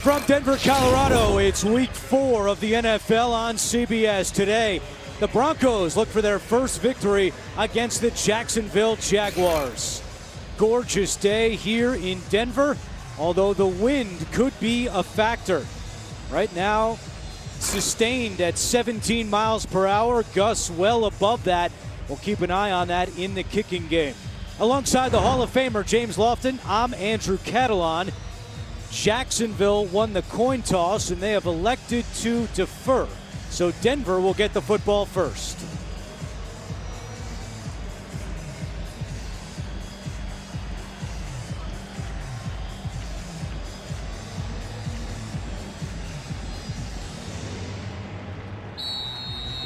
From Denver, Colorado, it's week 4 of the NFL on CBS. Today, the Broncos look for their first victory against the Jacksonville Jaguars. Gorgeous day here in Denver, although the wind could be a factor. Right now, sustained at 17 miles per hour, gusts well above that. We'll keep an eye on that in the kicking game. Alongside the Hall of Famer James Lofton, I'm Andrew Catalon. Jacksonville won the coin toss and they have elected to defer. So Denver will get the football first.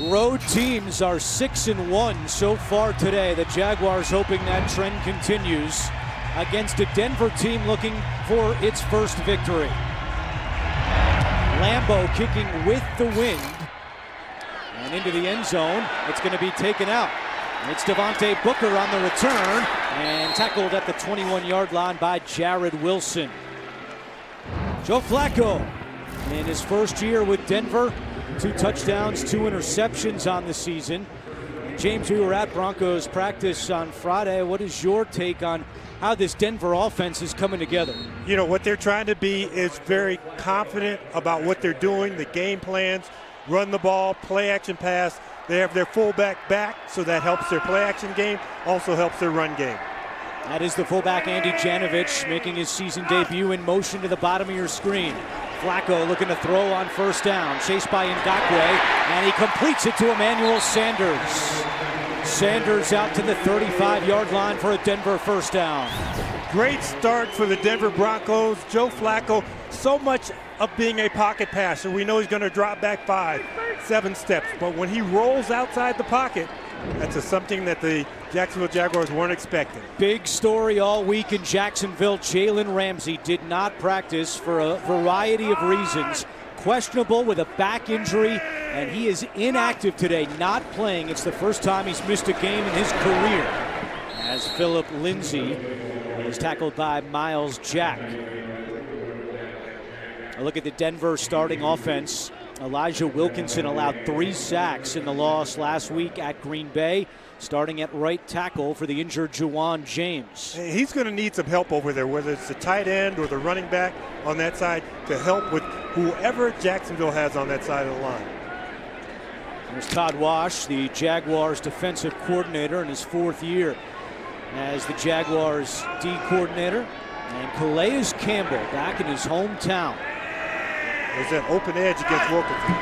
Road teams are 6-1 so far today. The Jaguars hoping that trend continues against a Denver team looking for its first victory. Lambeau kicking with the wind and into the end zone. It's going to be taken out. It's Devontae Booker on the return and tackled at the 21-yard line by Jared Wilson. Joe Flacco in his first year with Denver, 2 touchdowns, 2 interceptions on the season. James, we were at Broncos practice on Friday. What is your take on how this Denver offense is coming together? You know, what they're trying to be is very confident about what they're doing, the game plans, run the ball, play action pass. They have their fullback back, so that helps their play action game, also helps their run game. That is the fullback Andy Janovich making his season debut in motion to the bottom of your screen. Flacco looking to throw on first down, chased by Ngakoue, and he completes it to Emmanuel Sanders. Sanders out to the 35-yard line for a Denver first down. Great start for the Denver Broncos. Joe Flacco, so much of being a pocket passer. We know he's going to drop back 5-7 steps, but when he rolls outside the pocket, that's something that the Jacksonville Jaguars weren't expecting. Big story all week in Jacksonville. Jalen Ramsey did not practice for a variety of reasons. Questionable with a back injury, and he is inactive today, not playing. It's the first time he's missed a game in his career, as Philip Lindsay is tackled by Miles Jack. A look at the Denver starting offense. Elijah Wilkinson allowed 3 sacks in the loss last week at Green Bay, starting at right tackle for the injured Juwan James. He's going to need some help over there, whether it's the tight end or the running back on that side, to help with whoever Jacksonville has on that side of the line. There's Todd Wash, the Jaguars defensive coordinator in his 4th year as the Jaguars D coordinator, and Calais Campbell back in his hometown. There's that open edge against Wilkinson.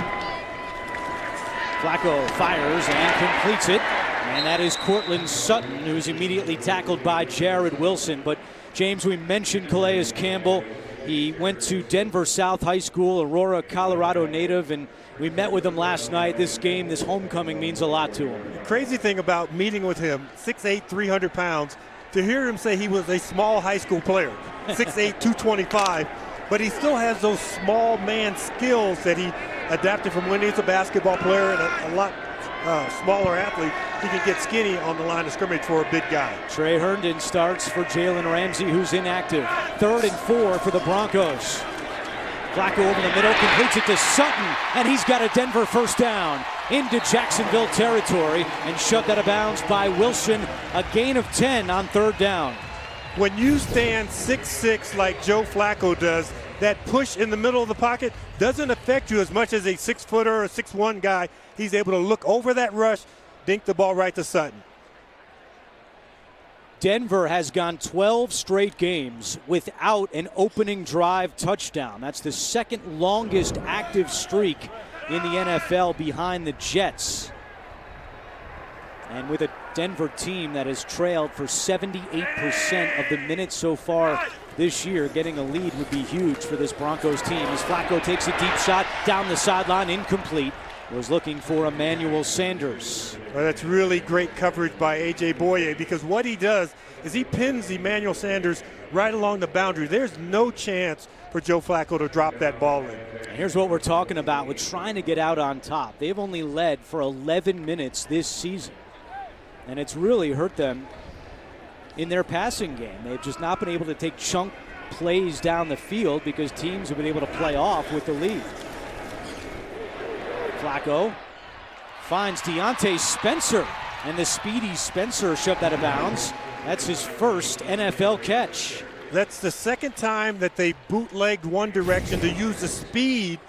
Flacco fires and completes it. And that is Cortland Sutton, who's immediately tackled by Jared Wilson. But, James, we mentioned Calais Campbell. He went to Denver South High School, Aurora, Colorado native, and we met with him last night. This game, this homecoming, means a lot to him. The crazy thing about meeting with him, 6'8", 300 pounds, to hear him say he was a small high school player, 6'8", 225, but he still has those small man skills that he adapted from when he's a basketball player and a lot smaller athlete. He can get skinny on the line of scrimmage for a big guy. Trey Herndon starts for Jalen Ramsey, who's inactive. 3rd and 4 for the Broncos. Flacco over the middle, completes it to Sutton, and he's got a Denver first down into Jacksonville territory and shoved out of bounds by Wilson. A gain of 10 on 3rd down. When you stand 6'6" like Joe Flacco does, that push in the middle of the pocket doesn't affect you as much as a 6-footer or a 6'1" guy. He's able to look over that rush, dink the ball right to Sutton. Denver has gone 12 straight games without an opening drive touchdown. That's the 2nd longest active streak in the NFL behind the Jets. And with a Denver team that has trailed for 78% of the minutes so far this year, getting a lead would be huge for this Broncos team. As Flacco takes a deep shot down the sideline, incomplete. Was looking for Emmanuel Sanders. Well, that's really great coverage by A.J. Boye, because what he does is he pins Emmanuel Sanders right along the boundary. There's no chance for Joe Flacco to drop that ball in. Here's what we're talking about with trying to get out on top. They've only led for 11 minutes this season, and it's really hurt them in their passing game. They've just not been able to take chunk plays down the field because teams have been able to play off with the lead. Flacco finds Deontay Spencer, and the speedy Spencer shoved out of bounds. That's his first NFL catch. That's the second time that they bootlegged one direction to use the speed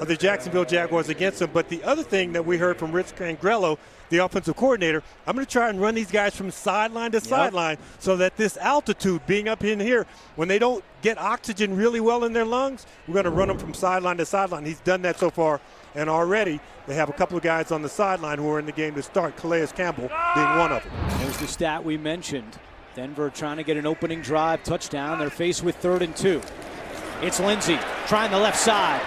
of the Jacksonville Jaguars against them. But the other thing that we heard from Rich Cangrello, the offensive coordinator, I'm going to try and run these guys from sideline to sideline so that this altitude, being up in here, when they don't get oxygen really well in their lungs, we're going to run them from sideline to sideline. He's done that so far, and already they have a couple of guys on the sideline who are in the game to start, Calais Campbell being one of them. There's the stat we mentioned. Denver trying to get an opening drive touchdown. They're faced with 3rd and 2. It's Lindsey trying the left side.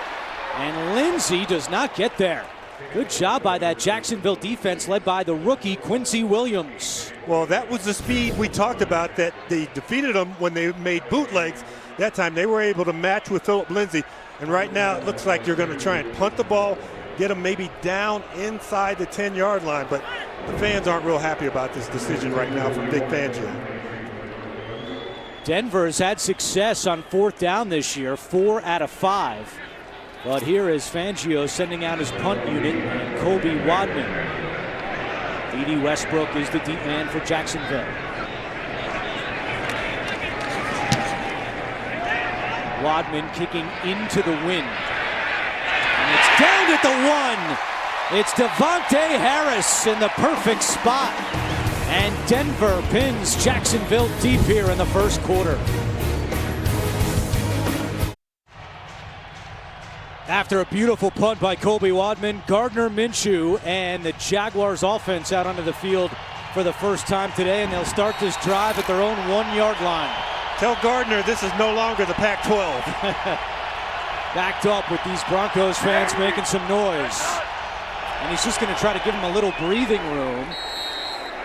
And Lindsey does not get there. Good job by that Jacksonville defense led by the rookie Quincy Williams. Well, that was the speed we talked about that they defeated them when they made bootlegs. That time they were able to match with Philip Lindsey. And right now it looks like you're going to try and punt the ball, get them maybe down inside the 10-yard line. But the fans aren't real happy about this decision right now from Vic Fangio. Denver has had success on 4th down this year, 4 out of 5. But here is Fangio sending out his punt unit and Kobe Wadman. D.D. Westbrook is the deep man for Jacksonville. Wadman kicking into the wind. And it's down at the 1. It's Devontae Harris in the perfect spot. And Denver pins Jacksonville deep here in the first quarter. After a beautiful punt by Colby Wadman, Gardner Minshew and the Jaguars offense out onto the field for the first time today, and they'll start this drive at their own 1-yard line. Tell Gardner this is no longer the Pac-12. Backed up with these Broncos fans making some noise. And he's just going to try to give him a little breathing room.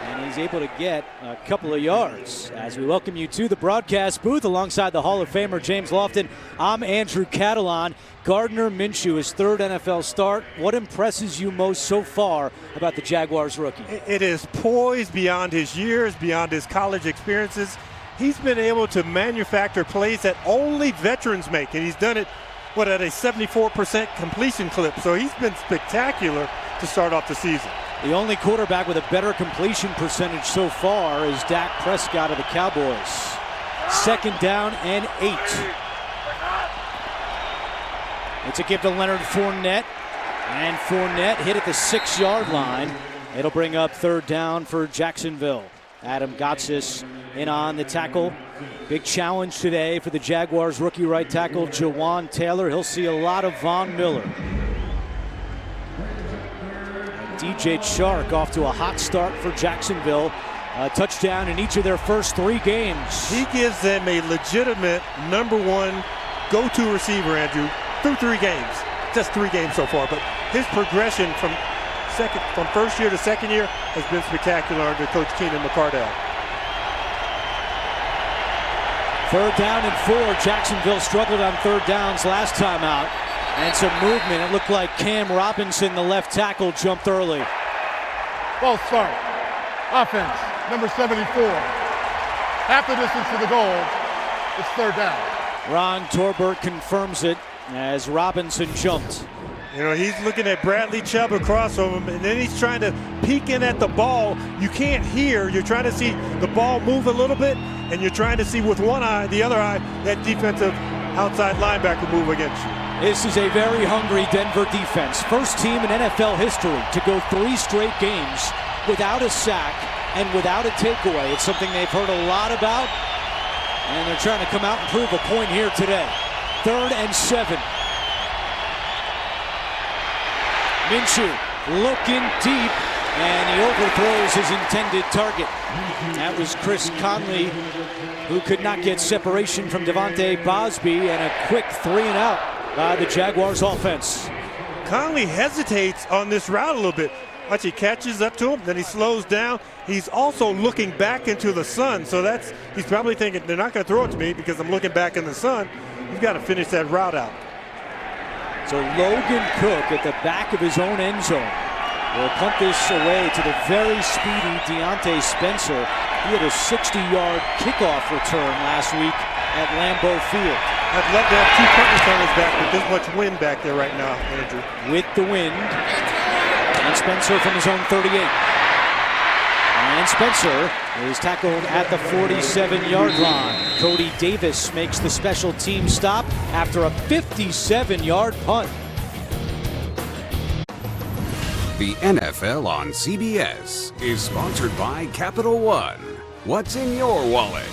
And he's able to get a couple of yards. As we welcome you to the broadcast booth alongside the Hall of Famer James Lofton, I'm Andrew Catalon. Gardner Minshew, his 3rd NFL start. What impresses you most so far about the Jaguars rookie? It is poised beyond his years, beyond his college experiences. He's been able to manufacture plays that only veterans make, and he's done it, at a 74% completion clip. So he's been spectacular to start off the season. The only quarterback with a better completion percentage so far is Dak Prescott of the Cowboys. 2nd down and 8. It's a give to Leonard Fournette. And Fournette hit at the 6-yard line. It'll bring up 3rd down for Jacksonville. Adam Gotsis in on the tackle. Big challenge today for the Jaguars rookie right tackle Jawan Taylor. He'll see a lot of Von Miller. DJ Chark off to a hot start for Jacksonville. A touchdown in each of their first 3 games. He gives them a legitimate #1 go-to receiver, Andrew, through 3 games. Just 3 games so far, but his progression from first year to second year has been spectacular under Coach Keenan McCardell. 3rd down and 4. Jacksonville struggled on 3rd downs last time out. And some movement. It looked like Cam Robinson, the left tackle, jumped early. False start. Offense, number 74. Half the distance to the goal. It's 3rd down. Ron Torbert confirms it as Robinson jumped. You know, he's looking at Bradley Chubb across from him, and then he's trying to peek in at the ball. You can't hear. You're trying to see the ball move a little bit, and you're trying to see with one eye, the other eye, that defensive outside linebacker move against you. This is a very hungry Denver defense. First team in NFL history to go 3 straight games without a sack and without a takeaway. It's something they've heard a lot about, and they're trying to come out and prove a point here today. 3rd and 7. Minshew looking deep, and he overthrows his intended target. That was Chris Conley, who could not get separation from Devontae Bosby, and a quick 3-and-out by the Jaguars offense. Conley hesitates on this route a little bit. Watch, he catches up to him, then he slows down. He's also looking back into the sun, so he's probably thinking, they're not going to throw it to me because I'm looking back in the sun. He's got to finish that route out. So Logan Cook at the back of his own end zone will punt this away to the very speedy Deontay Spencer. He had a 60-yard kickoff return last week at Lambeau Field. I'd love to have two punters on his back with this much wind back there right now, Andrew. With the wind. And Spencer from his own 38. And Spencer is tackled at the 47-yard line. Cody Davis makes the special team stop after a 57-yard punt. The NFL on CBS is sponsored by Capital One. What's in your wallet?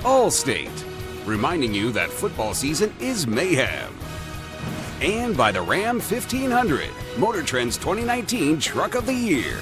Allstate, reminding you that football season is mayhem. And by the Ram 1500, Motor Trend's 2019 Truck of the Year.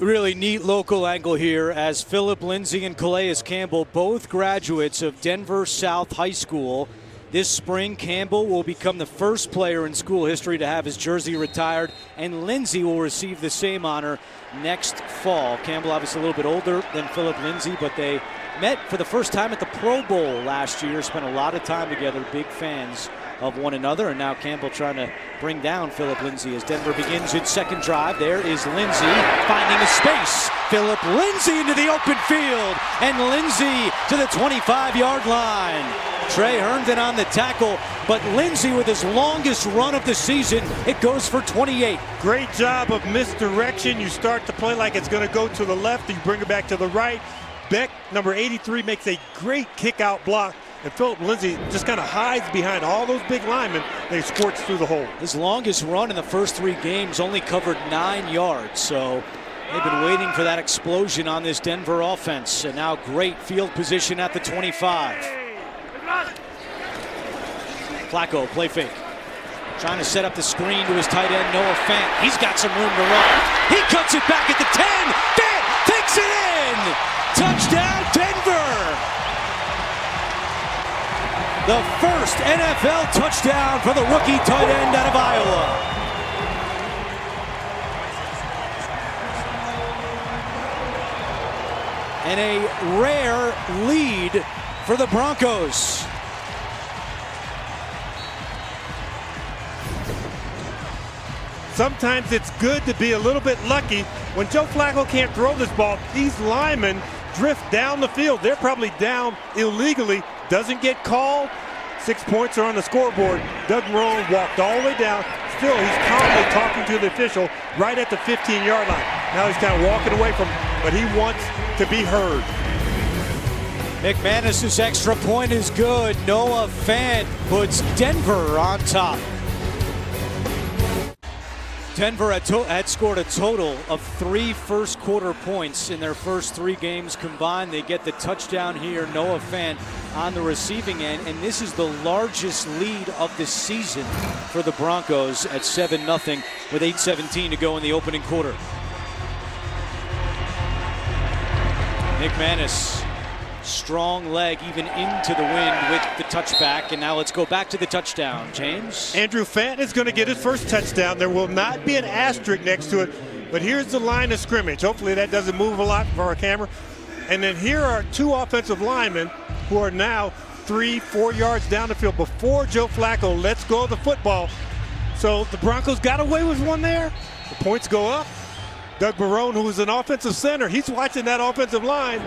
Really neat local angle here as Philip Lindsay and Calais Campbell, both graduates of Denver South High School. This spring, Campbell will become the first player in school history to have his jersey retired, and Lindsay will receive the same honor next fall. Campbell obviously a little bit older than Philip Lindsay, but they met for the first time at the Pro Bowl last year, spent a lot of time together, big fans of one another, and now Campbell trying to bring down Philip Lindsay as Denver begins its second drive. There is Lindsay finding a space. Philip Lindsay into the open field, and Lindsay to the 25-yard line. Trey Herndon on the tackle, but Lindsay with his longest run of the season, it goes for 28. Great job of misdirection. You start to play like it's going to go to the left, you bring it back to the right. Beck, number 83, makes a great kick-out block, and Philip Lindsay just kind of hides behind all those big linemen. They squirts through the hole. His longest run in the first 3 games only covered 9 yards, so they've been waiting for that explosion on this Denver offense, and now great field position at the 25. Flacco, play fake. Trying to set up the screen to his tight end, Noah Fant. He's got some room to run. He cuts it back at the 10. Fant takes it in. Touchdown, Denver. The first NFL touchdown for the rookie tight end out of Iowa. And a rare lead for the Broncos. Sometimes it's good to be a little bit lucky. When Joe Flacco can't throw this ball, these linemen drift down the field. They're probably down illegally. Doesn't get called. 6 points are on the scoreboard. Doug Marrone walked all the way down. Still, he's calmly talking to the official right at the 15-yard line. Now he's kind of walking away from him, but he wants to be heard. McManus's extra point is good. Noah Fant puts Denver on top. Denver had scored a total of 3 first-quarter points in their first 3 games combined. They get the touchdown here, Noah Fant on the receiving end, and this is the largest lead of the season for the Broncos at 7-0 with 8:17 to go in the opening quarter. McManus, strong leg even into the wind with the touchback, and now let's go back to the touchdown. James? Andrew Fant is going to get his first touchdown. There will not be an asterisk next to it, but here's the line of scrimmage. Hopefully that doesn't move a lot for our camera. And then here are 2 offensive linemen who are now 3-4 yards down the field before Joe Flacco lets go of the football. So the Broncos got away with one there. The points go up. Doug Marrone, who is an offensive center, he's watching that offensive line.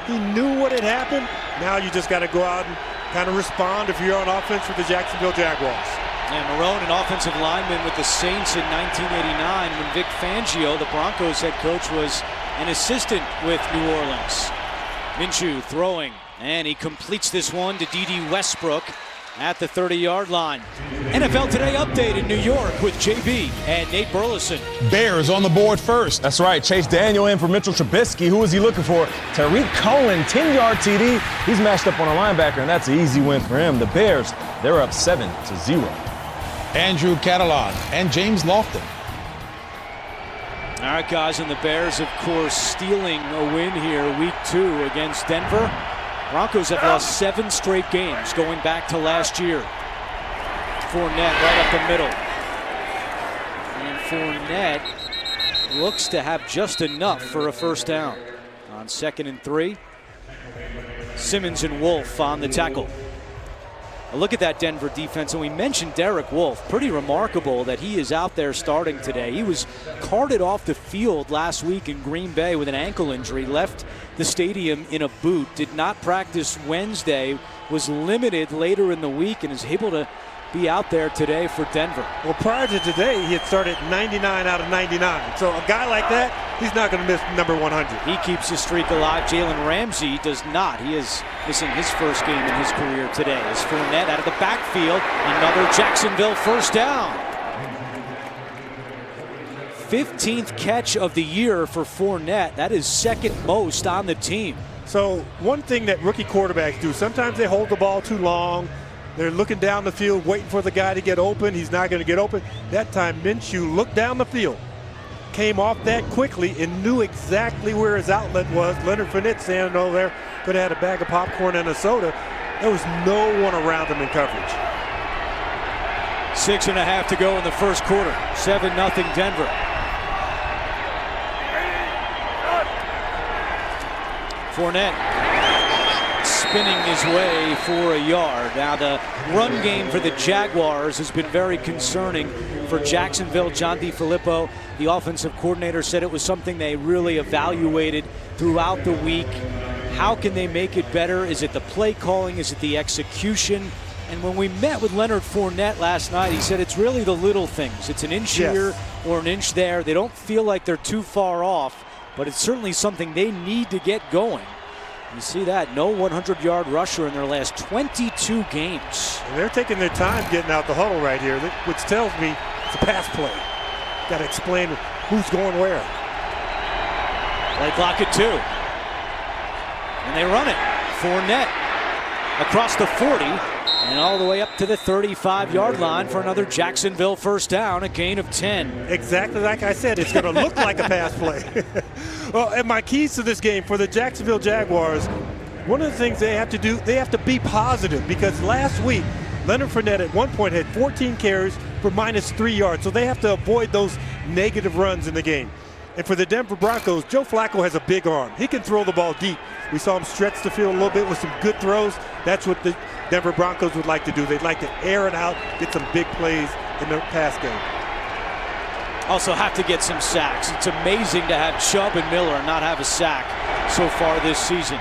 He knew what had happened. Now you just got to go out and kind of respond if you're on offense with the Jacksonville Jaguars. And Marrone, an offensive lineman with the Saints in 1989 when Vic Fangio, the Broncos head coach, was an assistant with New Orleans. Minshew throwing, and he completes this one to D.D. Westbrook at the 30-yard line. NFL Today update in New York with JB and Nate Burleson. Bears on the board first. That's right. Chase Daniel in for Mitchell Trubisky. Who is he looking for? Tariq Cohen, 10-yard TD. He's matched up on a linebacker, and that's an easy win for him. The Bears, they're up 7-0. Andrew Catalon and James Lofton. All right, guys, and the Bears, of course, stealing a win here, week 2 against Denver. Broncos have lost 7 straight games going back to last year. Fournette right up the middle. And Fournette looks to have just enough for a first down. On 2nd and 3, Simmons and Wolf on the tackle. Look at that Denver defense, and we mentioned Derek Wolfe. Pretty remarkable that he is out there starting today. He was carted off the field last week in Green Bay with an ankle injury, left the stadium in a boot, did not practice Wednesday, was limited later in the week, and is able to be out there today for Denver. Well, prior to today, he had started 99 out of 99. So a guy like that, he's not going to miss number 100. He keeps his streak alive. Jalen Ramsey does not. He is missing his first game in his career today. As Fournette out of the backfield, another Jacksonville first down. 15th catch of the year for Fournette. That is second most on the team. So one thing that rookie quarterbacks do, sometimes they hold the ball too long. They're looking down the field, waiting for the guy to get open. He's not going to get open. That time, Minshew looked down the field, came off that quickly, and knew exactly where his outlet was. Leonard Fournette standing over there, could have had a bag of popcorn and a soda. There was no one around him in coverage. 6.5 to go in the first quarter. 7-0 Denver. Fournette spinning his way for a yard. Now the run game for the Jaguars has been very concerning for Jacksonville. John DeFilippo, the offensive coordinator, said it was something they really evaluated throughout the week. How can they make it better? Is it the play calling? Is it the execution? And when we met with Leonard Fournette last night, he said it's really the little things. It's an inch here or an inch there. They don't feel like they're too far off, but it's certainly something they need to get going. You see that, no 100-yard rusher in their last 22 games. And they're taking their time getting out the huddle right here, which tells me it's a pass play. Got to explain who's going where. Play clock at 2. And they run it. Fournette across the 40 and all the way up to the 35-yard line for another Jacksonville first down, a gain of 10. Exactly like I said, it's going to look like a pass play. Well, and my keys to this game for the Jacksonville Jaguars, one of the things they have to do, they have to be positive, because last week, Leonard Fournette at one point had 14 carries for -3 yards, so they have to avoid those negative runs in the game. And for the Denver Broncos, Joe Flacco has a big arm. He can throw the ball deep. We saw him stretch the field a little bit with some good throws. That's what the Denver Broncos would like to do. They'd like to air it out, get some big plays in the pass game. Also have to get some sacks. It's amazing to have Chubb and Miller not have a sack so far this season.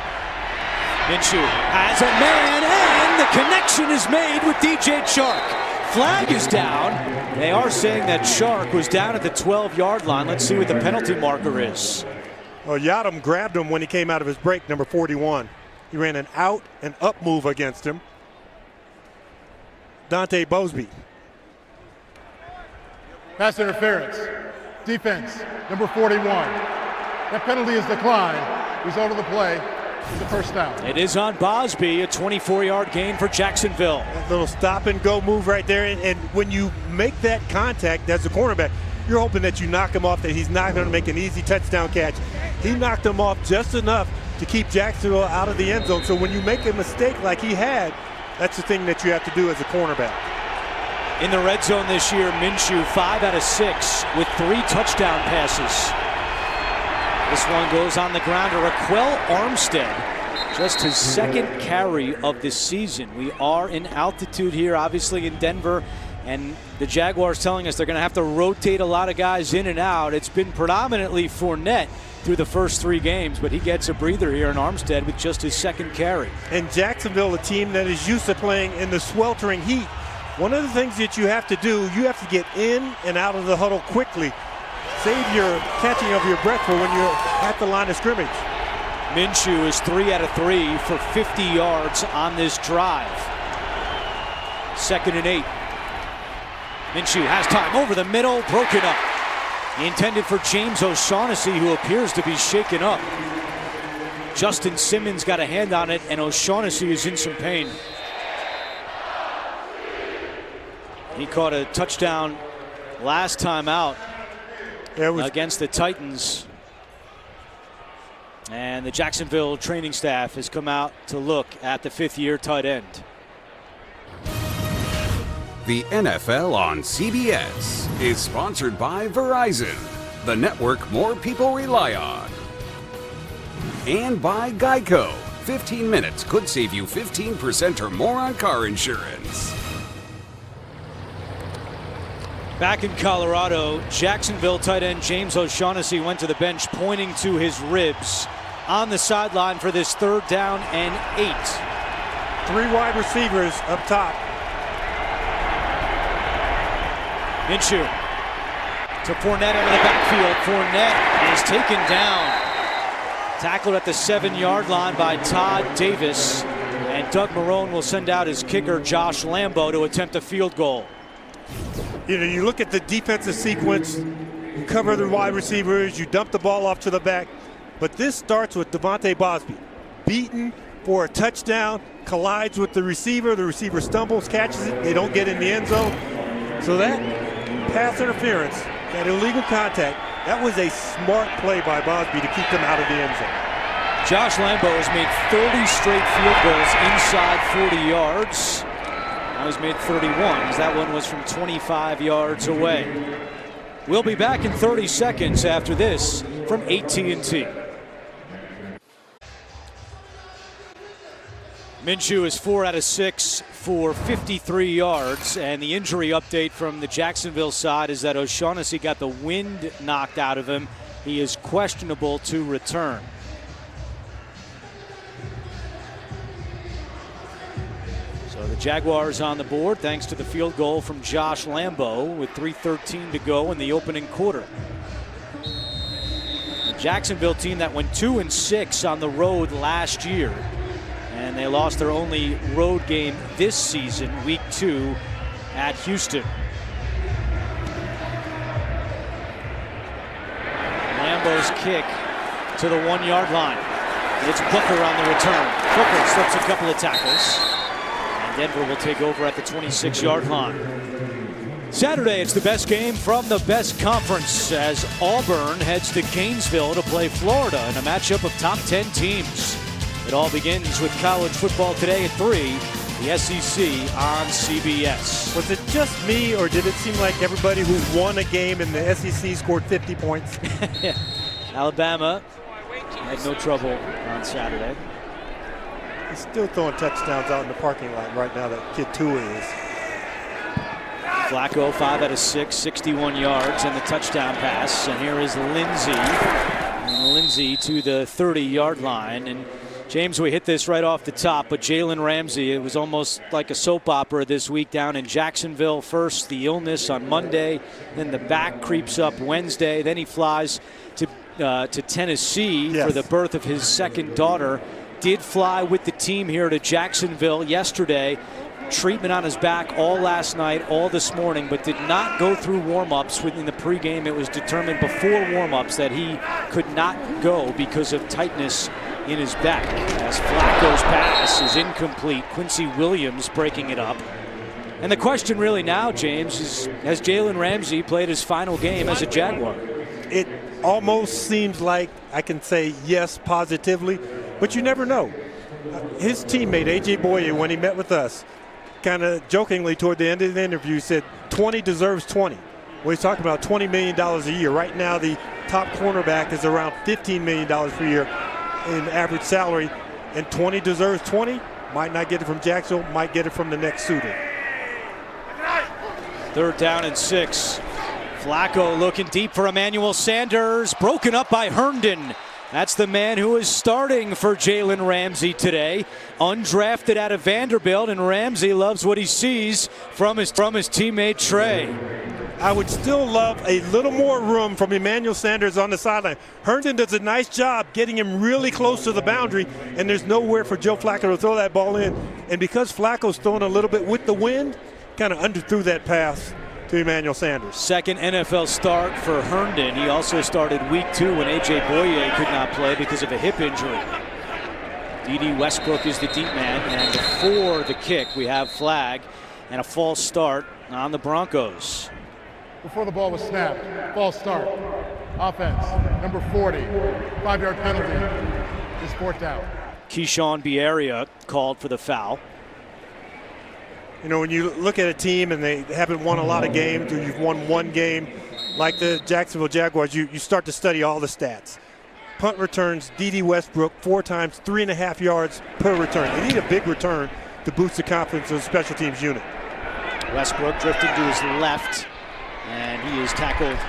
Minshew has a man, and the connection is made with DJ Chark. Flag is down. They are saying that Chark was down at the 12-yard line. Let's see what the penalty marker is. Well, Yadam grabbed him when he came out of his break, number 41. He ran an out and up move against him. Dante Bosby. Pass interference. Defense, number 41. That penalty is declined. Result of the play is a first down. It is on Bosby, a 24-yard gain for Jacksonville. That little stop and go move right there. And when you make that contact as a cornerback, you're hoping that you knock him off, that he's not going to make an easy touchdown catch. He knocked him off just enough to keep Jacksonville out of the end zone. So when you make a mistake like he had, that's the thing that you have to do as a cornerback. In the red zone this year, Minshew 5 out of 6 with 3 touchdown passes. This one goes on the ground to Raquel Armstead. Just his second carry of the season. We are in altitude here, obviously in Denver, and the Jaguars telling us they're going to have to rotate a lot of guys in and out. It's been predominantly Fournette through the first 3 games, but he gets a breather here in Armstead with just his second carry. And Jacksonville, a team that is used to playing in the sweltering heat, one of the things that you have to do, you have to get in and out of the huddle quickly. Save your catching of your breath for when you're at the line of scrimmage. Minshew is 3 out of 3 for 50 yards on this drive. 2nd and 8. Minshew has time over the middle, broken up. Intended for James O'Shaughnessy, who appears to be shaken up. Justin Simmons got a hand on it, and O'Shaughnessy is in some pain. He caught a touchdown last time out against the Titans. And the Jacksonville training staff has come out to look at the 5th-year tight end. The NFL on CBS is sponsored by Verizon, the network more people rely on. And by Geico. 15 minutes could save you 15% or more on car insurance. Back in Colorado, Jacksonville tight end James O'Shaughnessy went to the bench pointing to his ribs on the sideline for this 3rd down and 8. 3 wide receivers up top. Minshew to Fournette out of the backfield. Fournette is taken down. Tackled at the 7-yard line by Todd Davis. And Doug Marrone will send out his kicker, Josh Lambo, to attempt a field goal. You know, you look at the defensive sequence, you cover the wide receivers, you dump the ball off to the back. But this starts with Devontae Bosby. Beaten for a touchdown, collides with the receiver stumbles, catches it, they don't get in the end zone. So that pass interference, that illegal contact, that was a smart play by Bosby to keep them out of the end zone. Josh Lambo has made 30 straight field goals inside 40 yards. Now he's made 31, as that one was from 25 yards away. We'll be back in 30 seconds after this from AT&T. Minshew is 4 out of 6 for 53 yards, and the injury update from the Jacksonville side is that O'Shaughnessy got the wind knocked out of him. He is questionable to return. So the Jaguars on the board thanks to the field goal from Josh Lambo with 3:13 to go in the opening quarter. The Jacksonville team that went 2-6 on the road last year. And they lost their only road game this season, week 2 at Houston. Lambo's kick to the 1-yard line. It's Booker on the return. Booker slips a couple of tackles. And Denver will take over at the 26-yard line. Saturday, it's the best game from the best conference as Auburn heads to Gainesville to play Florida in a matchup of top 10 teams. It all begins with college football today at 3, the SEC on CBS. Was it just me, or did it seem like everybody who won a game in the SEC scored 50 points? Yeah. Alabama had no trouble on Saturday. He's still throwing touchdowns out in the parking lot right now, that kid Tua is. Flacco, 5 out of 6, 61 yards, and the touchdown pass. And here is Lindsey. And Lindsey to the 30-yard line. And James, we hit this right off the top, but Jalen Ramsey, it was almost like a soap opera this week down in Jacksonville. First, the illness on Monday, then the back creeps up Wednesday. Then he flies to Tennessee for the birth of his 2nd daughter. Did fly with the team here to Jacksonville yesterday. Treatment on his back all last night, all this morning, but did not go through warm-ups within the pregame. It was determined before warm-ups that he could not go because of tightness in his back. As Flacco's pass is incomplete, Quincy Williams breaking it up. And the question really now, James, is has Jalen Ramsey played his final game as a Jaguar? It almost seems like I can say yes positively, but you never know. His teammate, A.J. Boye, when he met with us, kind of jokingly toward the end of the interview said 20 deserves 20. Well, he's talking about $20 million a year. Right now, the top cornerback is around $15 million per year in average salary, and 20 deserves 20. Might not get it from Jacksonville, might get it from the next suitor. 3rd down and 6. Flacco looking deep for Emmanuel Sanders, broken up by Herndon. That's the man who is starting for Jalen Ramsey today. Undrafted out of Vanderbilt, and Ramsey loves what he sees from his teammate Trey. I would still love a little more room from Emmanuel Sanders on the sideline. Herndon does a nice job getting him really close to the boundary, and there's nowhere for Joe Flacco to throw that ball in. And because Flacco's throwing a little bit with the wind, kind of underthrew that pass to Emmanuel Sanders. 2nd NFL start for Herndon. He also started week 2 when A.J. Boye could not play because of a hip injury. D.D. Westbrook is the deep man, and before the kick, we have flag and a false start on the Broncos. Before the ball was snapped, false start. Offense, number 40, 5-yard penalty. Is 4th down. Keyshawn Bierria called for the foul. You know, when you look at a team and they haven't won a lot of games, or you've won one game, like the Jacksonville Jaguars, you start to study all the stats. punt returns, D.D. Westbrook 4 times, 3.5 yards per return. They need a big return to boost the confidence of the special teams unit. Westbrook drifted to his left, and he is tackled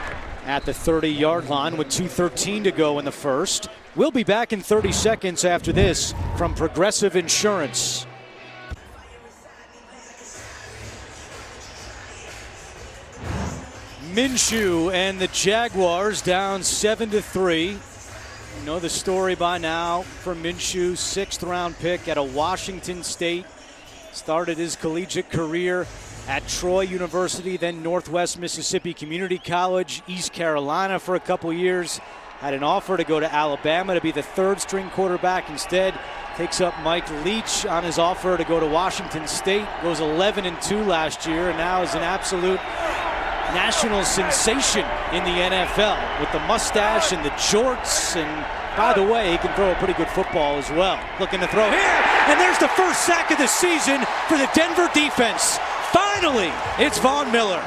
at the 30-yard line with 2:13 to go in the first. We'll be back in 30 seconds after this from Progressive Insurance. Minshew and the Jaguars down 7-3. You know the story by now for Minshew, 6th-round pick out of Washington State. Started his collegiate career at Troy University, then Northwest Mississippi Community College, East Carolina for a couple years. Had an offer to go to Alabama to be the 3rd-string quarterback. Instead, takes up Mike Leach on his offer to go to Washington State. Goes 11-2 last year, and now is an absolute national sensation in the NFL with the mustache and the jorts. And by the way, he can throw a pretty good football as well. Looking to throw here, and there's the first sack of the season for the Denver defense. Finally, it's Von Miller.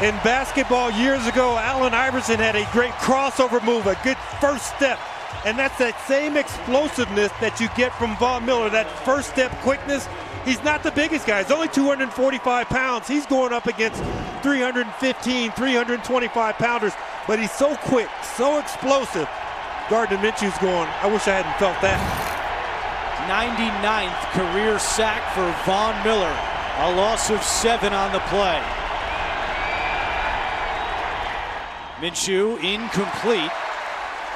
In basketball years ago, Allen Iverson had a great crossover move, a good first step. And that's that same explosiveness that you get from Von Miller, that first step quickness. He's not the biggest guy. He's only 245 pounds. He's going up against 315, 325 pounders. But he's so quick, so explosive. Gardner Minshew's going, I wish I hadn't felt that. 99th career sack for Von Miller. A loss of 7 on the play. Minshew incomplete.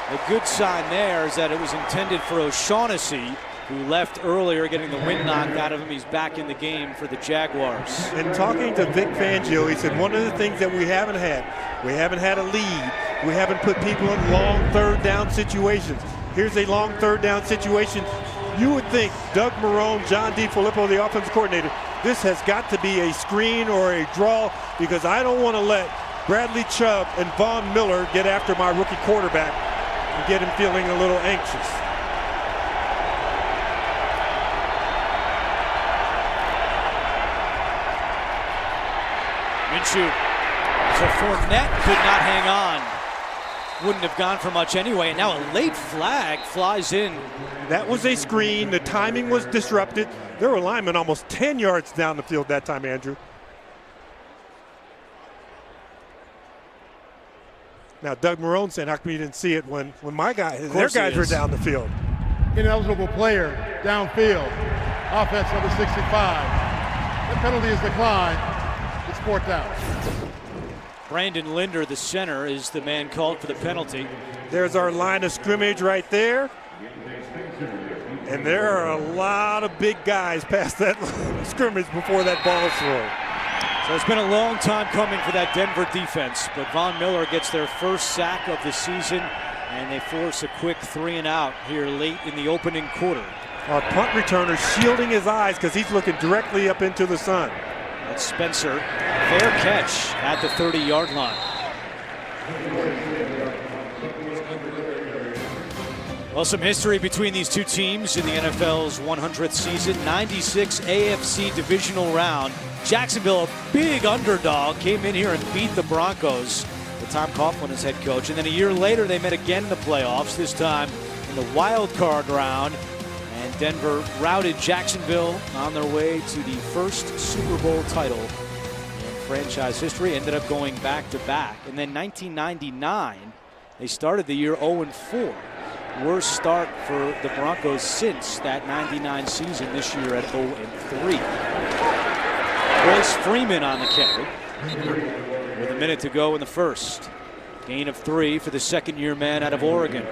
A good sign there is that it was intended for O'Shaughnessy, who left earlier getting the wind knocked out of him. He's back in the game for the Jaguars. And talking to Vic Fangio, he said one of the things that we haven't had a lead. We haven't put people in long 3rd down situations. Here's a long 3rd down situation. You would think Doug Marrone, John DeFilippo, the offensive coordinator, this has got to be a screen or a draw, because I don't want to let Bradley Chubb and Von Miller get after my rookie quarterback and get him feeling a little anxious. Minshew, so Fournette could not hang on. Wouldn't have gone for much anyway, and now a late flag flies in. That was a screen. The timing was disrupted. There were linemen almost 10 yards down the field that time, Andrew. Now, Doug Marrone saying, how come you didn't see it when their guys were down the field? Ineligible player downfield. Offense number 65. The penalty is declined. It's 4th down. Brandon Linder, the center, is the man called for the penalty. There's our line of scrimmage right there. And there are a lot of big guys past that scrimmage before that ball's thrown. So it's been a long time coming for that Denver defense, but Von Miller gets their first sack of the season, and they force a quick 3-and-out here late in the opening quarter. Our punt returner shielding his eyes because he's looking directly up into the sun. That's Spencer. Fair catch at the 30-yard line. Well, some history between these two teams in the NFL's 100th season. 96 AFC divisional round. Jacksonville, a big underdog, came in here and beat the Broncos with Tom Coughlin as head coach. And then a year later, they met again in the playoffs, this time in the wild card round. And Denver routed Jacksonville on their way to the first Super Bowl title in franchise history. Ended up going back-to-back. And then 1999, they started the year 0-4. Worst start for the Broncos since that 99 season, this year at 0-3. Royce Freeman on the carry with a minute to go in the first. Gain of 3 for the second-year man out of Oregon.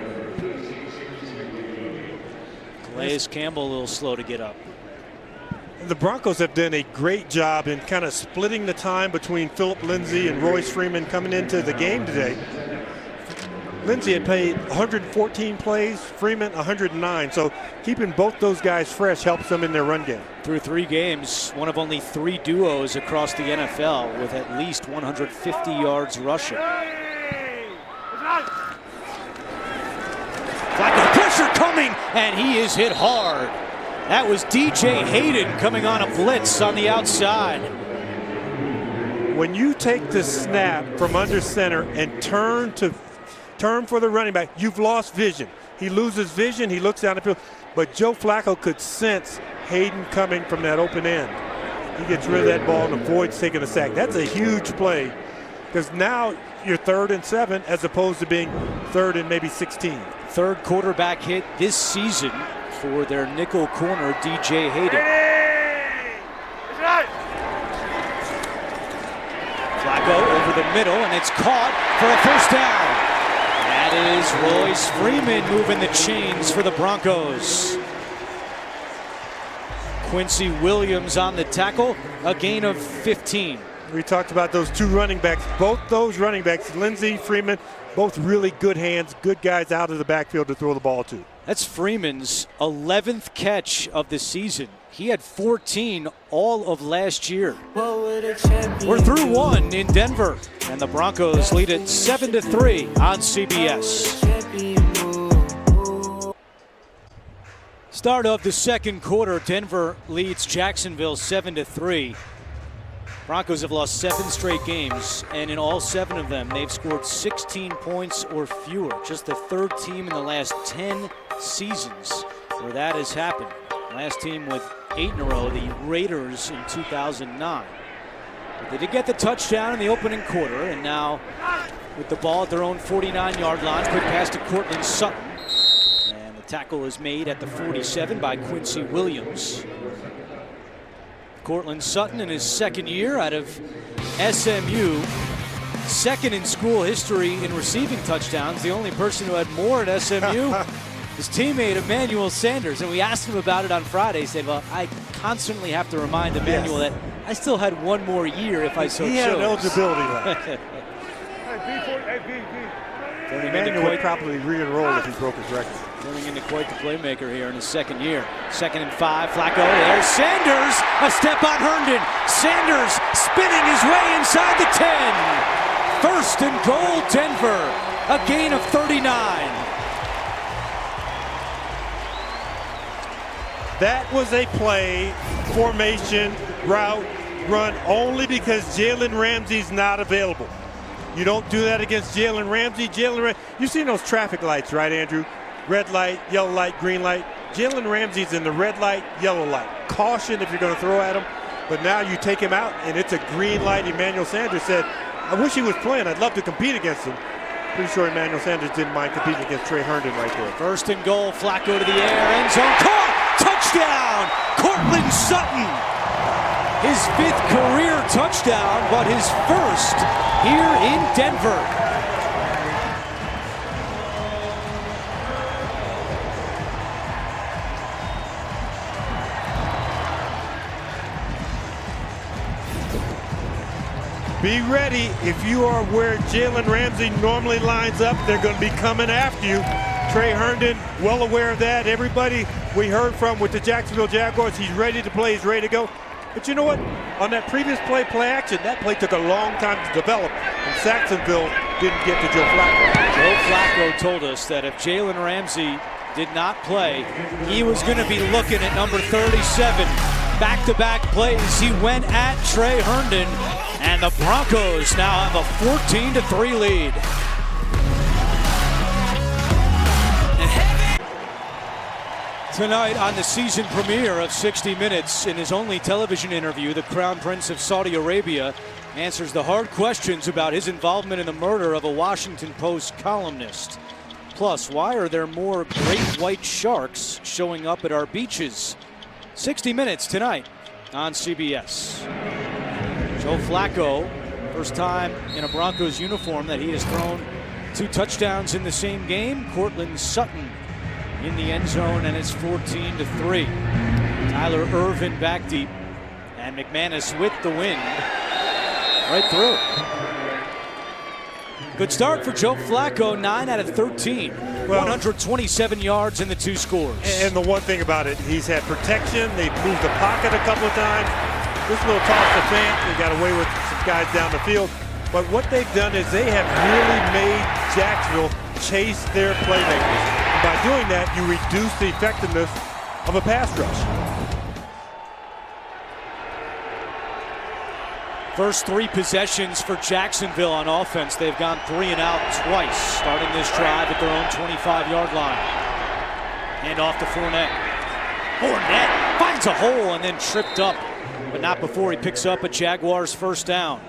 Calais Campbell a little slow to get up. The Broncos have done a great job in kind of splitting the time between Philip Lindsay and Royce Freeman coming into the game today. Lindsay had played 114 plays, Freeman 109. So keeping both those guys fresh helps them in their run game. Through 3 games, one of only 3 duos across the NFL with at least 150 yards rushing. Flag of the pressure coming, and he is hit hard. That was DJ Hayden coming on a blitz on the outside. when you take the snap from under center and turn for the running back, you've lost vision. He loses vision, he looks down the field. But Joe Flacco could sense Hayden coming from that open end. He gets rid of that ball and avoids taking a sack. That's a huge play, because now you're 3rd and 7 as opposed to being 3rd and maybe 16. Third quarterback hit this season for their nickel corner, DJ Hayden. Flacco over the middle, and it's caught for a first down. That is Royce Freeman moving the chains for the Broncos. Quincy Williams on the tackle, a gain of 15. We talked about those two running backs. Both those running backs, Lindsey, Freeman, both really good hands, good guys out of the backfield to throw the ball to. That's Freeman's 11th catch of the season. He had 14 all of last year. We're through one in Denver, and the Broncos lead it 7-3 on CBS. Start of the second quarter, Denver leads Jacksonville 7-3. Broncos have lost 7 straight games, and in all 7 of them, they've scored 16 points or fewer. Just the 3rd team in the last 10 seasons where that has happened. Last team with 8 in a row, the Raiders in 2009. But they did get the touchdown in the opening quarter, and now with the ball at their own 49-yard line, quick pass to Cortland Sutton. And the tackle is made at the 47 by Quincy Williams. Cortland Sutton in his 2nd year out of SMU, 2nd in school history in receiving touchdowns. The only person who had more at SMU, his teammate Emmanuel Sanders. And we asked him about it on Friday. He said, well, I constantly have to remind Emmanuel that I still had 1 more year if I so chose. He had an eligibility left. Emmanuel would probably re-enroll if he broke his record. Turning into quite the playmaker here in his 2nd year. 2nd and 5, Flacco, there's Sanders, a step on Herndon. Sanders spinning his way inside the 10. 1st and goal, Denver, a gain of 39. That was a play, formation, route, run only because Jalen Ramsey's not available. You don't do that against Jalen Ramsey. You've seen those traffic lights, right, Andrew? Red light, yellow light, green light. Jalen Ramsey's in the red light, yellow light. Caution if you're going to throw at him. But now you take him out, and it's a green light. Emmanuel Sanders said, I wish he was playing. I'd love to compete against him. Pretty sure Emmanuel Sanders didn't mind competing against Trey Herndon right there. 1st and goal, Flacco to the air, end zone, caught! Touchdown! Cortland Sutton! His 5th career touchdown, but his 1st here in Denver. Be ready. If you are where Jalen Ramsey normally lines up, they're going to be coming after you. Trey Herndon, well aware of that. Everybody we heard from with the Jacksonville Jaguars, he's ready to play, he's ready to go. But you know what? On that previous play action, that play took a long time to develop, and Saxonville didn't get to Joe Flacco. Joe Flacco told us that if Jalen Ramsey did not play, he was going to be looking at number 37. Back-to-back plays, he went at Trey Herndon, and the Broncos now have a 14-3 lead. Tonight on the season premiere of 60 Minutes, in his only television interview, the Crown Prince of Saudi Arabia answers the hard questions about his involvement in the murder of a Washington Post columnist. Plus, why are there more great white sharks showing up at our beaches? 60 Minutes tonight on CBS. Joe Flacco, first time in a Broncos uniform that he has thrown 2 touchdowns in the same game. Cortland Sutton in the end zone, and it's 14-3. Tyler Ervin back deep, and McManus with the win right through. Good start for Joe Flacco, 9 out of 13. 127 yards in the 2 scores. And the one thing about it, he's had protection. They've moved the pocket a couple of times. This little toss to Fant, they got away with some guys down the field. But what they've done is they have really made Jacksonville chase their playmakers. And by doing that, you reduce the effectiveness of a pass rush. First 3 possessions for Jacksonville on offense. They've gone 3 and out twice, starting this drive at their own 25-yard line. Hand off to Fournette. Fournette finds a hole and then tripped up, but not before he picks up a Jaguars first down.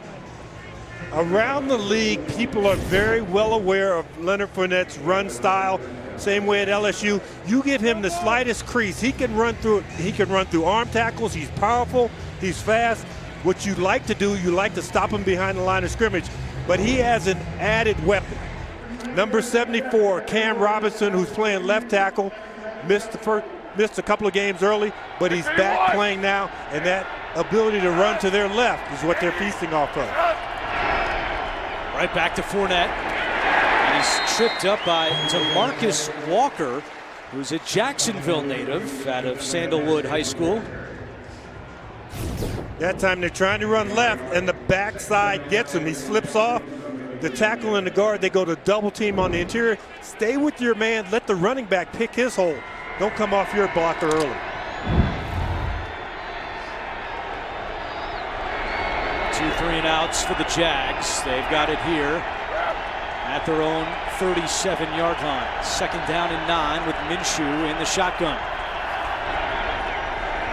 Around the league, people are very well aware of Leonard Fournette's run style. Same way at LSU. You give him the slightest crease, he can run through it. He can run through arm tackles. He's powerful. He's fast. What you like to do, you like to stop him behind the line of scrimmage. But he has an added weapon. Number 74, Cam Robinson, who's playing left tackle, missed a couple of games early, but he's back playing now, and that ability to run to their left is what they're feasting off of. Right back to Fournette. And he's tripped up by DeMarcus Walker, who's a Jacksonville native out of Sandalwood High School. That time they're trying to run left, and the backside gets him. He slips off. The tackle and the guard, they go to double team on the interior. Stay with your man. Let the running back pick his hole. Don't come off your blocker early. 2 3-and-outs for the Jags. They've got it here at their own 37-yard line. Second down and 9 with Minshew in the shotgun.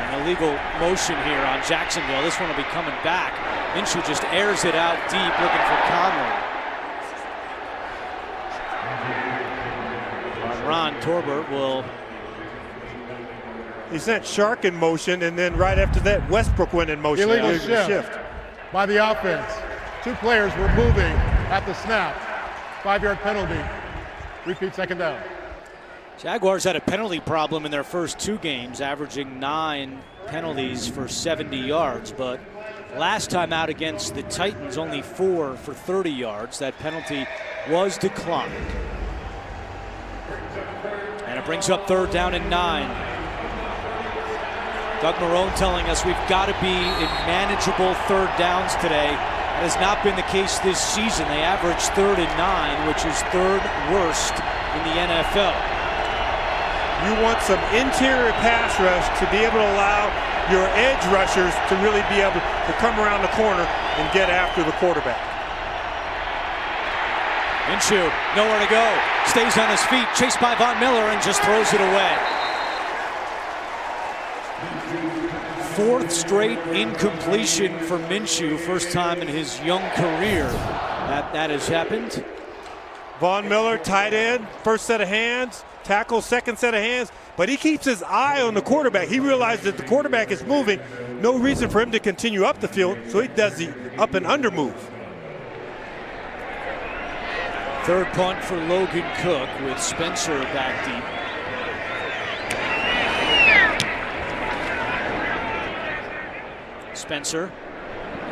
An illegal motion here on Jacksonville. This one will be coming back. Minshew just airs it out deep, looking for Conley. Ron Torbert will. He sent Shark in motion, and then right after that, Westbrook went in motion. Illegal shift by the offense. 2 players were moving at the snap. 5-yard penalty. Repeat second down. Jaguars had a penalty problem in their first 2 games, averaging 9 penalties for 70 yards. But last time out against the Titans, only 4 for 30 yards. That penalty was declined. And it brings up third down and 9. Doug Marrone telling us we've got to be in manageable third downs today. That has not been the case this season. They averaged 3rd and 9, which is 3rd worst in the NFL. You want some interior pass rush to be able to allow your edge rushers to really be able to come around the corner and get after the quarterback. Minshew, nowhere to go. Stays on his feet, chased by Von Miller, and just throws it away. 4th straight incompletion for Minshew, first time in his young career that has happened. Von Miller, tight end, first set of hands, tackle, second set of hands, but he keeps his eye on the quarterback. He realizes that the quarterback is moving. No reason for him to continue up the field, so he does the up and under move. 3rd punt for Logan Cook with Spencer back deep. Spencer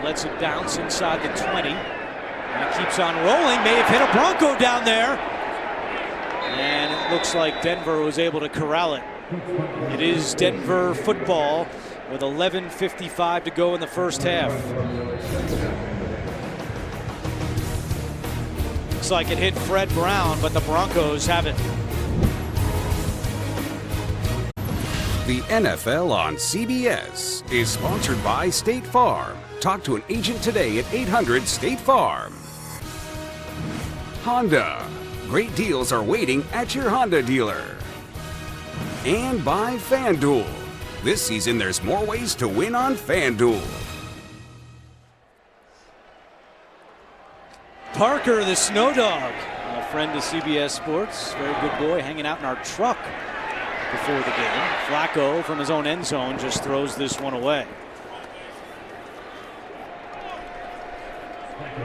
lets it bounce inside the 20. And it keeps on rolling. May have hit a Bronco down there. And it looks like Denver was able to corral it. It is Denver football with 11:55 to go in the first half. Looks like it hit Fred Brown, but the Broncos have it. The NFL on CBS is sponsored by State Farm. Talk to an agent today at 800-STATE-FARM. Honda. Great deals are waiting at your Honda dealer. And by FanDuel. This season, there's more ways to win on FanDuel. Parker, the Snow Dog, a friend of CBS Sports, very good boy, hanging out in our truck before the game. Flacco from his own end zone just throws this one away.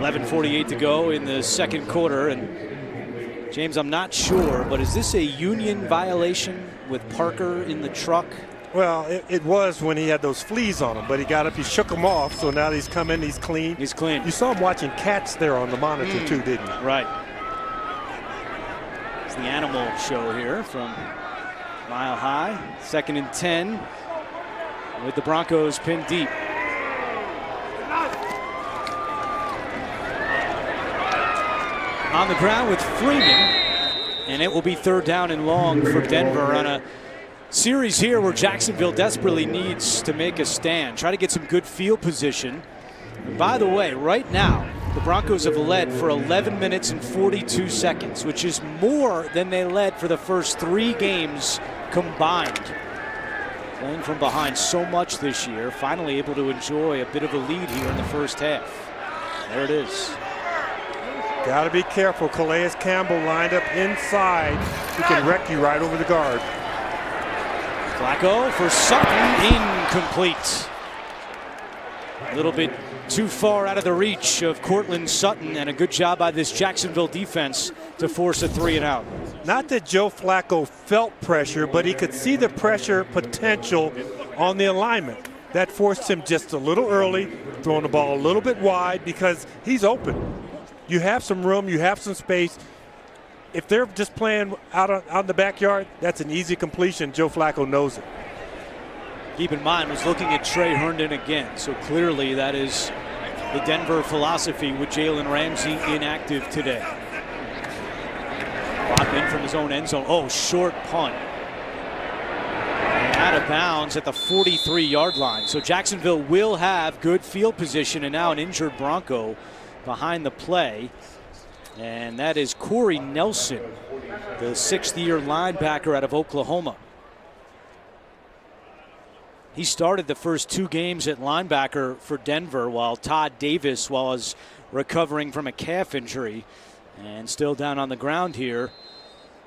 11:48 to go in the second quarter, and James, I'm not sure, but is this a union violation with Parker in the truck? Well, it was when he had those fleas on him, but he got up, he shook them off, so now he's come in, he's clean. He's clean. You saw him watching cats there on the monitor too, didn't you? Right. It's the animal show here from Mile High. 2nd and 10 with the Broncos pinned deep. On the ground with Freeman, and it will be 3rd down and long for Denver on a series here where Jacksonville desperately needs to make a stand. Try to get some good field position And by the way, right now, the Broncos have led for 11 minutes and 42 seconds, which is more than they led for the first 3 games combined. Playing from behind so much this year, finally able to enjoy a bit of a lead here in the first half. There it is. Got to be careful. Calais Campbell lined up inside. He can wreck you right over the guard. Flacco for Sutton, incomplete. A little bit too far out of the reach of Courtland Sutton, and a good job by this Jacksonville defense to force a 3-and-out. Not that Joe Flacco felt pressure, but he could see the pressure potential on the alignment. That forced him just a little early, throwing the ball a little bit wide because he's open. You have some room, you have some space. If they're just playing out in the backyard, that's an easy completion. Joe Flacco knows it. Keep in mind, was looking at Trey Herndon again, so clearly that is the Denver philosophy with Jalen Ramsey inactive today. Locked in from his own end zone. Oh, short punt. And out of bounds at the 43-yard line. So Jacksonville will have good field position, and now an injured Bronco behind the play. And that is Corey Nelson, the 6th-year linebacker out of Oklahoma. He started the first 2 games at linebacker for Denver, while Todd Davis was recovering from a calf injury and still down on the ground here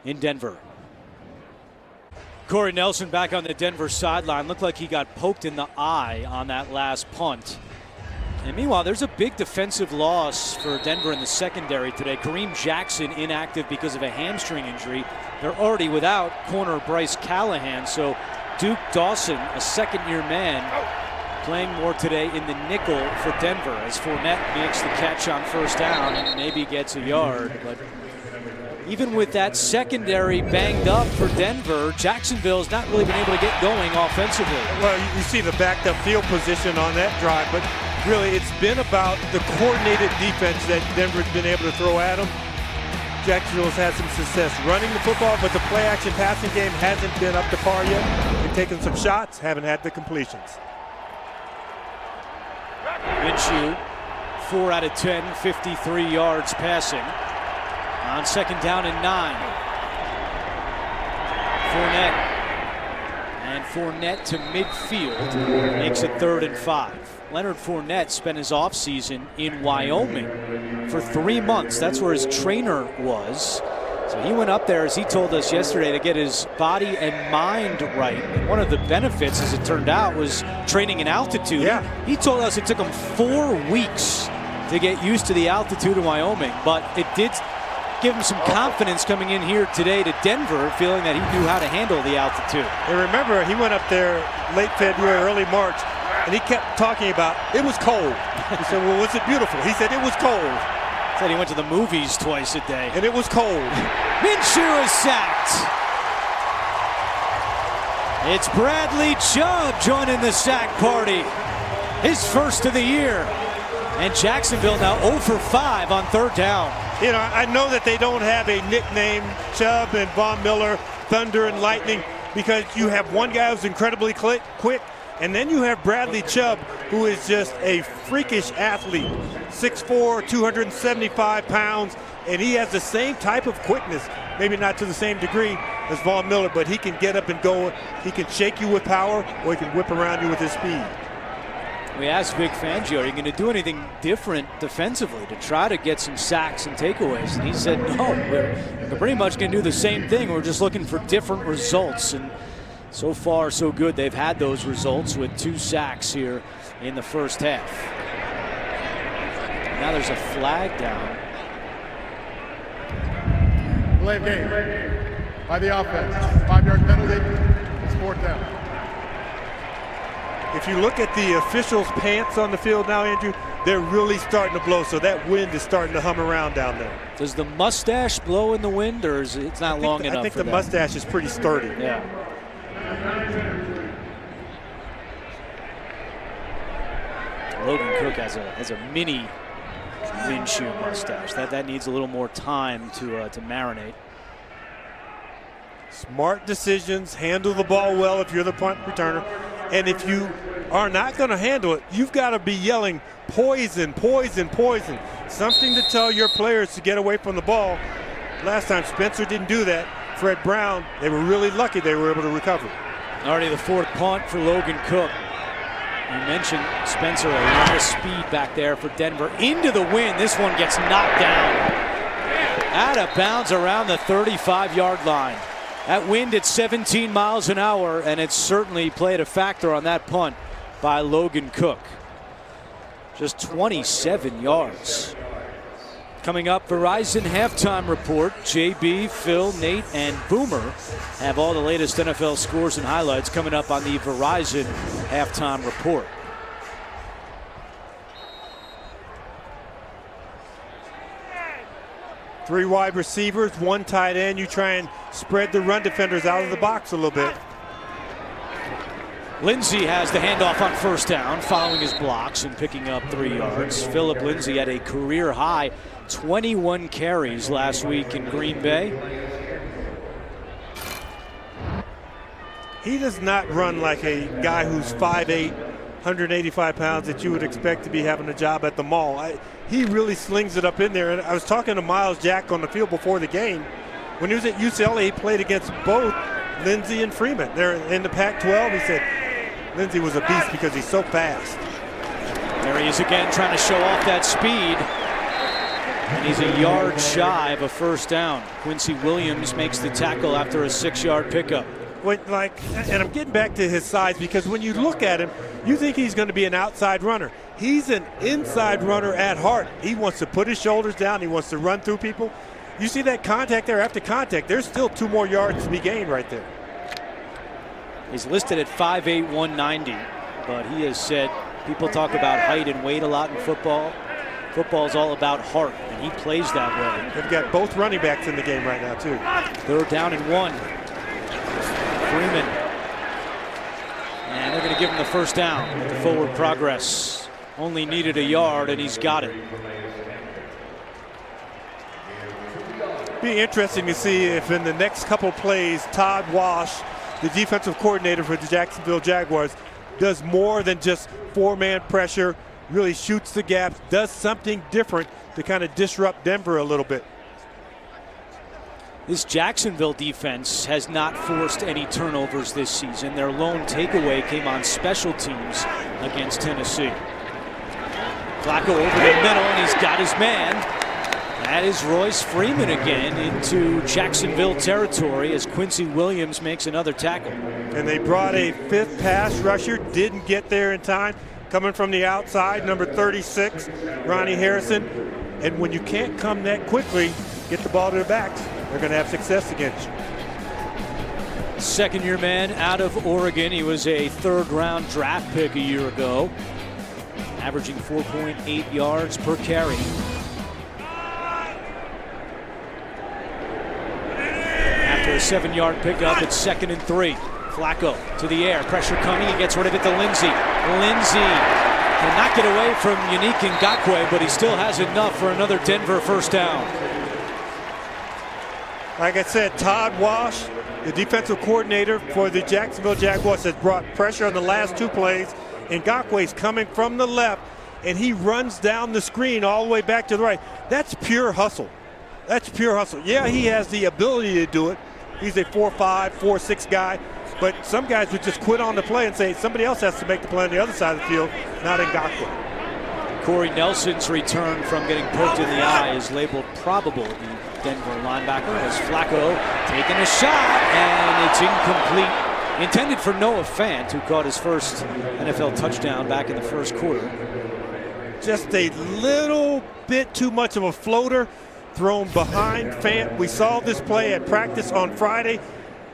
in Denver. Corey Nelson back on the Denver sideline. Looked like he got poked in the eye on that last punt. And meanwhile, there's a big defensive loss for Denver in the secondary today. Kareem Jackson inactive because of a hamstring injury. They're already without corner Bryce Callahan, so Duke Dawson, a 2nd-year man, playing more today in the nickel for Denver as Fournette makes the catch on first down and maybe gets a yard. But even with that secondary banged up for Denver, Jacksonville's not really been able to get going offensively. Well, you see the backed up field position on that drive, but really it's been about the coordinated defense that Denver's been able to throw at them. Jacksonville's had some success running the football, but the play-action passing game hasn't been up to par yet. They've taken some shots, haven't had the completions. Minshew, 4 out of 10, 53 yards passing. On 2nd down and 9. Fournette to midfield makes it 3rd and 5. Leonard Fournette spent his offseason in Wyoming for 3 months. That's where his trainer was. So he went up there, as he told us yesterday, to get his body and mind right. And one of the benefits, as it turned out, was training in altitude. Yeah. He told us it took him 4 weeks to get used to the altitude in Wyoming, but it did give him some confidence coming in here today to Denver, feeling that he knew how to handle the altitude. And remember, he went up there late February, early March, and he kept talking about it was cold. He said, well, was it beautiful? He said it was cold. Said he went to the movies twice a day. And it was cold. Minshew is sacked. It's Bradley Chubb joining the sack party. His first of the year. And Jacksonville now 0 for 5 on 3rd down. You know, I know that they don't have a nickname, Chubb and Von Miller, Thunder and Lightning, because you have one guy who's incredibly quick, and then you have Bradley Chubb, who is just a freakish athlete, 6'4", 275 pounds, and he has the same type of quickness, maybe not to the same degree as Von Miller, but he can get up and go. He can shake you with power, or he can whip around you with his speed. We asked Vic Fangio, are you going to do anything different defensively to try to get some sacks and takeaways? And he said, no, we're pretty much going to do the same thing. We're just looking for different results. And so far, so good. They've had those results with 2 sacks here in the first half. Now there's a flag down. Delay of game by the offense. 5-yard penalty. It's 4th down. If you look at the officials' pants on the field now, Andrew, they're really starting to blow, so that wind is starting to hum around down there. Does the mustache blow in the wind, or is it's not long enough? I think for the that? mustache is pretty sturdy. Yeah. Logan Cook has a mini Minshew mustache. That needs a little more time to marinate. Smart decisions, handle the ball well if you're the punt returner. And if you are not going to handle it, you've got to be yelling poison, poison, poison. Something to tell your players to get away from the ball. Last time Spencer didn't do that. Fred Brown, they were really lucky they were able to recover. Already the fourth punt for Logan Cook. You mentioned Spencer, a lot of speed back there for Denver. Into the wind, this one gets knocked down. Out of bounds around the 35-yard line. That wind at 17 miles an hour, and it certainly played a factor on that punt by Logan Cook. Just 27 yards. Coming up, Verizon halftime report. JB, Phil, Nate, and Boomer have all the latest NFL scores and highlights coming up on the Verizon halftime report. Three wide receivers, one tight end. You try and spread the run defenders out of the box a little bit. Lindsey has the handoff on first down, following his blocks and picking up 3 yards. Philip Lindsey had a career high 21 carries last week in Green Bay. He does not run like a guy who's 5'8", 185 pounds that you would expect to be having a job at the mall. He really slings it up in there. And I was talking to Miles Jack on the field before the game. When he was at UCLA, he played against both Lindsey and Freeman. They're in the Pac-12. He said Lindsey was a beast because he's so fast. There he is again, trying to show off that speed. And he's a yard shy of a first down. Quincy Williams makes the tackle after a 6-yard pickup. And I'm getting back to his size, because when you look at him, you think he's going to be an outside runner. He's an inside runner at heart. He wants to put his shoulders down. He wants to run through people. You see that contact there after contact. There's still 2 more yards to be gained right there. He's listed at 5'8", 190, but he has said people talk about height and weight a lot in football. Football's all about heart, and he plays that way. They've got both running backs in the game right now, too. 3rd down and 1. Freeman. And they're going to give him the first down with the forward progress. Only needed a yard, and he's got it. Be interesting to see if in the next couple plays, Todd Wash, the defensive coordinator for the Jacksonville Jaguars, does more than just 4-man pressure, really shoots the gaps, does something different to kind of disrupt Denver a little bit. This Jacksonville defense has not forced any turnovers this season. Their lone takeaway came on special teams against Tennessee. Flacco over the middle, and he's got his man. That is Royce Freeman again into Jacksonville territory as Quincy Williams makes another tackle. And they brought a 5th pass rusher, didn't get there in time. Coming from the outside, number 36, Ronnie Harrison. And when you can't come that quickly, get the ball to the backs, they're going to have success against you. 2nd-year man out of Oregon. He was a 3rd-round draft pick a year ago, averaging 4.8 yards per carry. After a 7-yard pickup, it's 2nd and 3. Flacco to the air, pressure coming, he gets rid of it to Lindsey. Lindsey cannot get away from Unique Ngakoue, but he still has enough for another Denver first down. Like I said, Todd Wash, the defensive coordinator for the Jacksonville Jaguars, has brought pressure on the last 2 plays. Ngakoue's coming from the left, and he runs down the screen all the way back to the right. That's pure hustle. That's pure hustle. Yeah, he has the ability to do it. He's a 4'5", 4'6" guy. But some guys would just quit on the play and say somebody else has to make the play on the other side of the field, not Ngakoue. Corey Nelson's return from getting poked in the eye is labeled probable. The Denver linebacker as Flacco taking a shot, and it's incomplete. Intended for Noah Fant, who caught his first NFL touchdown back in the 1st quarter. Just a little bit too much of a floater thrown behind Fant. We saw this play at practice on Friday.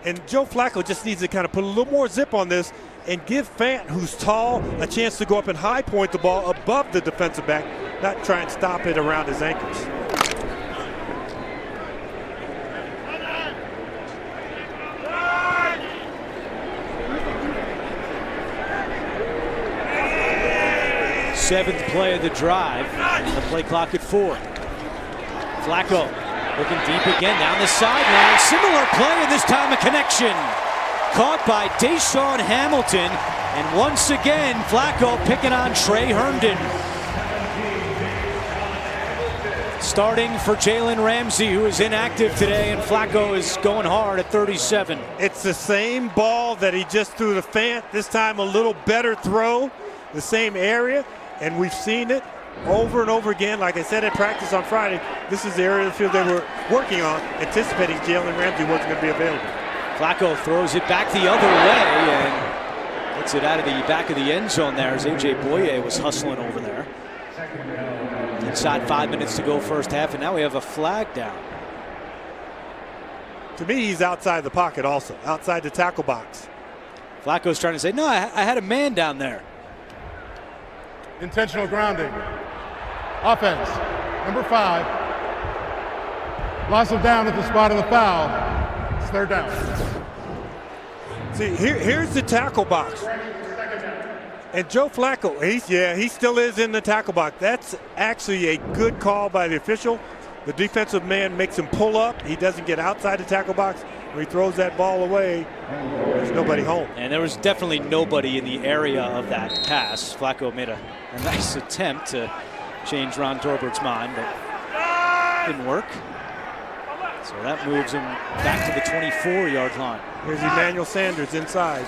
And Joe Flacco just needs to kind of put a little more zip on this and give Fant, who's tall, a chance to go up and high point the ball above the defensive back, not try and stop it around his ankles. Seventh play of the drive, and the play clock at 4. Flacco looking deep again down the sideline. Similar play, and this time a connection. Caught by Deshaun Hamilton, And once again, Flacco picking on Trey Herndon. Starting for Jalen Ramsey, who is inactive today, and Flacco is going hard at 37. It's the same ball that he just threw to Fant. This time a little better throw, the same area, and we've seen it over and over again. Like I said at practice on Friday, this is the area of the field they were working on, anticipating Jalen Ramsey wasn't going to be available. Flacco throws it back the other way and gets it out of the back of the end zone there as A.J. Boye was hustling over there. Inside 5 minutes to go first half, and now we have a flag down. To me, he's outside the pocket also, outside the tackle box. Flacco's trying to say, no, I had a man down there. Intentional grounding. Offense, number 5. Loss of down at the spot of the foul. It's third down. See, here's the tackle box. And Joe Flacco, he still is in the tackle box. That's actually a good call by the official. The defensive man makes him pull up. He doesn't get outside the tackle box. When he throws that ball away, there's nobody home. And there was definitely nobody in the area of that pass. Flacco made a nice attempt to change Ron Torbert's mind, but didn't work. So that moves him back to the 24-yard line. Here's Emmanuel Sanders inside.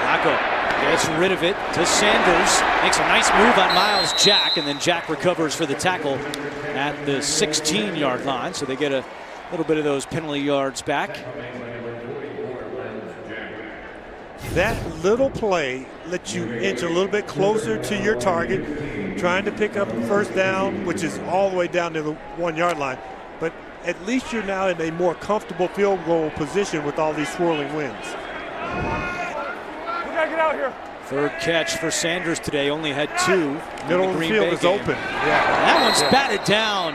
Flacco gets rid of it to Sanders. Makes a nice move on Miles Jack, and then Jack recovers for the tackle at the 16-yard line. So they get a little bit of those penalty yards back. That little play lets you inch a little bit closer to your target, trying to pick up a first down, which is all the way down to the 1-yard line. But at least you're now in a more comfortable field goal position with all these swirling winds. Get out here. Third catch for Sanders today, only had 2. Middle of the field is open. Yeah. That one's batted down.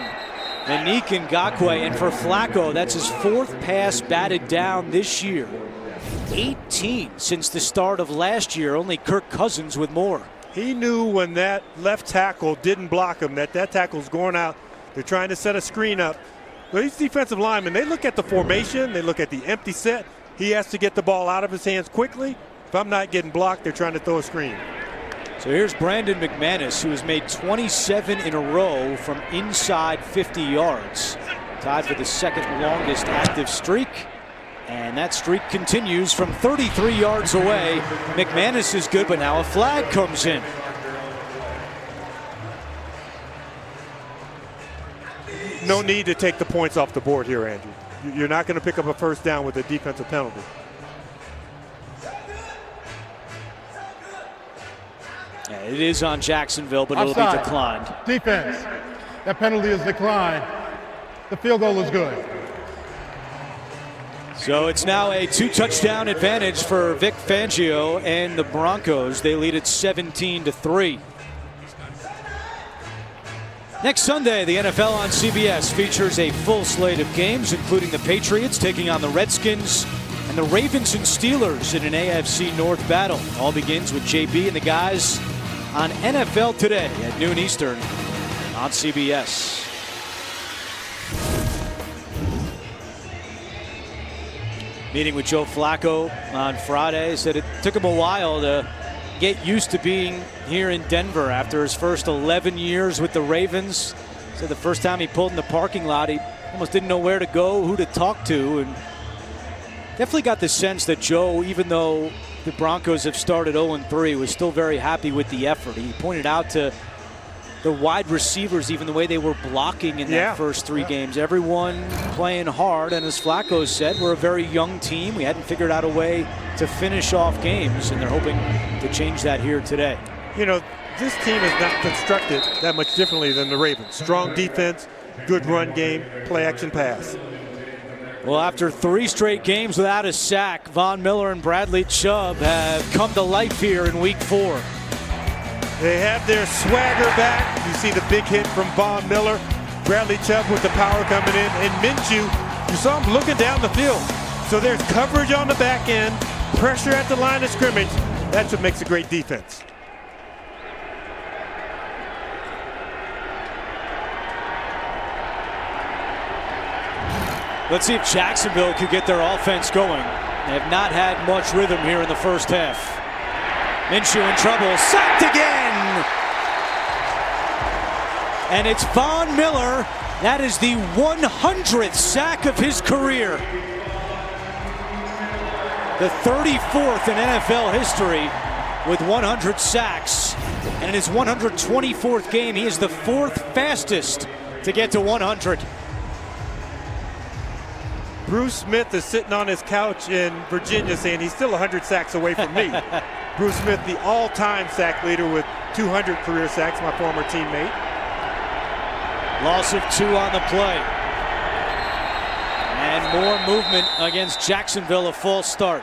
Yannick Ngakoue, and for Flacco, that's his 4th pass batted down this year. 18 since the start of last year, only Kirk Cousins with more. He knew when that left tackle didn't block him that tackle's going out. They're trying to set a screen up. But these defensive linemen, they look at the formation, they look at the empty set. He has to get the ball out of his hands quickly. If I'm not getting blocked, they're trying to throw a screen. So here's Brandon McManus, who has made 27 in a row from inside 50 yards. Tied for the 2nd longest active streak. And that streak continues from 33 yards away. McManus is good, but now a flag comes in. No need to take the points off the board here, Andrew. You're not going to pick up a first down with a defensive penalty. Yeah, it is on Jacksonville, but Offside. It'll be declined. Defense. That penalty is declined. The field goal is good. So it's now a 2-touchdown advantage for Vic Fangio and the Broncos. They lead it 17-3. Next Sunday, the NFL on CBS features a full slate of games, including the Patriots taking on the Redskins and the Ravens and Steelers in an AFC North battle. All begins with JB and the guys on NFL Today at noon Eastern on CBS. Meeting with Joe Flacco on Friday, said it took him a while to get used to being here in Denver after his first 11 years with the Ravens. Said the first time he pulled in the parking lot, he almost didn't know where to go, who to talk to, and definitely got the sense that Joe, even though the Broncos have started 0-3, was still very happy with the effort. He pointed out to the wide receivers, even the way they were blocking in that first 3 games. Everyone playing hard, and as Flacco said, we're a very young team. We hadn't figured out a way to finish off games, and they're hoping to change that here today. You know, this team is not constructed that much differently than the Ravens. Strong defense, good run game, play action pass. Well, after 3 straight games without a sack, Von Miller and Bradley Chubb have come to life here in Week 4. They have their swagger back. You see the big hit from Von Miller. Bradley Chubb with the power coming in. And Minshew, you saw him looking down the field. So there's coverage on the back end, pressure at the line of scrimmage. That's what makes a great defense. Let's see if Jacksonville could get their offense going. They have not had much rhythm here in the first half. Minshew in trouble, sacked again! And it's Von Miller. That is the 100th sack of his career. The 34th in NFL history with 100 sacks. And in his 124th game, he is the 4th fastest to get to 100. Bruce Smith is sitting on his couch in Virginia saying he's still 100 sacks away from me. Bruce Smith, the all-time sack leader with 200 career sacks, my former teammate. Loss of 2 on the play. And more movement against Jacksonville, a false start.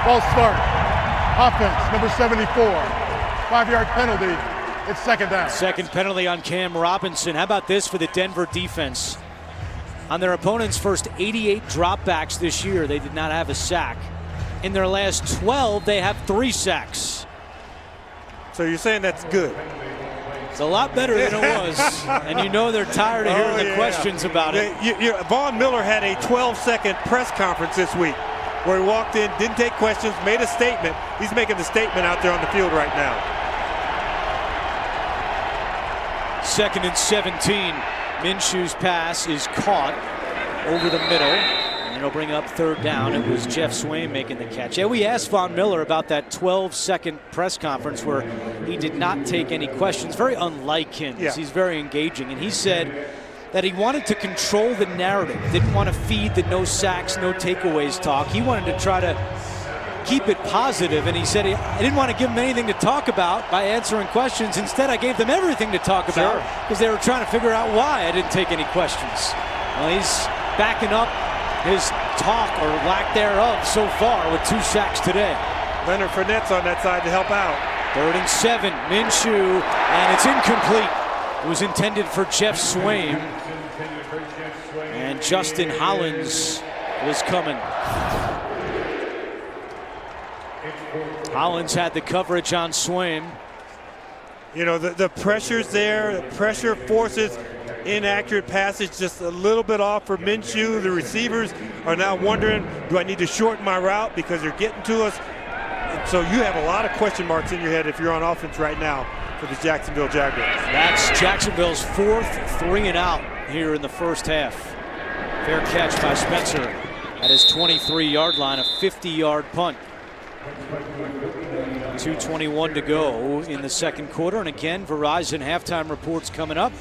False start. Offense, number 74. 5-yard penalty. It's second down. Second penalty on Cam Robinson. How about this for the Denver defense? On their opponent's first 88 dropbacks this year, they did not have a sack. In their last 12, they have 3 sacks. So you're saying that's good? It's a lot better than it was. And you know they're tired of hearing the questions about it. Von Miller had a 12-second press conference this week where he walked in, didn't take questions, made a statement. He's making the statement out there on the field right now. 2nd and 17. Minshew's pass is caught over the middle, and it'll bring up 3rd down. It was Jeff Swaim making the catch. Yeah, we asked Von Miller about that 12-second press conference where he did not take any questions. Very unlike him. Yeah. He's very engaging, and he said that he wanted to control the narrative, didn't want to feed the no sacks, no takeaways talk. He wanted to try to keep it positive, and he said I didn't want to give them anything to talk about by answering questions. Instead, I gave them everything to talk about because they were trying to figure out why I didn't take any questions. Well, he's backing up his talk or lack thereof so far with 2 sacks today. Leonard Fournette's on that side to help out. 3rd and 7, Minshew, and it's incomplete. It was intended for Jeff Swaim, and Justin Hollins was coming. Hollins had the coverage on Swaim. You know, the pressure's there. The pressure forces inaccurate passage just a little bit off for Minshew. The receivers are now wondering, do I need to shorten my route because they're getting to us? And so you have a lot of question marks in your head if you're on offense right now for the Jacksonville Jaguars. That's Jacksonville's 4th 3-and-out here in the first half. Fair catch by Spencer at his 23-yard line, a 50-yard punt. 2:21 to go in the second quarter. And again, Verizon halftime reports coming up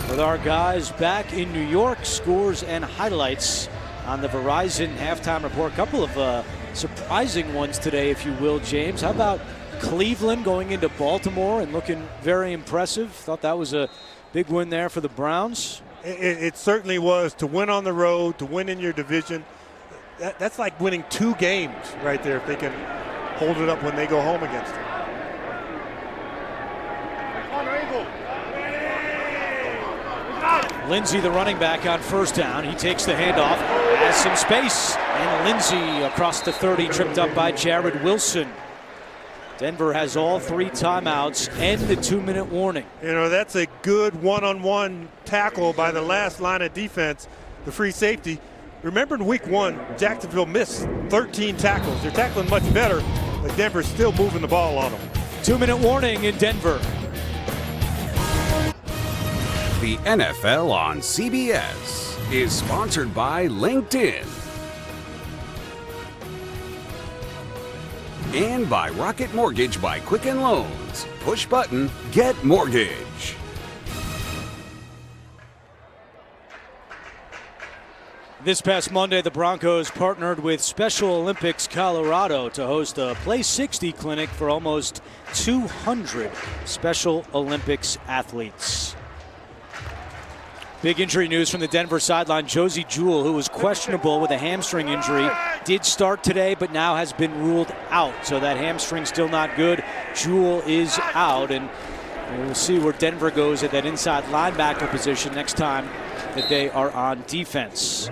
with our guys back in New York. Scores and highlights on the Verizon halftime report. A couple of surprising ones today, if you will, James. How about Cleveland going into Baltimore and looking very impressive? Thought that was a big win there for the Browns. It certainly was. To win on the road, to win in your division, that's like winning 2 games right there if they can hold it up when they go home against them. Lindsey, the running back, on first down. He takes the handoff, has some space, and Lindsey across the 30, tripped up by Jared Wilson. Denver has all 3 timeouts and the 2-minute warning. You know, that's a good one-on-one tackle by the last line of defense, the free safety. Remember in week 1, Jacksonville missed 13 tackles. They're tackling much better, but Denver's still moving the ball on them. 2-minute warning in Denver. The NFL on CBS is sponsored by LinkedIn and by Rocket Mortgage by Quicken Loans. Push button, get mortgage. This past Monday, the Broncos partnered with Special Olympics Colorado to host a Play 60 clinic for almost 200 Special Olympics athletes. Big injury news from the Denver sideline. Josie Jewell, who was questionable with a hamstring injury, did start today but now has been ruled out. So that hamstring still not good. Jewell is out, and we'll see where Denver goes at that inside linebacker position next time that they are on defense.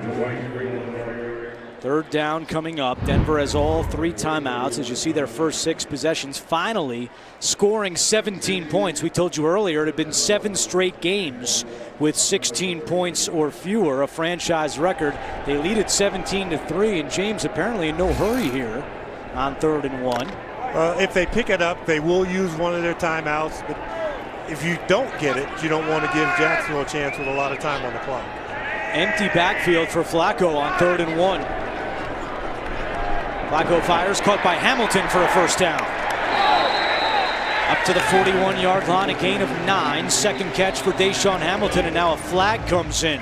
Third down coming up. Denver has all 3 timeouts. As you see, their first 6 possessions, finally scoring 17 points. We told you earlier it had been 7 straight games with 16 points or fewer, a franchise record. They lead at 17-3, and James apparently in no hurry here on 3rd and 1. If they pick it up, they will use one of their timeouts. But if you don't get it, you don't want to give Jacksonville a chance with a lot of time on the clock. Empty backfield for Flacco on 3rd and 1. Flacco fires, caught by Hamilton for a first down. Up to the 41-yard line, a gain of 9. Second catch for Deshaun Hamilton, and now a flag comes in.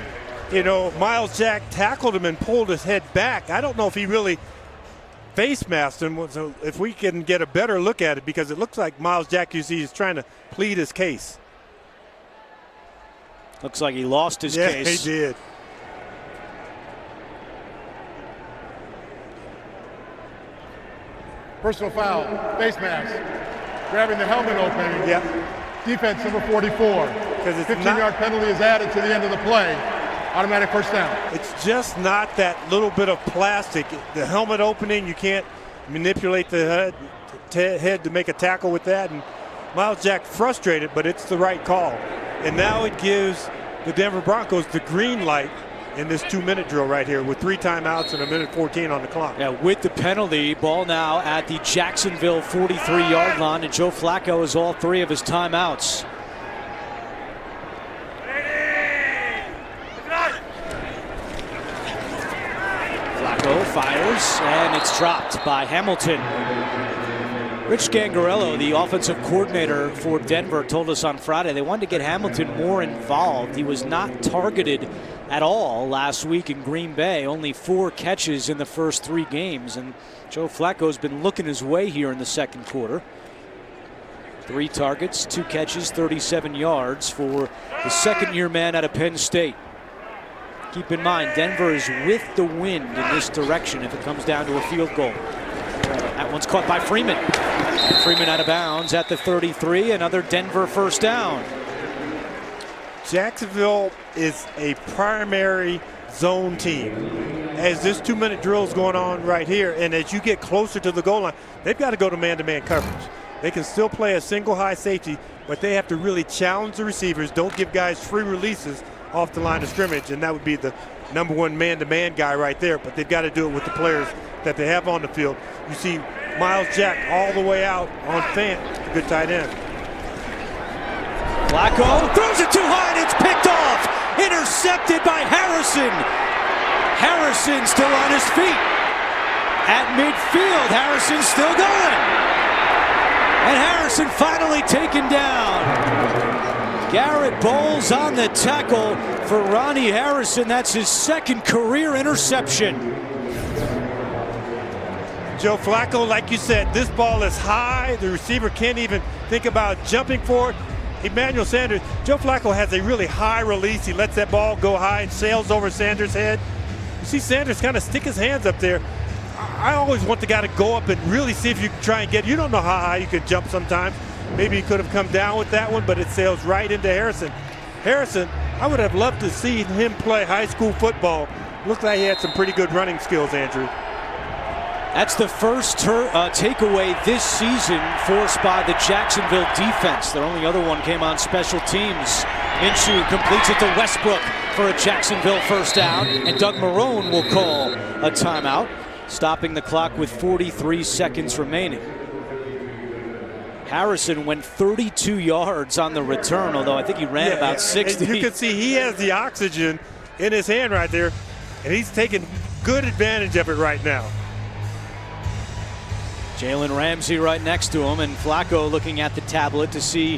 You know, Miles Jack tackled him and pulled his head back. I don't know if he really face masked him. So if we can get a better look at it, because it looks like Miles Jack, you see, is trying to plead his case. Looks like he lost his case. Yeah, he did. Personal foul, face mask, grabbing the helmet open. Yep. Defense number 44. 15-yard penalty is added to the end of the play. Automatic first down. It's just not that little bit of plastic. The helmet opening, you can't manipulate the head to make a tackle with that. And Miles Jack frustrated, but it's the right call. And now it gives the Denver Broncos the green light in this 2-minute drill right here with 3 timeouts and 1:14 on the clock. Yeah, with the penalty, ball now at the Jacksonville 43-yard line, and Joe Flacco has all 3 of his timeouts. Flacco fires, and it's dropped by Hamilton. Rich Gangarello, the offensive coordinator for Denver, told us on Friday they wanted to get Hamilton more involved. He was not targeted at all last week in Green Bay. Only 4 catches in the first 3 games, and Joe Flacco's been looking his way here in the second quarter. 3 targets, 2 catches, 37 yards for the second-year man out of Penn State. Keep in mind, Denver is with the wind in this direction if it comes down to a field goal. That one's caught by Freeman. Freeman out of bounds at the 33. Another Denver first down. Jacksonville is a primary zone team. As this 2-minute drill is going on right here, and as you get closer to the goal line, they've got to go to man-to-man coverage. They can still play a single high safety, but they have to really challenge the receivers. Don't give guys free releases off the line of scrimmage, and that would be the number 1 man-to-man guy right there. But they've got to do it with the players that they have on the field. You see Miles Jack all the way out on Fant, a good tight end. Flacco throws it too hard, it's picked off. Intercepted by Harrison. Harrison still on his feet. At midfield, Harrison still going. And Harrison finally taken down. Garrett Bowles on the tackle for Ronnie Harrison. That's his 2nd career interception. Joe Flacco, like you said, this ball is high. The receiver can't even think about jumping for it. Emmanuel Sanders, Joe Flacco has a really high release. He lets that ball go high and sails over Sanders' head. You see Sanders kind of stick his hands up there. I always want the guy to go up and really see if you can try and get it. You don't know how high you can jump sometimes. Maybe he could have come down with that one, but it sails right into Harrison. Harrison, I would have loved to see him play high school football. Looks like he had some pretty good running skills, Andrew. That's the first takeaway this season forced by the Jacksonville defense. Their only other one came on special teams. Minshew completes it to Westbrook for a Jacksonville first down, and Doug Marrone will call a timeout, stopping the clock with 43 seconds remaining. Harrison went 32 yards on the return, although I think he ran about 60. You can see he has the oxygen in his hand right there, and he's taking good advantage of it right now. Jalen Ramsey right next to him, and Flacco looking at the tablet to see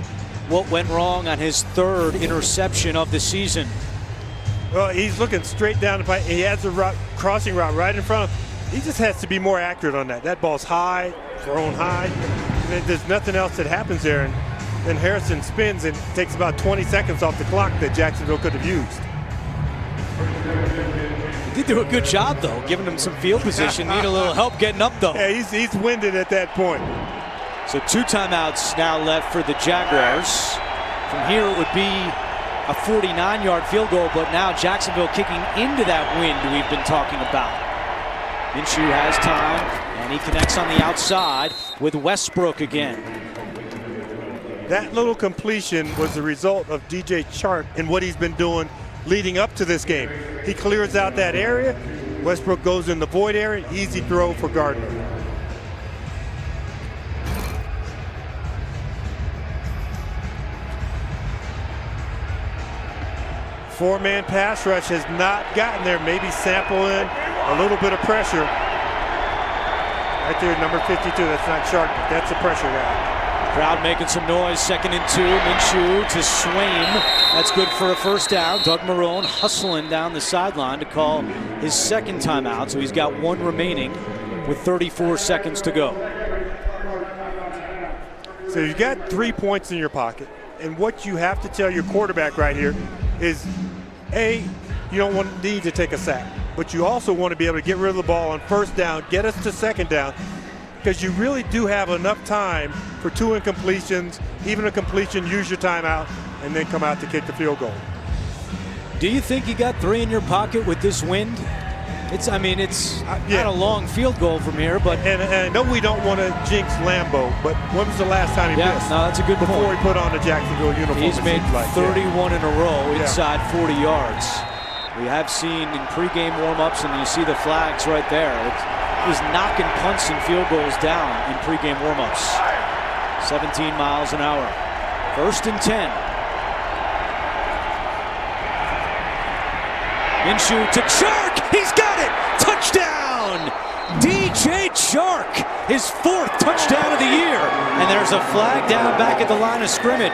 what went wrong on his 3rd interception of the season. Well, he's looking straight down the pipe. He has the crossing route right in front of him. He just has to be more accurate on that. That ball's high, thrown high. There's nothing else that happens there. And then Harrison spins and takes about 20 seconds off the clock that Jacksonville could have used. He did do a good job, though, giving him some field position. Need a little help getting up, though. Yeah, he's winded at that point. So 2 timeouts now left for the Jaguars. From here, it would be a 49-yard field goal, but now Jacksonville kicking into that wind we've been talking about. Minshew has time, and he connects on the outside with Westbrook again. That little completion was the result of DJ Chark and what he's been doing leading up to this game. He clears out that area. Westbrook goes in the void area. Easy throw for Gardner. Four-man pass rush has not gotten there. Maybe sample in a little bit of pressure. Right there, number 52. That's not Chark, but that's a pressure guy. Crowd making some noise. 2nd and 2. Minshew to Swain. That's good for a first down. Doug Marrone hustling down the sideline to call his second timeout. So he's got one remaining with 34 seconds to go. So you've got 3 points in your pocket. And what you have to tell your quarterback right here is, A, you don't need to take a sack. But you also want to be able to get rid of the ball on first down, get us to second down, because you really do have enough time for 2 incompletions, even a completion, use your timeout, and then come out to kick the field goal. Do you think you got 3 in your pocket with this wind? It's not a long field goal from here, but... And I know we don't want to jinx Lambeau, but when was the last time he missed? No, that's a good Before point. he put on the Jacksonville uniform. He's made 31 in a row inside 40 yards. We have seen in pregame warm-ups, and you see the flags right there. He's knocking punts and field goals down in pregame warm-ups. 17 miles an hour. 1st and 10. Minshew to Chark. He's got it. Touchdown. DJ Chark. His 4th touchdown of the year. And there's a flag down back at the line of scrimmage.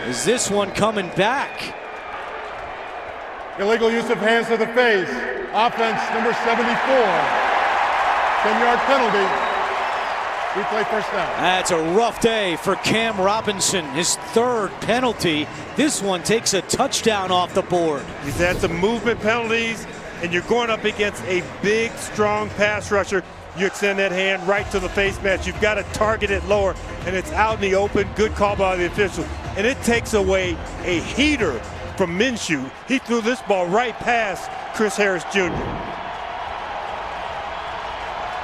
Is this one coming back? Illegal use of hands to the face. Offense number 74. 10-yard penalty. Replay first down. That's a rough day for Cam Robinson. His 3rd penalty. This one takes a touchdown off the board. He's had some movement penalties, and you're going up against a big, strong pass rusher. You extend that hand right to the face mask. You've got to target it lower, and it's out in the open. Good call by the official. And it takes away a heater from Minshew. He threw this ball right past Chris Harris Jr.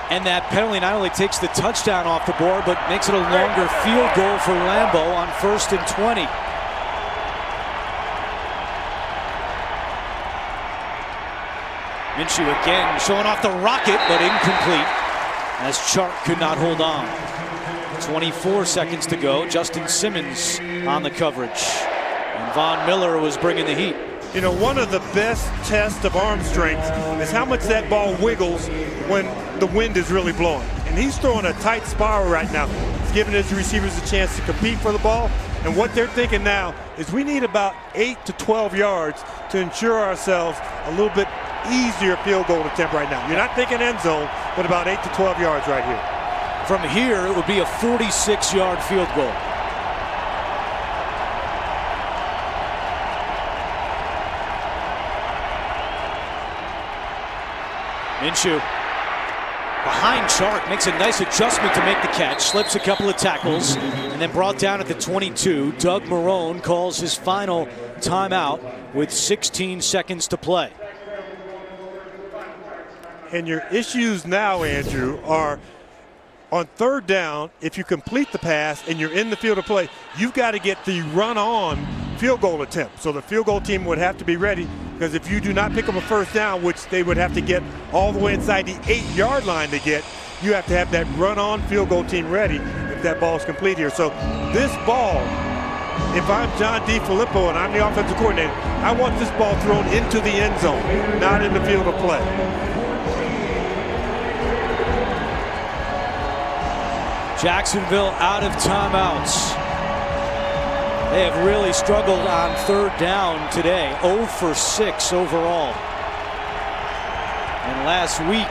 And that penalty not only takes the touchdown off the board, but makes it a longer field goal for Lambeau on 1st and 20. Minshew again showing off the rocket, but incomplete as Chark could not hold on. 24 seconds to go. Justin Simmons on the coverage. And Von Miller was bringing the heat. You know, one of the best tests of arm strength is how much that ball wiggles when the wind is really blowing. And he's throwing a tight spiral right now. He's giving his receivers a chance to compete for the ball. And what they're thinking now is we need about 8 to 12 yards to ensure ourselves a little bit easier field goal attempt right now. You're not thinking end zone, but about 8 to 12 yards right here. From here, it would be a 46-yard field goal. Minshew behind Chark, makes a nice adjustment to make the catch, slips a couple of tackles, and then brought down at the 22. Doug Marrone calls his final timeout with 16 seconds to play. And your issues now, Andrew, are on 3rd down. If you complete the pass and you're in the field of play, you've got to get the run-on field goal attempt. So the field goal team would have to be ready, because if you do not pick up a first down, which they would have to get all the way inside the 8-yard line to get, you have to have that run-on field goal team ready if that ball is complete here. So this ball, if I'm John DeFilippo and I'm the offensive coordinator, I want this ball thrown into the end zone, not in the field of play. Jacksonville out of timeouts. They have really struggled on 3rd down today. 0 for 6 overall. And last week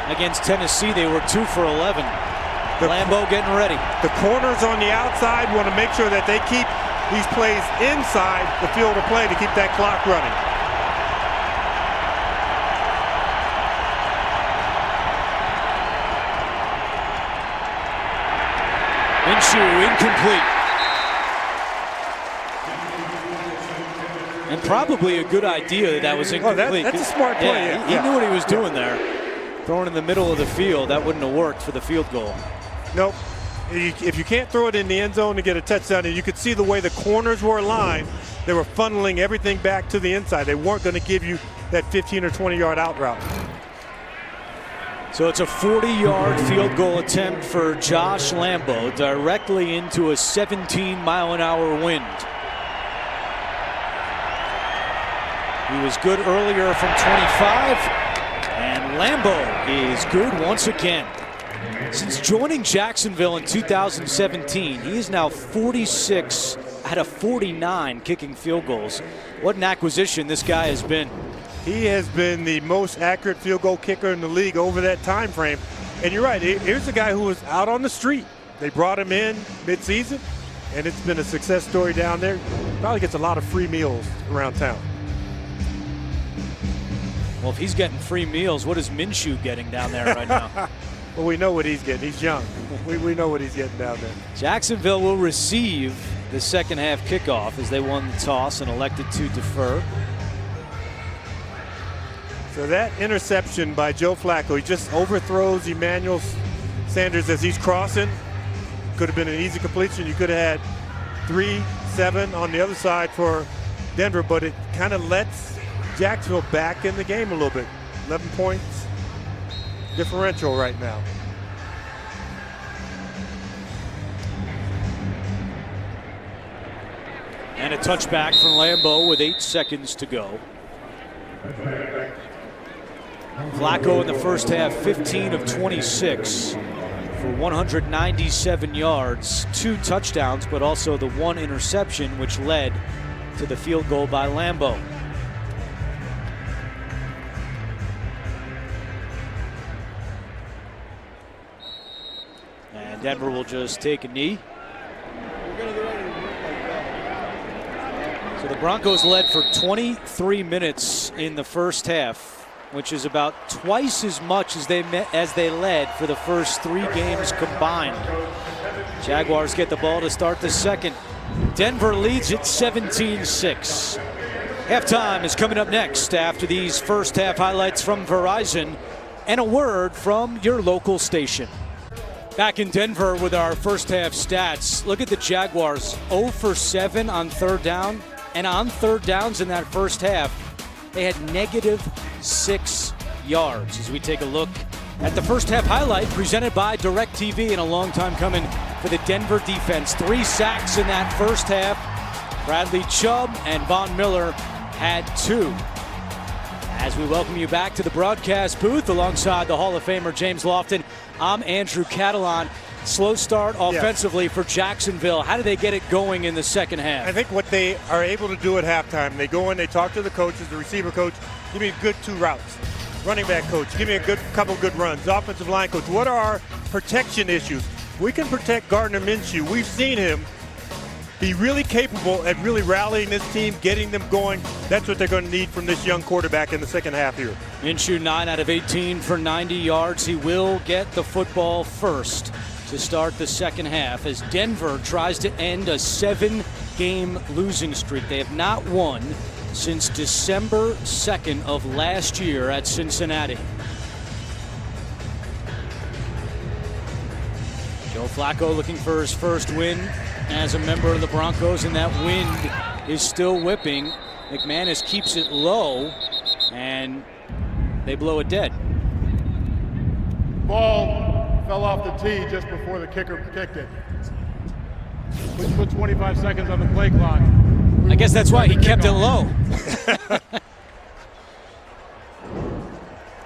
against Tennessee, they were 2 for 11. Lambeau getting ready. The corners on the outside want to make sure that they keep these plays inside the field of play to keep that clock running. Minshew incomplete. And probably a good idea that was incomplete. That's a smart play. Yeah, he knew what he was doing there. Throwing in the middle of the field, that wouldn't have worked for the field goal. Nope. If you can't throw it in the end zone to get a touchdown, and you could see the way the corners were aligned, they were funneling everything back to the inside. They weren't going to give you that 15 or 20-yard out route. So it's a 40-yard field goal attempt for Josh Lambo directly into a 17-mile-an-hour wind. He was good earlier from 25, and Lambo is good once again. Since joining Jacksonville in 2017, he is now 46 out of 49 kicking field goals. What an acquisition this guy has been. He has been the most accurate field goal kicker in the league over that time frame. And you're right, here's a guy who was out on the street. They brought him in mid-season, and it's been a success story down there. Probably gets a lot of free meals around town. Well, if he's getting free meals, what is Minshew getting down there right now? Well, we know what he's getting. He's young. We know what he's getting down there. Jacksonville will receive the second half kickoff as they won the toss and elected to defer. So that interception by Joe Flacco, he just overthrows Emmanuel Sanders as he's crossing. Could have been an easy completion. You could have had 3-7 on the other side for Denver, but it kind of lets Jacksonville back in the game a little bit. 11 points differential right now. And a touchback from Lambo with 8 seconds to go. Flacco in the first half, 15 of 26 for 197 yards, 2 touchdowns, but also the 1 interception, which led to the field goal by Lambo. And Denver will just take a knee. So the Broncos led for 23 minutes in the first half, which is about twice as much as they led for the first 3 games combined. Jaguars get the ball to start the second. Denver leads it 17-6. Halftime is coming up next after these first half highlights from Verizon and a word from your local station. Back in Denver with our first half stats. Look at the Jaguars, 0 for 7 on third down. And on third downs in that first half, they had -6 yards. As we take a look at the first half highlight presented by DirecTV, and a long time coming for the Denver defense. 3 sacks in that first half. Bradley Chubb and Von Miller had 2. As we welcome you back to the broadcast booth alongside the Hall of Famer James Lofton, I'm Andrew Catalon. Slow start offensively for Jacksonville. How do they get it going in the second half? I think what they are able to do at halftime, they go in, they talk to the coaches, the receiver coach, give me a good 2 routes. Running back coach, give me a couple good runs. Offensive line coach, what are our protection issues? We can protect Gardner Minshew. We've seen him be really capable at really rallying this team, getting them going. That's what they're going to need from this young quarterback in the second half here. Minshew 9 out of 18 for 90 yards. He will get the football first to start the second half as Denver tries to end a 7-game losing streak. They have not won since December 2nd of last year at Cincinnati. Joe Flacco looking for his first win as a member of the Broncos, and that wind is still whipping. McManus keeps it low, and they blow it dead. Ball fell off the tee just before the kicker kicked it, which put 25 seconds on the play clock. I guess that's why he kept it low.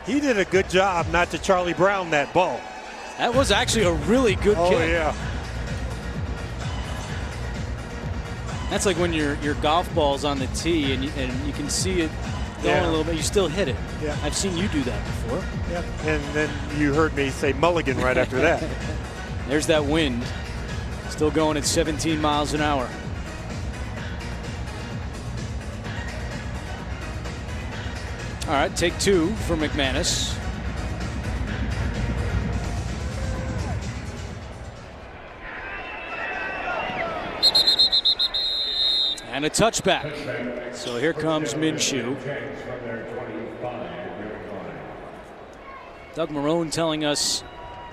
He did a good job not to Charlie Brown that ball. That was actually a really good kick. Oh, yeah. That's like when your golf ball's on the tee and you can see it going a little bit. You still hit it. Yeah. I've seen you do that before. Yeah. And then you heard me say mulligan right after that. There's that wind. Still going at 17 miles an hour. All right, take 2 for McManus. And a touchback. So here comes Minshew. Doug Marrone telling us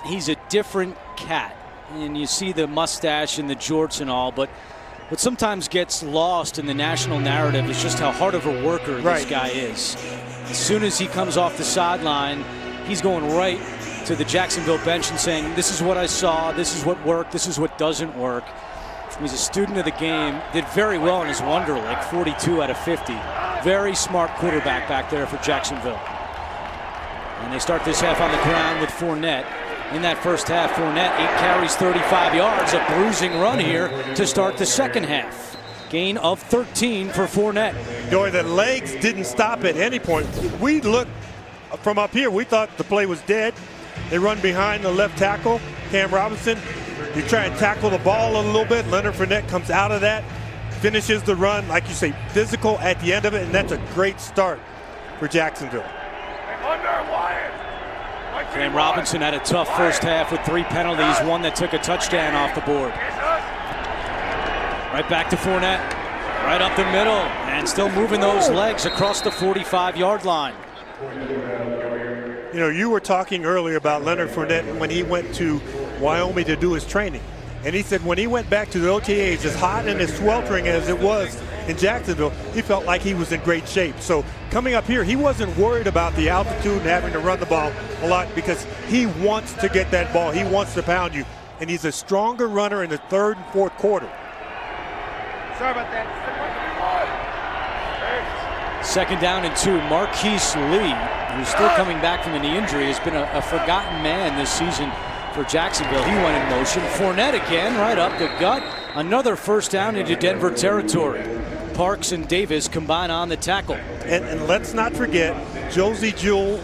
he's a different cat. And you see the mustache and the jorts and all, but what sometimes gets lost in the national narrative is just how hard of a worker this guy is. As soon as he comes off the sideline, he's going right to the Jacksonville bench and saying, this is what I saw, this is what worked, this is what doesn't work. He's a student of the game, did very well in his Wonder League, 42 out of 50. Very smart quarterback back there for Jacksonville. And they start this half on the ground with Fournette. In that first half, Fournette, 8 carries, 35 yards, a bruising run here to start the second half. Gain of 13 for Fournette. Joey, the legs didn't stop at any point. We looked from up here, we thought the play was dead. They run behind the left tackle, Cam Robinson. You try and tackle the ball a little bit. Leonard Fournette comes out of that, finishes the run, like you say, physical at the end of it, and that's a great start for Jacksonville. Cam Robinson had a tough first half with 3 penalties, one that took a touchdown off the board. Right back to Fournette, right up the middle, and still moving those legs across the 45-yard line. You know, you were talking earlier about Leonard Fournette when he went to Wyoming to do his training. And he said when he went back to the OTAs, as hot and as sweltering as it was in Jacksonville, he felt like he was in great shape. So coming up here, he wasn't worried about the altitude and having to run the ball a lot because he wants to get that ball. He wants to pound you. And he's a stronger runner in the third and fourth quarter. Sorry about that. Second down and 2. Marquise Lee, who's still coming back from a knee injury, has been a forgotten man this season for Jacksonville. He went in motion. Fournette again, right up the gut. Another first down into Denver territory. Parks and Davis combine on the tackle. And let's not forget, Josie Jewell,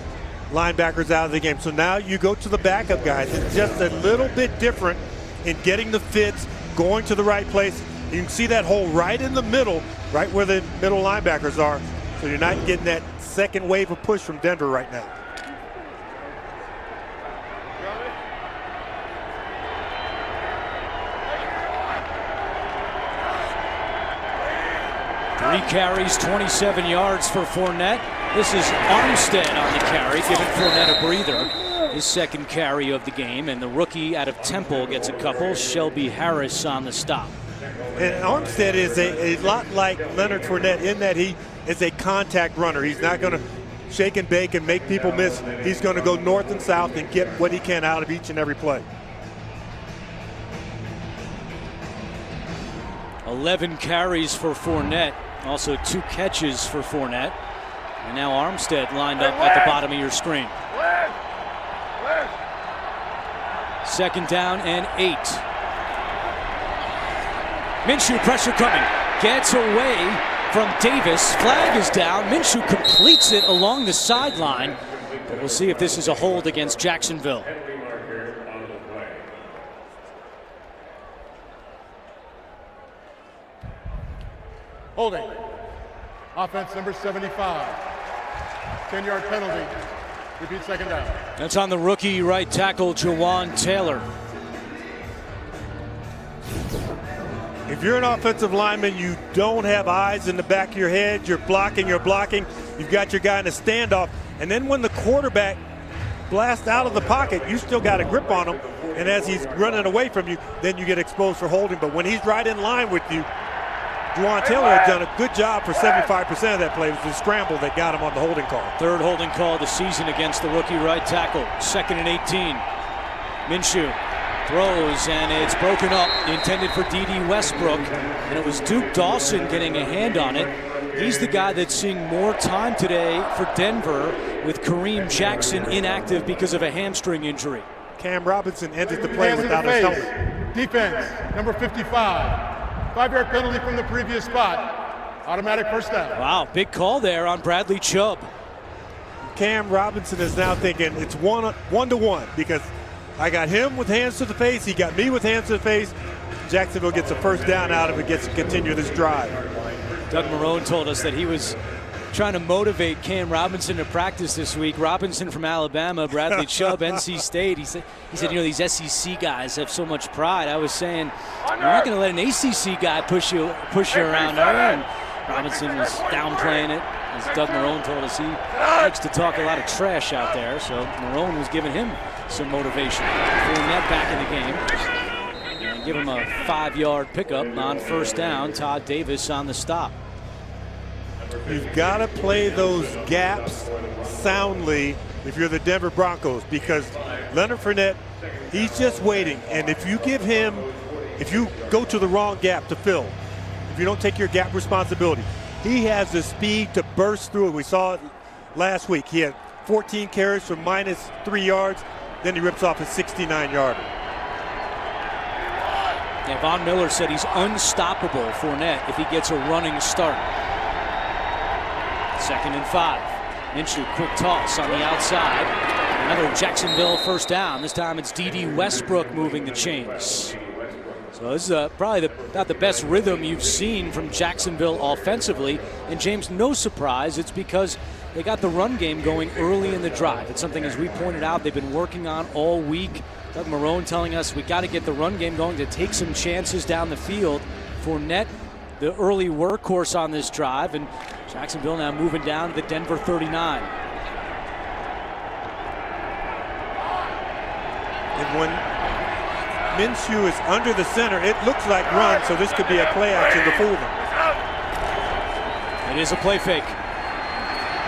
linebackers, out of the game. So now you go to the backup guys. It's just a little bit different in getting the fits, going to the right place. You can see that hole right in the middle, right where the middle linebackers are. So you're not getting that second wave of push from Denver right now. Three carries, 27 yards for Fournette. This is Armstead on the carry, giving Fournette a breather. His second carry of the game, and the rookie out of Temple gets a couple. Shelby Harris on the stop. And Armstead is a lot like Leonard Fournette in that he is a contact runner. He's not going to shake and bake and make people miss. He's going to go north and south and get what he can out of each and every play. 11 carries for Fournette. Also 2 catches for Fournette. And now Armstead lined up at the bottom of your screen. Second down and 8. Minshew pressure coming. Gets away from Davis. Flag is down. Minshew completes it along the sideline. But we'll see if this is a hold against Jacksonville. Holding. Offense number 75. 10-yard penalty. Repeat second down. That's on the rookie right tackle, Jawan Taylor. If you're an offensive lineman, you don't have eyes in the back of your head. You're blocking. You've got your guy in a standoff. And then when the quarterback blasts out of the pocket, you still got a grip on him. And as he's running away from you, then you get exposed for holding. But when he's right in line with you, Jawan Taylor has done a good job for 75% of that play. It was the scramble that got him on the holding call. Third holding call of the season against the rookie right tackle. 2nd and 18. Minshew throws, and it's broken up, intended for D.D. Westbrook. And it was Duke Dawson getting a hand on it. He's the guy that's seeing more time today for Denver, with Kareem Jackson inactive because of a hamstring injury. Cam Robinson ended the play without his helmet. Defense, number 55. 5-yard penalty from the previous spot. Automatic first down. Wow, big call there on Bradley Chubb. Cam Robinson is now thinking it's one-to-one because I got him with hands to the face. He got me with hands to the face. Jacksonville gets a first down out of it, gets to continue this drive. Doug Marrone told us that he was trying to motivate Cam Robinson to practice this week. Robinson from Alabama, Bradley Chubb, NC State. He said, these SEC guys have so much pride. I was saying, you're not going to let an ACC guy push you around, are you? And Robinson was downplaying it. As Doug Marrone told us, he likes to talk a lot of trash out there. So Marrone was giving him some motivation. Fournette back in the game. And give him a 5-yard pickup on first down. Todd Davis on the stop. You've got to play those gaps soundly if you're the Denver Broncos, because Leonard Fournette, he's just waiting. And if you go to the wrong gap to fill, if you don't take your gap responsibility, he has the speed to burst through it. We saw it last week. He had 14 carries for -3 yards. Then he rips off a 69-yarder. Yeah, Von Miller said he's unstoppable, Fournette, if he gets a running start. 2nd and 5. Minshew, quick toss on the outside. Another Jacksonville first down. This time it's D.D. Westbrook moving the chains. So this is probably about the best rhythm you've seen from Jacksonville offensively. And James, no surprise, it's because they got the run game going early in the drive. It's something, as we pointed out, they've been working on all week. Doug Marrone telling us we got to get the run game going to take some chances down the field. Fournette, the early workhorse on this drive, and Jacksonville now moving down to the Denver 39. And when Minshew is under the center, it looks like run, so this could be a play action to fool them. It is a play fake.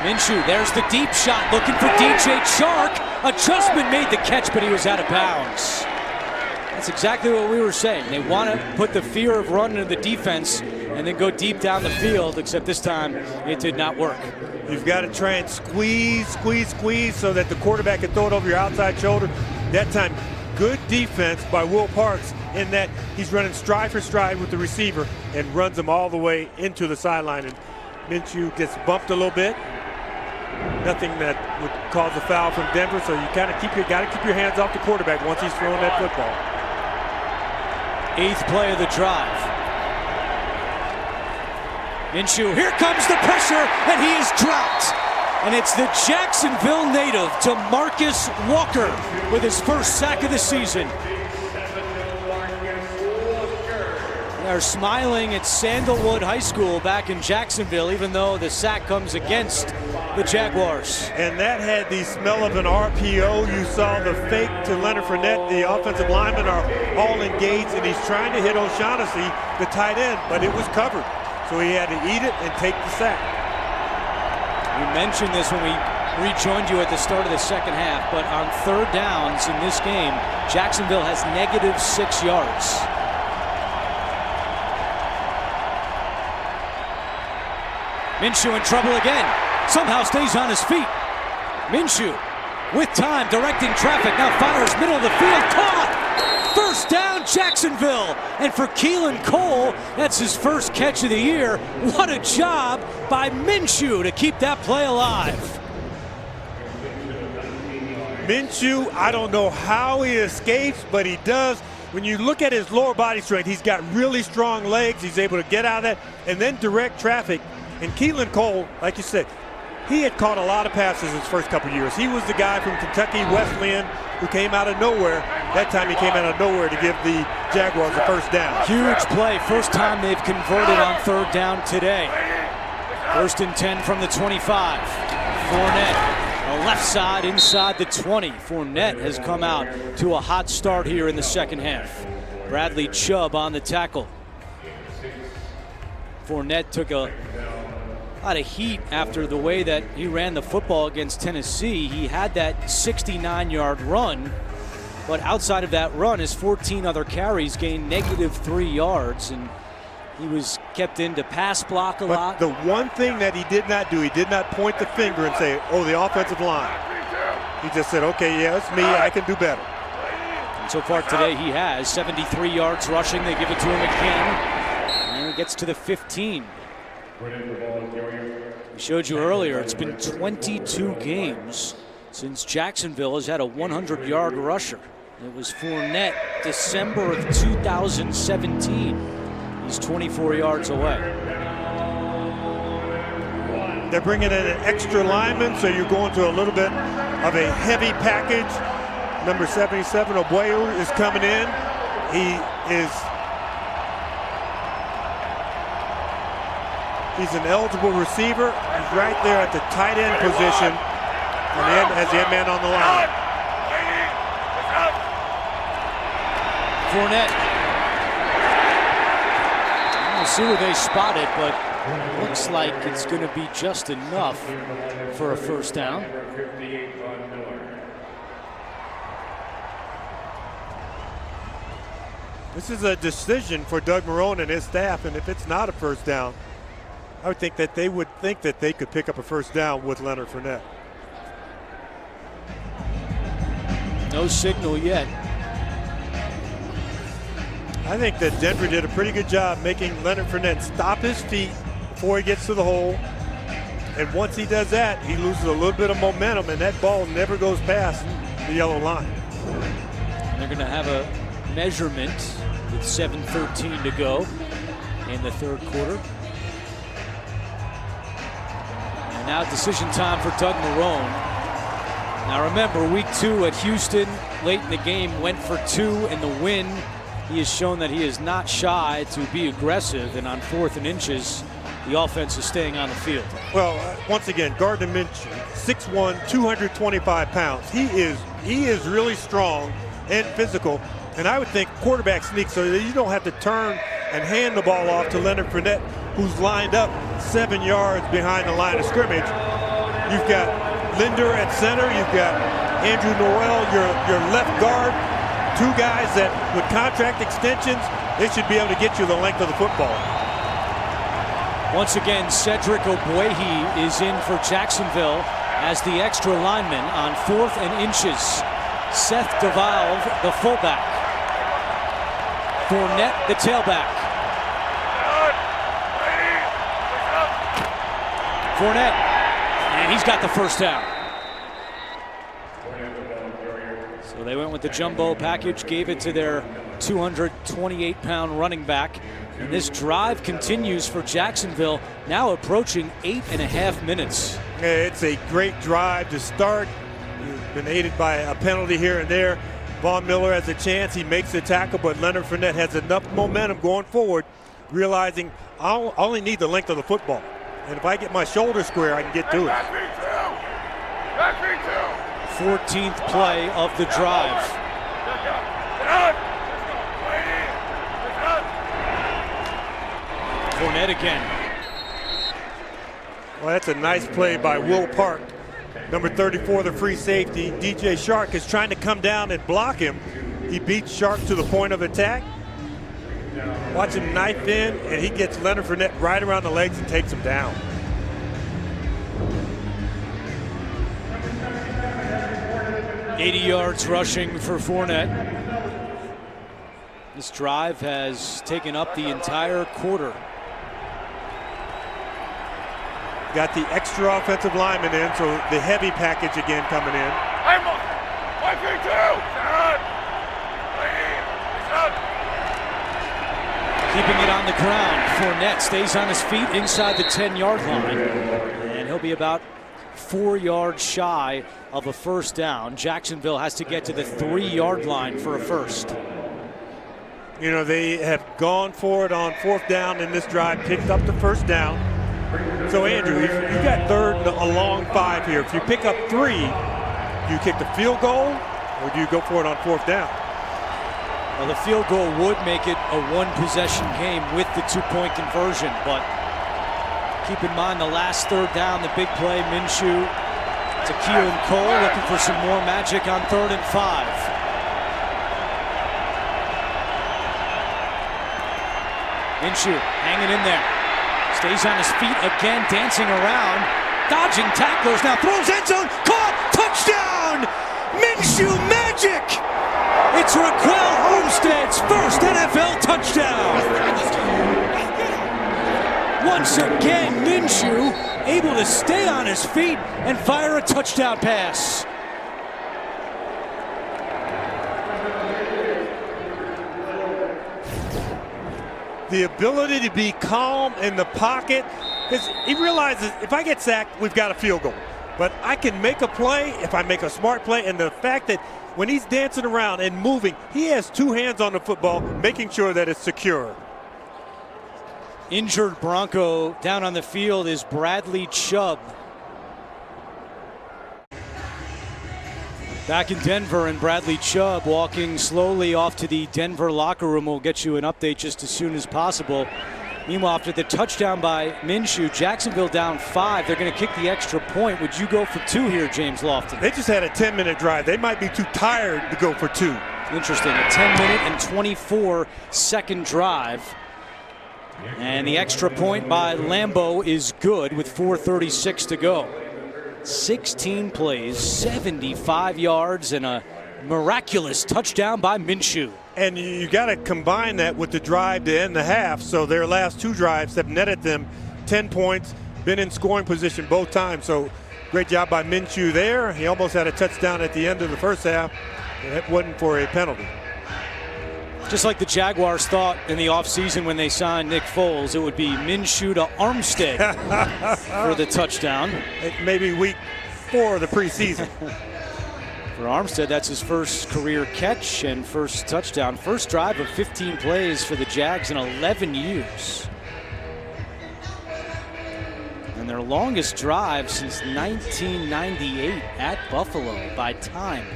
Minshew, there's the deep shot, looking for DJ Chark. Adjustment made the catch, but he was out of bounds. That's exactly what we were saying. They want to put the fear of run into the defense and then go deep down the field, except this time it did not work. You've got to try and squeeze so that the quarterback can throw it over your outside shoulder. That time, good defense by Will Parks in that he's running stride for stride with the receiver and runs him all the way into the sideline. And Minshew gets bumped a little bit. Nothing that would cause a foul from Denver, so you got to keep your hands off the quarterback once he's throwing that football. 8th play of the drive. Minshew, here comes the pressure, and he is dropped. And it's the Jacksonville native, DeMarcus Walker, with his first sack of the season. They're smiling at Sandalwood High School back in Jacksonville, even though the sack comes against the Jaguars. And that had the smell of an RPO. You saw the fake to Leonard Fournette. The offensive linemen are all engaged, and he's trying to hit O'Shaughnessy, the tight end, but it was covered. So he had to eat it and take the sack. We mentioned this when we rejoined you at the start of the second half, but on 3rd downs in this game, Jacksonville has -6 yards. Minshew in trouble again. Somehow stays on his feet. Minshew with time, directing traffic. Now fires middle of the field. Caught! First down, Jacksonville. And for Keelan Cole, that's his first catch of the year. What a job by Minshew to keep that play alive. Minshew, I don't know how he escapes, but he does. When you look at his lower body strength, he's got really strong legs. He's able to get out of that and then direct traffic. And Keelan Cole, like you said, he had caught a lot of passes his first couple years. He was the guy from Kentucky Wesleyan who came out of nowhere. That time he came out of nowhere to give the Jaguars a first down. Huge play. First time they've converted on 3rd down today. 1st and 10 from the 25. Fournette, the left side inside the 20. Fournette has come out to a hot start here in the second half. Bradley Chubb on the tackle. Fournette took a lot of heat after the way that he ran the football against Tennessee. He had that 69-yard run, but outside of that run, his 14 other carries gained -3 yards, and he was kept in to pass block a lot. The one thing that he did not do, he did not point the finger and say, oh, the offensive line. He just said, okay, yeah, it's me, I can do better. And so far today, he has 73 yards rushing. They give it to him again, and he gets to the 15. We showed you earlier, it's been 22 games since Jacksonville has had a 100-yard rusher. It was Fournette, December of 2017. He's 24 yards away. They're bringing in an extra lineman, so you're going to a little bit of a heavy package. Number 77, Obueyu, is coming in. He's an eligible receiver. He's right there at the tight end position as the end man on the line. Fournette. We'll see where they spot it, but looks like it's going to be just enough for a first down. This is a decision for Doug Marrone and his staff, and if it's not a first down, I would think that they could pick up a first down with Leonard Fournette. No signal yet. I think that Denver did a pretty good job making Leonard Fournette stop his feet before he gets to the hole. And once he does that, he loses a little bit of momentum, and that ball never goes past the yellow line. And they're going to have a measurement with 7:13 to go in the third quarter. And now decision time for Doug Marrone. Now remember, week 2 at Houston, late in the game, went for 2 in the win. He has shown that he is not shy to be aggressive, and on 4th and inches, the offense is staying on the field. Well, once again, Gardner Minshew, 6'1", 225 pounds. He is really strong and physical, and I would think quarterback sneak so that you don't have to turn and hand the ball off to Leonard Fournette, who's lined up 7 yards behind the line of scrimmage. You've got Linder at center. You've got Andrew Norwell, your left guard. 2 guys that, with contract extensions, they should be able to get you the length of the football. Once again, Cedric Ogbuehi is in for Jacksonville as the extra lineman on 4th and inches. Seth DeValve, the fullback. Fournette, the tailback. Fournette, and he's got the first down. So they went with the jumbo package, gave it to their 228-pound running back. And this drive continues for Jacksonville, now approaching 8.5 minutes. It's a great drive to start. You've been aided by a penalty here and there. Von Miller has a chance. He makes the tackle, but Leonard Fournette has enough momentum going forward, realizing I only need the length of the football. And if I get my shoulder square, I can get to it. 14th play of the drive. Fournette again. Well, that's a nice play by Will Park. Number 34, the free safety. DJ Shark is trying to come down and block him. He beats Shark to the point of attack. Watch him knife in, and he gets Leonard Fournette right around the legs and takes him down. $80 yards rushing for Fournette. This drive has taken up the entire quarter. Got the extra offensive lineman in, so the heavy package again coming in. Keeping it on the ground. Fournette stays on his feet inside the 10-yard line, and he'll be about 4 yards shy of a first down. Jacksonville has to get to the 3-yard line for a first. You know, they have gone for it on 4th down in this drive, picked up the first down. So, Andrew, you've got 3rd and a long 5 here. If you pick up 3, do you kick the field goal, or do you go for it on 4th down? Well, the field goal would make it a 1-possession game with the 2-point conversion, but keep in mind the last 3rd down, the big play, Minshew to Keelan Cole looking for some more magic on 3rd and 5. Minshew hanging in there. Stays on his feet again, dancing around, dodging tacklers, now throws end zone, caught, touchdown! Minshew magic! It's Raquel Homestead's first NFL touchdown! Once again, Minshew able to stay on his feet and fire a touchdown pass. The ability to be calm in the pocket He realizes if I get sacked, we've got a field goal. But I can make a play if I make a smart play. And the fact that when he's dancing around and moving, he has two hands on the football, making sure that it's secure. Injured Bronco down on the field is Bradley Chubb. Back in Denver, and Bradley Chubb walking slowly off to the Denver locker room. We'll get you an update just as soon as possible. Meanwhile, after the touchdown by Minshew, Jacksonville down 5. They're going to kick the extra point. Would you go for 2 here, James Lofton? They just had a 10-minute drive. They might be too tired to go for 2. Interesting. A 10-minute and 24-second drive. And the extra point by Lambeau is good with 4:36 to go. 16 plays, 75 yards, and a miraculous touchdown by Minshew. And you got to combine that with the drive to end the half. So their last 2 drives have netted them 10 points, been in scoring position both times. So great job by Minshew there. He almost had a touchdown at the end of the first half. It wasn't for a penalty. Just like the Jaguars thought in the offseason when they signed Nick Foles, it would be Minshew to Armstead for the touchdown. It may be week 4 of the preseason. For Armstead, that's his first career catch and first touchdown. First drive of 15 plays for the Jags in 11 years. And their longest drive since 1998 at Buffalo by time.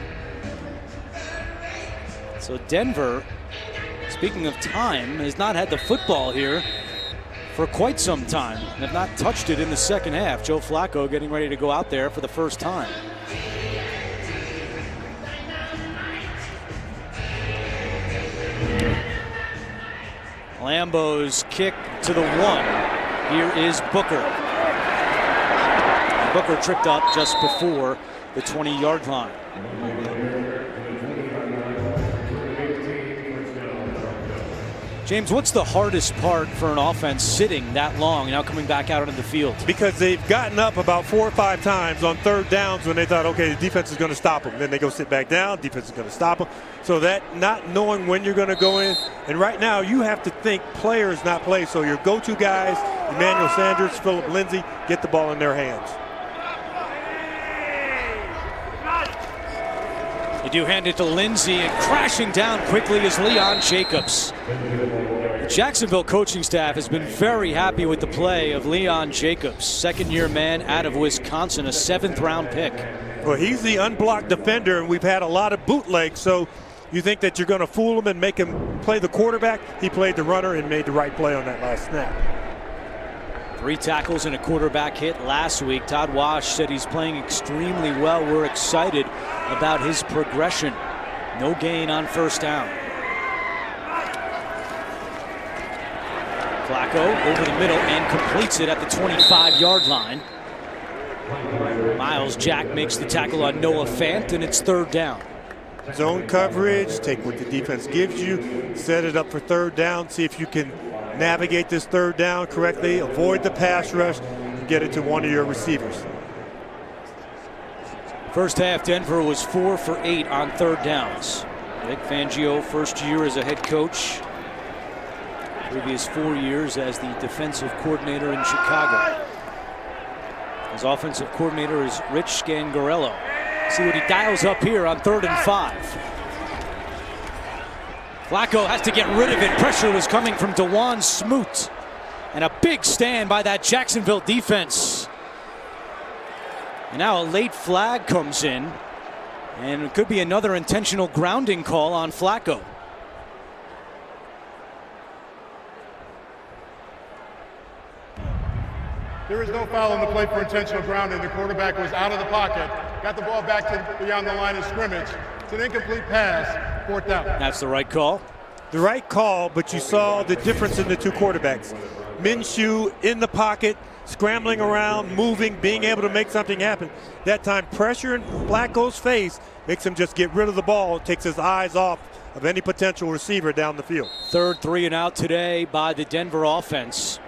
So Denver, speaking of time, has not had the football here for quite some time. Have not touched it in the second half. Joe Flacco getting ready to go out there for the first time. Lambeau's kick to the 1. Here is Booker. Booker tripped up just before the 20-yard line. James, what's the hardest part for an offense sitting that long, now coming back out onto the field? Because they've gotten up about 4 or 5 times on third downs when they thought, okay, the defense is going to stop them. Then they go sit back down, defense is going to stop them. So that not knowing when you're going to go in. And right now you have to think players, not play. So your go-to guys, Emmanuel Sanders, Phillip Lindsay, get the ball in their hands. They do hand it to Lindsay, and crashing down quickly is Leon Jacobs. The Jacksonville coaching staff has been very happy with the play of Leon Jacobs, second-year man out of Wisconsin, a 7th-round pick. Well, he's the unblocked defender, and we've had a lot of bootlegs, so you think that you're going to fool him and make him play the quarterback. He played the runner and made the right play on that last snap. 3 tackles and a quarterback hit last week. Todd Wash said he's playing extremely well. We're excited about his progression. No gain on first down. Flacco over the middle and completes it at the 25-yard line. Miles Jack makes the tackle on Noah Fant, and it's 3rd down. Zone coverage, take what the defense gives you, set it up for 3rd down, see if you can navigate this 3rd down correctly, avoid the pass rush, and get it to one of your receivers. First half, Denver was 4 for 8 on 3rd downs. Vic Fangio, first year as a head coach. Previous 4 years as the defensive coordinator in Chicago. His offensive coordinator is Rich Scangarello. See what he dials up here on 3rd and 5. Flacco has to get rid of it. Pressure was coming from DeJuan Smoot. And a big stand by that Jacksonville defense. And now a late flag comes in. And it could be another intentional grounding call on Flacco. There is no foul on the play for intentional grounding. The quarterback was out of the pocket, got the ball back to beyond the line of scrimmage. It's an incomplete pass, 4th down. That's the right call. The right call, but you saw the difference in the 2 quarterbacks. Minshew in the pocket, scrambling around, moving, being able to make something happen. That time, pressure in Flacco's face makes him just get rid of the ball, takes his eyes off of any potential receiver down the field. 3rd 3 and out today by the Denver offense.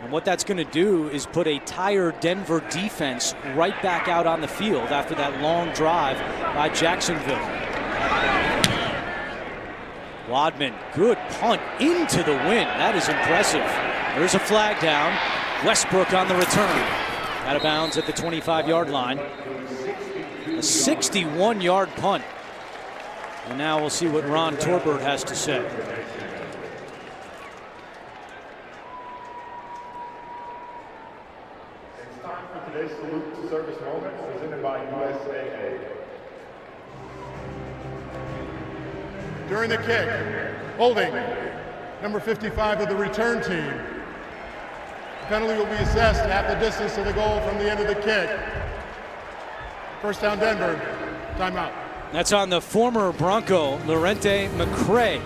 And what that's going to do is put a tired Denver defense right back out on the field after that long drive by Jacksonville. Wadman, good punt into the wind. That is impressive. There's a flag down. Westbrook on the return. Out of bounds at the 25-yard line. A 61-yard punt. And now we'll see what Ron Torbert has to say. It's time for today's salute to service moment presented by USAA. During the kick, holding number 55 of the return team. The penalty will be assessed at the distance of the goal from the end of the kick. First down, Denver. Timeout. That's on the former Bronco, Lorente McCray.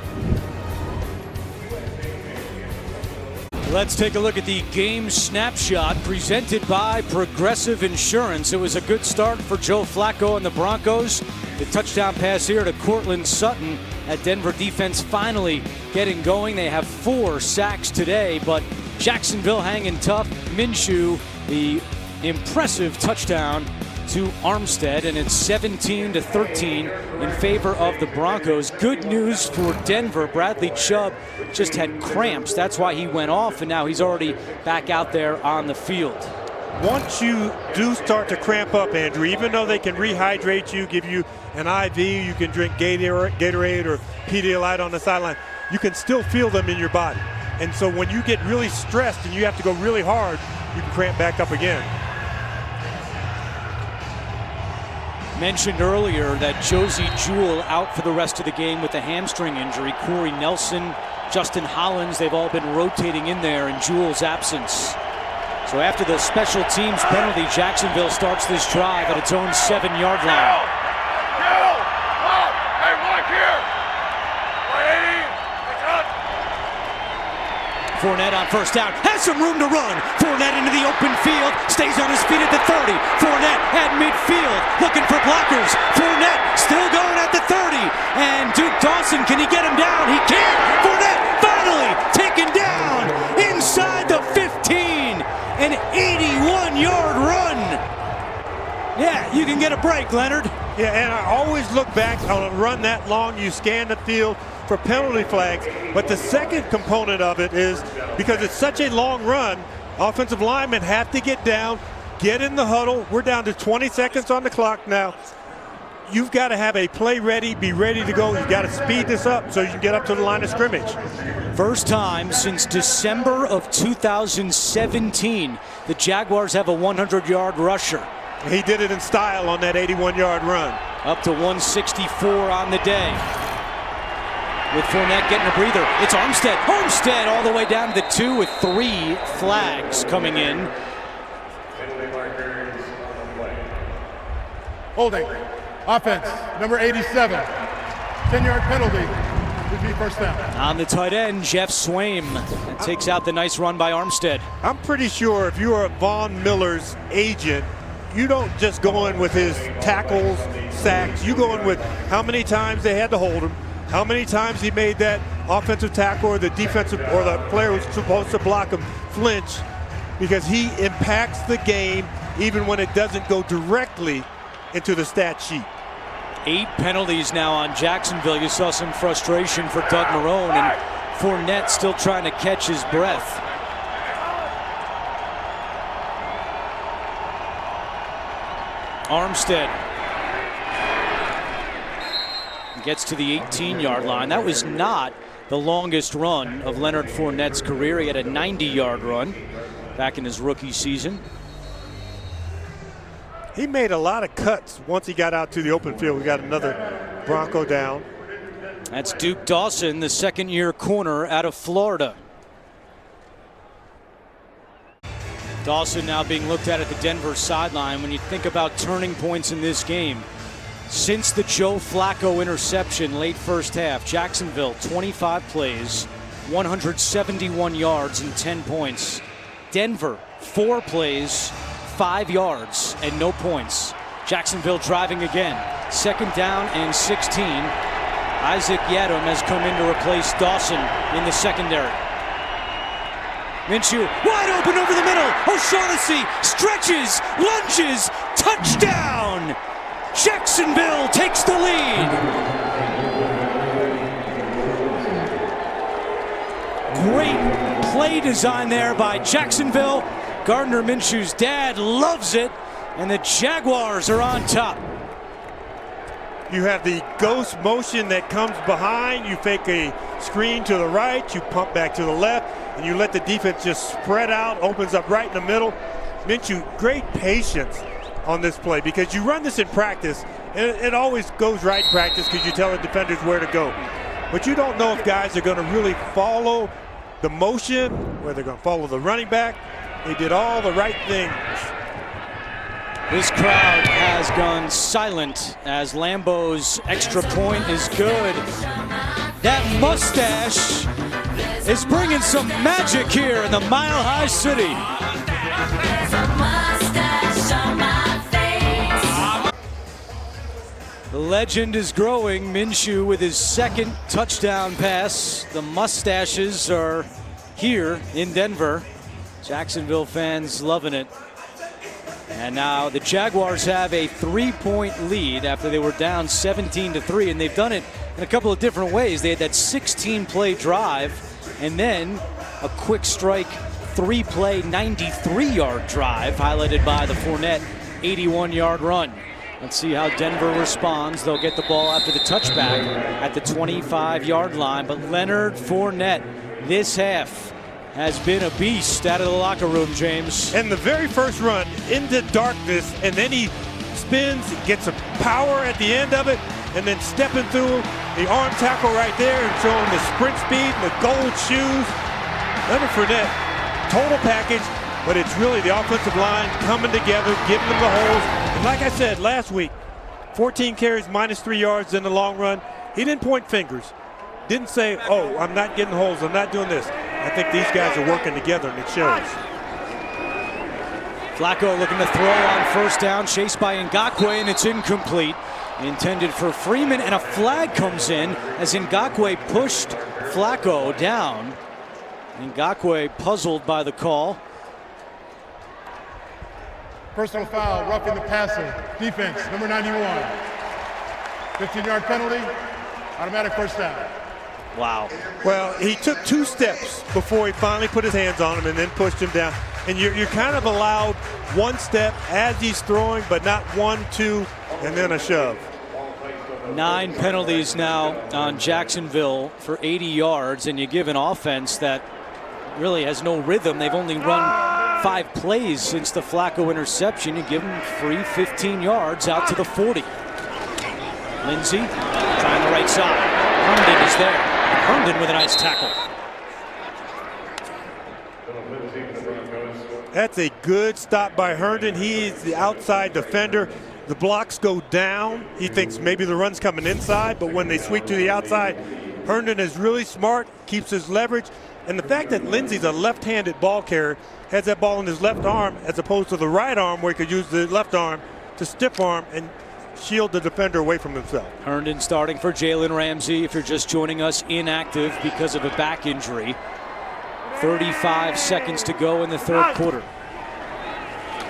Let's take a look at the game snapshot presented by Progressive Insurance. It was a good start for Joe Flacco and the Broncos. The touchdown pass here to Cortland Sutton. That Denver defense finally getting going. They have 4 sacks today, but Jacksonville hanging tough. Minshew, the impressive touchdown to Armstead, and it's 17-13 in favor of the Broncos. Good news for Denver. Bradley Chubb just had cramps. That's why he went off, and now he's already back out there on the field. Once you do start to cramp up, Andrew, even though they can rehydrate you, give you an IV, you can drink Gatorade or Pedialyte on the sideline, you can still feel them in your body. And so when you get really stressed and you have to go really hard, you can cramp back up again. Mentioned earlier that Josie Jewell out for the rest of the game with a hamstring injury. Corey Nelson, Justin Hollins, they've all been rotating in there in Jewell's absence. So after the special teams penalty, Jacksonville starts this drive at its own 7-yard line. Fournette on first down, has some room to run. Fournette into the open field, stays on his feet at the 30. Fournette at midfield, looking for blockers. Fournette still going at the 30. And Duke Dawson, can he get him down? He can! Fournette finally taken down inside the 15. An 81-yard run. Yeah, you can get a break, Leonard. Yeah, and I always look back on a run that long, you scan the field for penalty flags. But the second component of it is because it's such a long run, offensive linemen have to get down, get in the huddle. We're down to 20 seconds on the clock now. You've got to have a play ready, be ready to go. You've got to speed this up so you can get up to the line of scrimmage. First time since December of 2017, the Jaguars have a 100-yard rusher. He did it in style on that 81-yard run. Up to 164 on the day. With Fournette getting a breather, it's Armstead. Armstead all the way down to the 2 with 3 flags coming in. Holding. Offense, number 87. 10-yard penalty. Would be first down. On the tight end, Jeff Swaim. That takes out the nice run by Armstead. I'm pretty sure if you are Von Miller's agent, you don't just go in with his tackles, sacks. You go in with how many times they had to hold him, how many times he made that offensive tackle or the defensive or the player who's supposed to block him flinch, because he impacts the game even when it doesn't go directly into the stat sheet. 8 penalties now on Jacksonville. You saw some frustration for Doug Marrone, and Fournette still trying to catch his breath. Armstead gets to the 18-yard line. That was not the longest run of Leonard Fournette's career. He had a 90-yard run back in his rookie season. He made a lot of cuts once he got out to the open field. We got another Bronco down. That's Duke Dawson, the second-year corner out of Florida. Dawson now being looked at the Denver sideline. When you think about turning points in this game, since the Joe Flacco interception late first half, Jacksonville 25 plays, 171 yards and 10 points. Denver 4 plays, 5 yards and no points. Jacksonville driving again. Second down and 16. Isaac Yadom has come in to replace Dawson in the secondary. Minshew wide open over the middle. O'Shaughnessy stretches, lunges, touchdown! Jacksonville takes the lead. Great play design there by Jacksonville. Gardner Minshew's dad loves it, and the Jaguars are on top. You have the ghost motion that comes behind. You fake a screen to the right, you pump back to the left, and you let the defense just spread out, opens up right in the middle. Minshew, great patience on this play, because you run this in practice, and it always goes right in practice because you tell the defenders where to go. But you don't know if guys are going to really follow the motion, where they're going to follow the running back. They did all the right things. This crowd has gone silent as Lambeau's extra point is good. That mustache is bringing some magic here in the Mile High City. The legend is growing. Minshew with his second touchdown pass. The mustaches are here in Denver. Jacksonville fans loving it. And now the Jaguars have a 3-point lead after they were down 17-3, and they've done it in a couple of different ways. They had that 16-play drive, and then a quick strike 3-play 93-yard drive highlighted by the Fournette 81-yard run. Let's see how Denver responds. They'll get the ball after the touchback at the 25-yard line, but Leonard Fournette this half has been a beast out of the locker room, James. And the very first run into darkness, and then he spins, gets some power at the end of it, and then stepping through the arm tackle right there and showing the sprint speed and the gold shoes. Leonard Fournette, total package, but it's really the offensive line coming together, giving them the holes. And like I said last week, 14 carries, -3 yards in the long run. He didn't point fingers. Didn't say, oh, I'm not getting holes, I'm not doing this. I think these guys are working together, and it shows. Flacco looking to throw on first down, chased by Ngakoue, and it's incomplete. Intended for Freeman, and a flag comes in as Ngakoue pushed Flacco down. Ngakoue puzzled by the call. Personal foul, roughing the passer. Defense, number 91. 15-yard penalty, automatic first down. Wow. Well, he took 2 steps before he finally put his hands on him and then pushed him down. And you're kind of allowed 1 step as he's throwing, but not 1, 2, and then a shove. 9 penalties now on Jacksonville for 80 yards, and you give an offense that really has no rhythm. They've only run 5 plays since the Flacco interception. You give them free 15 yards out to the 40. Lindsey trying the right side. Herndon is there. Herndon with a nice tackle. That's a good stop by Herndon. He is the outside defender. The blocks go down. He thinks maybe the run's coming inside, but when they sweep to the outside, Herndon is really smart, keeps his leverage. And the fact that Lindsey's a left-handed ball carrier, has that ball in his left arm as opposed to the right arm where he could use the left arm to stiff arm and shield the defender away from himself. Herndon starting for Jalen Ramsey, if you're just joining us, inactive because of a back injury. 35 seconds to go in the third quarter.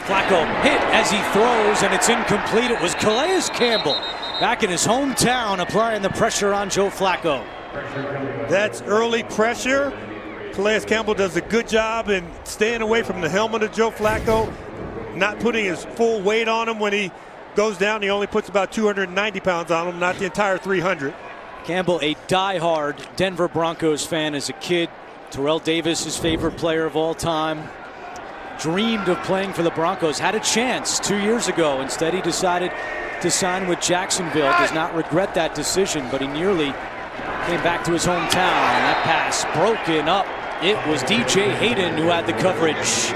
Flacco hit as he throws, and it's incomplete. It was Calais Campbell back in his hometown applying the pressure on Joe Flacco. That's early pressure. Calais Campbell does a good job in staying away from the helmet of Joe Flacco, not putting his full weight on him. When he goes down, he only puts about 290 pounds on him, not the entire 300. Campbell, a die-hard Denver Broncos fan as a kid. Terrell Davis, his favorite player of all time. Dreamed of playing for the Broncos. Had a chance 2 years ago. Instead, he decided to sign with Jacksonville. Does not regret that decision, but he nearly came back to his hometown. And that pass broken up. It was DJ Hayden who had the coverage.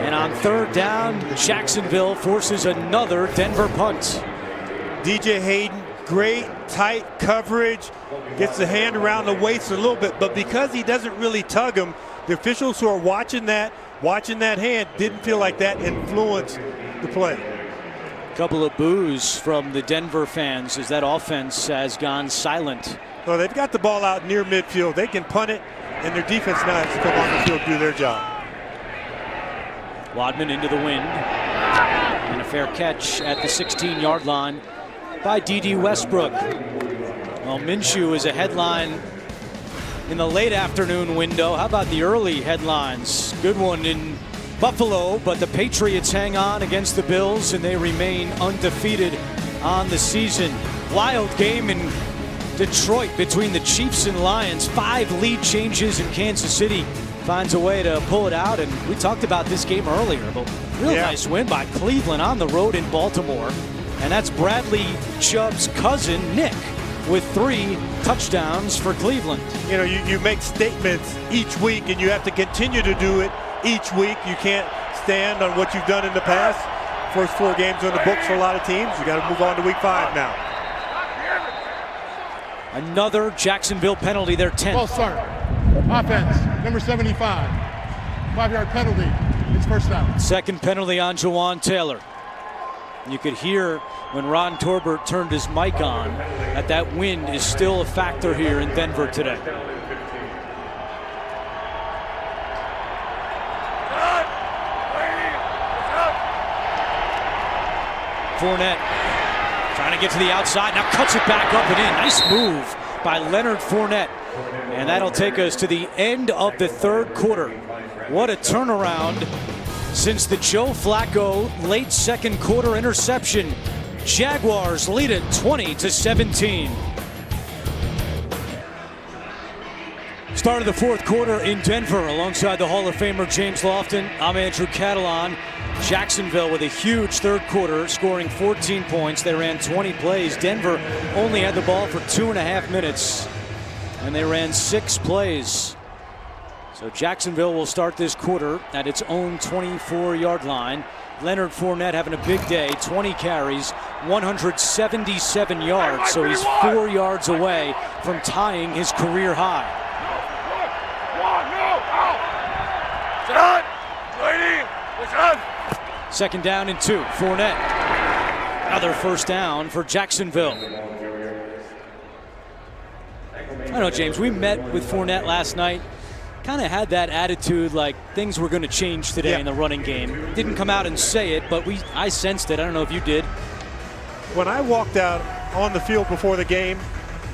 And on third down, Jacksonville forces another Denver punt. DJ Hayden, great tight coverage, gets the hand around the waist a little bit, but because he doesn't really tug him, the officials who are watching that hand didn't feel like that influenced the play. Couple of boos from the Denver fans as that offense has gone silent. Well, they've got the ball out near midfield. They can punt it, and their defense now has to come on the field and do their job. Wadman into the wind, and a fair catch at the 16-yard line by D.D. Westbrook. Well, Minshew is a headline in the late afternoon window. How about the early headlines? Good one in Buffalo, but the Patriots hang on against the Bills, and they remain undefeated on the season. Wild game in Detroit between the Chiefs and Lions. 5 lead changes, and Kansas City finds a way to pull it out. And we talked about this game earlier, but real nice win by Cleveland on the road in Baltimore. And that's Bradley Chubb's cousin, Nick, with 3 touchdowns for Cleveland. You know, you make statements each week, and you have to continue to do it each week. You can't stand on what you've done in the past. First 4 games are in the books for a lot of teams. You got to move on to week 5 now. Another Jacksonville penalty, their 10th. False start. Offense, number 75. 5-yard penalty. It's first down. Second penalty on Jawan Taylor. You could hear when Ron Torbert turned his mic on that wind is still a factor here in Denver today. Fournette trying to get to the outside, now cuts it back up and in. Nice move by Leonard Fournette. And that'll take us to the end of the 3rd quarter. What a turnaround since the Joe Flacco late 2nd quarter interception. Jaguars lead it 20-17. Start of the 4th quarter in Denver alongside the Hall of Famer James Lofton. I'm Andrew Catalan. Jacksonville with a huge 3rd quarter, scoring 14 points. They ran 20 plays. Denver only had the ball for 2.5 minutes, and they ran 6 plays. So Jacksonville will start this quarter at its own 24-yard line. Leonard Fournette having a big day, 20 carries, 177 yards. So he's 4 yards away from tying his career high. Second down and 2. Fournette. Another first down for Jacksonville. I know, James, we met with Fournette last night. Kind of had that attitude like things were going to change today in the running game. Didn't come out and say it, but I sensed it. I don't know if you did. When I walked out on the field before the game,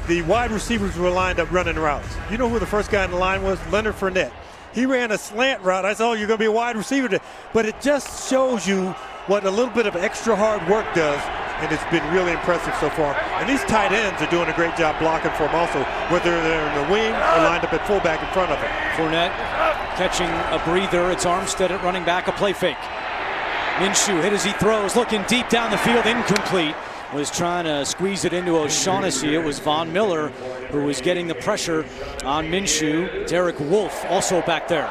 the wide receivers were lined up running routes. You know who the first guy in the line was? Leonard Fournette. He ran a slant route. I said, oh, you're going to be a wide receiver today. But it just shows you what a little bit of extra hard work does, and it's been really impressive so far. And these tight ends are doing a great job blocking for him also, whether they're in the wing or lined up at fullback in front of him. Fournette catching a breather. It's Armstead at running back, a play fake. Minshew hit as he throws, looking deep down the field, incomplete. Was trying to squeeze it into O'Shaughnessy. It was Von Miller who was getting the pressure on Minshew. Derek Wolfe also back there.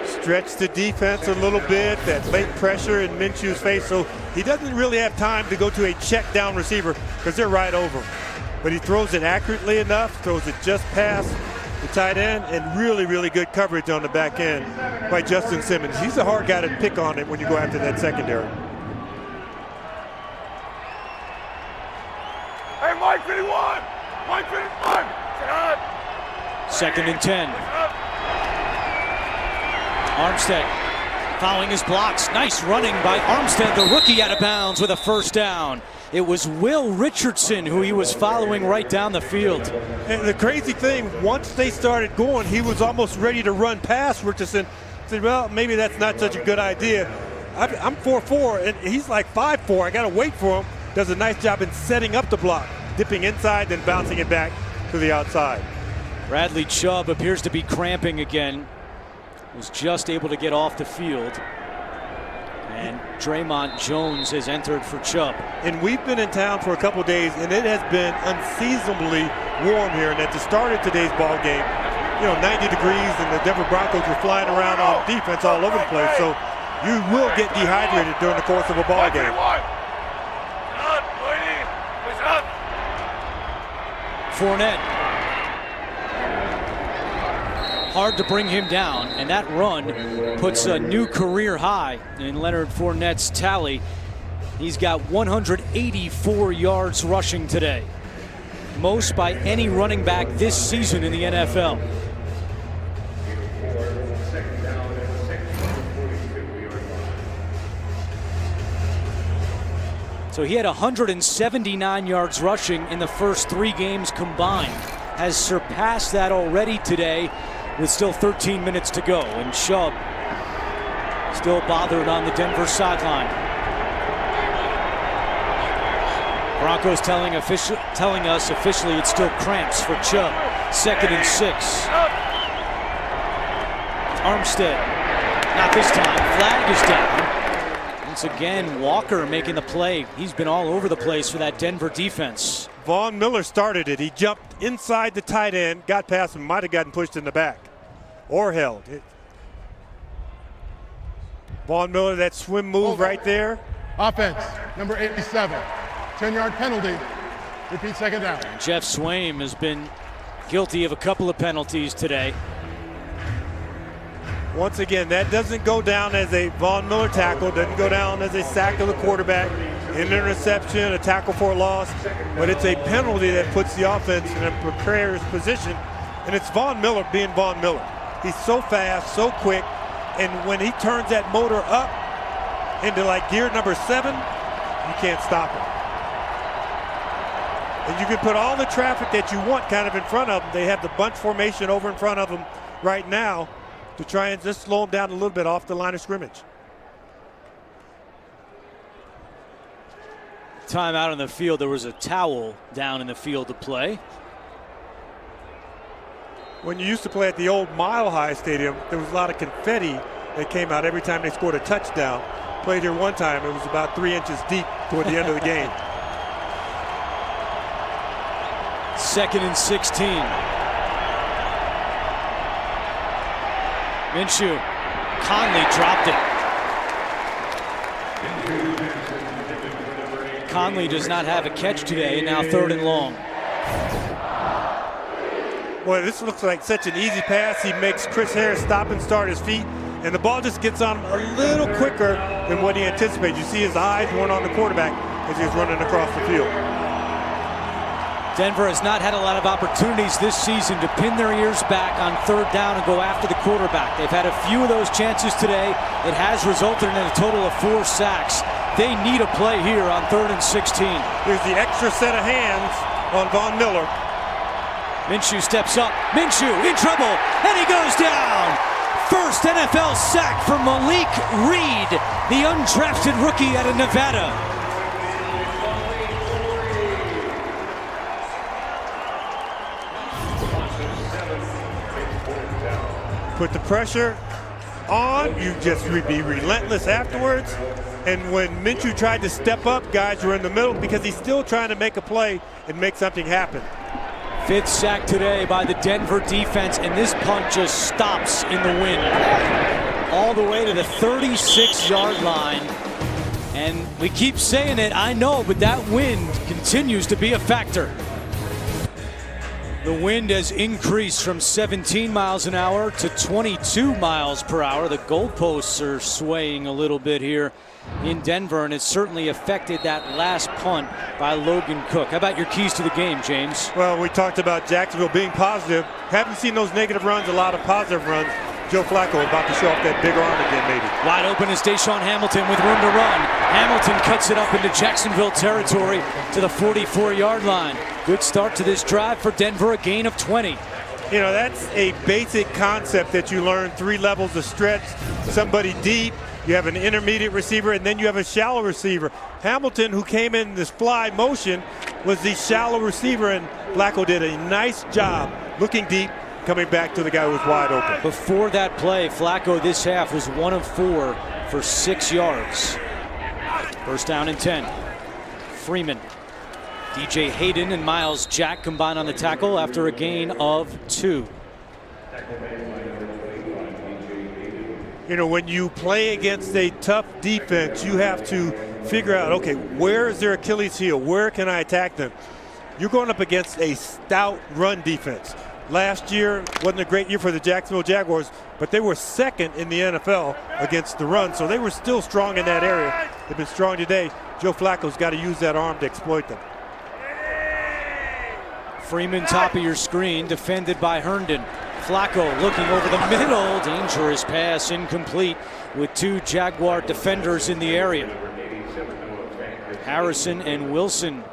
Stretch the defense a little bit, that late pressure in Minshew's face, so he doesn't really have time to go to a check down receiver because they're right over him. But he throws it accurately enough, throws it just past the tight end, and really, really good coverage on the back end by Justin Simmons. He's a hard guy to pick on it when you go after that secondary. Hey, Mike 51! Mike 51! 2nd and 10. Armstead following his blocks. Nice running by Armstead, the rookie, out of bounds with a first down. It was Will Richardson who he was following right down the field. And the crazy thing, once they started going, he was almost ready to run past Richardson. Said, well, maybe that's not such a good idea. I'm 4'4", and he's like 5'4". I got to wait for him. Does a nice job in setting up the block, dipping inside, then bouncing it back to the outside. Bradley Chubb appears to be cramping again. Was just able to get off the field. And Draymond Jones has entered for Chubb. And we've been in town for a couple days, and it has been unseasonably warm here. And at the start of today's ball game, 90 degrees, and the Denver Broncos were flying around on defense all over the place. So you will get dehydrated during the course of a ball game. Fournette. Hard to bring him down, and that run puts a new career high in Leonard Fournette's tally. He's got 184 yards rushing today, most by any running back this season in the NFL. So he had 179 yards rushing in the first 3 games combined. Has surpassed that already today with still 13 minutes to go. And Chubb Still bothered on the Denver sideline. Broncos telling us officially it's still cramps for Chubb. 2nd and 6. Armstead. Not this time. Flag is down. Once again, Walker making the play. He's been all over the place for that Denver defense. Von Miller started it. He jumped inside the tight end, got past him, might have gotten pushed in the back or held. Von Miller, that swim move right there. Offense, number 87. 10-yard penalty. Repeat, 2nd down. Jeff Swaim has been guilty of a couple of penalties today. Once again, that doesn't go down as a Von Miller tackle, doesn't go down as a sack of the quarterback, an interception, a tackle for a loss, but it's a penalty that puts the offense in a precarious position, and it's Von Miller being Von Miller. He's so fast, so quick, and when he turns that motor up into like gear number 7, you can't stop him. And you can put all the traffic that you want kind of in front of them. They have the bunch formation over in front of them right now to try and just slow them down a little bit off the line of scrimmage. Time out on the field. There was a towel down in the field to play. When you used to play at the old Mile High Stadium, there was a lot of confetti that came out every time they scored a touchdown. Played here one time. It was about 3 inches deep toward the end of the game. 2nd and 16. Minshew. Conley dropped it. Conley does not have a catch today, and now 3rd and long. Boy, this looks like such an easy pass. He makes Chris Harris stop and start his feet, and the ball just gets on him a little quicker than what he anticipated. You see his eyes going on the quarterback as he's running across the field. Denver has not had a lot of opportunities this season to pin their ears back on 3rd down and go after the quarterback. They've had a few of those chances today. It has resulted in a total of 4 sacks. They need a play here on 3rd and 16. Here's the extra set of hands on Von Miller. Minshew steps up. Minshew in trouble, and he goes down. First NFL sack for Malik Reed, the undrafted rookie out of Nevada. Put the pressure on, you just be relentless afterwards. And when Minshew tried to step up, guys were in the middle because he's still trying to make a play and make something happen. 5th sack today by the Denver defense, and this punt just stops in the wind. All the way to the 36-yard line. And we keep saying it, I know, but that wind continues to be a factor. The wind has increased from 17 miles an hour to 22 miles per hour. The goalposts are swaying a little bit here in Denver, and it's certainly affected that last punt by Logan Cook. How about your keys to the game, James? Well, we talked about Jacksonville being positive. Haven't seen those negative runs, a lot of positive runs. Joe Flacco about to show off that big arm again, maybe. Wide open is Deshaun Hamilton with room to run. Hamilton cuts it up into Jacksonville territory to the 44-yard line. Good start to this drive for Denver, a gain of 20. You know, that's a basic concept that you learn. 3 levels of stretch, somebody deep, you have an intermediate receiver, and then you have a shallow receiver. Hamilton, who came in this fly motion, was the shallow receiver, and Flacco did a nice job looking deep, coming back to the guy who was wide open. Before that play, Flacco this half was 1 of 4 for 6 yards. 1st down and 10. Freeman. DJ Hayden and Miles Jack combine on the tackle after a gain of 2. You know, when you play against a tough defense, you have to figure out, okay, where is their Achilles heel? Where can I attack them? You're going up against a stout run defense. Last year wasn't a great year for the Jacksonville Jaguars, but they were 2nd in the NFL against the run, so they were still strong in that area. They've been strong today. Joe Flacco's got to use that arm to exploit them. Freeman, top of your screen, defended by Herndon. Flacco looking over the middle. Dangerous pass, incomplete, with 2 Jaguar defenders in the area. Harrison and Wilson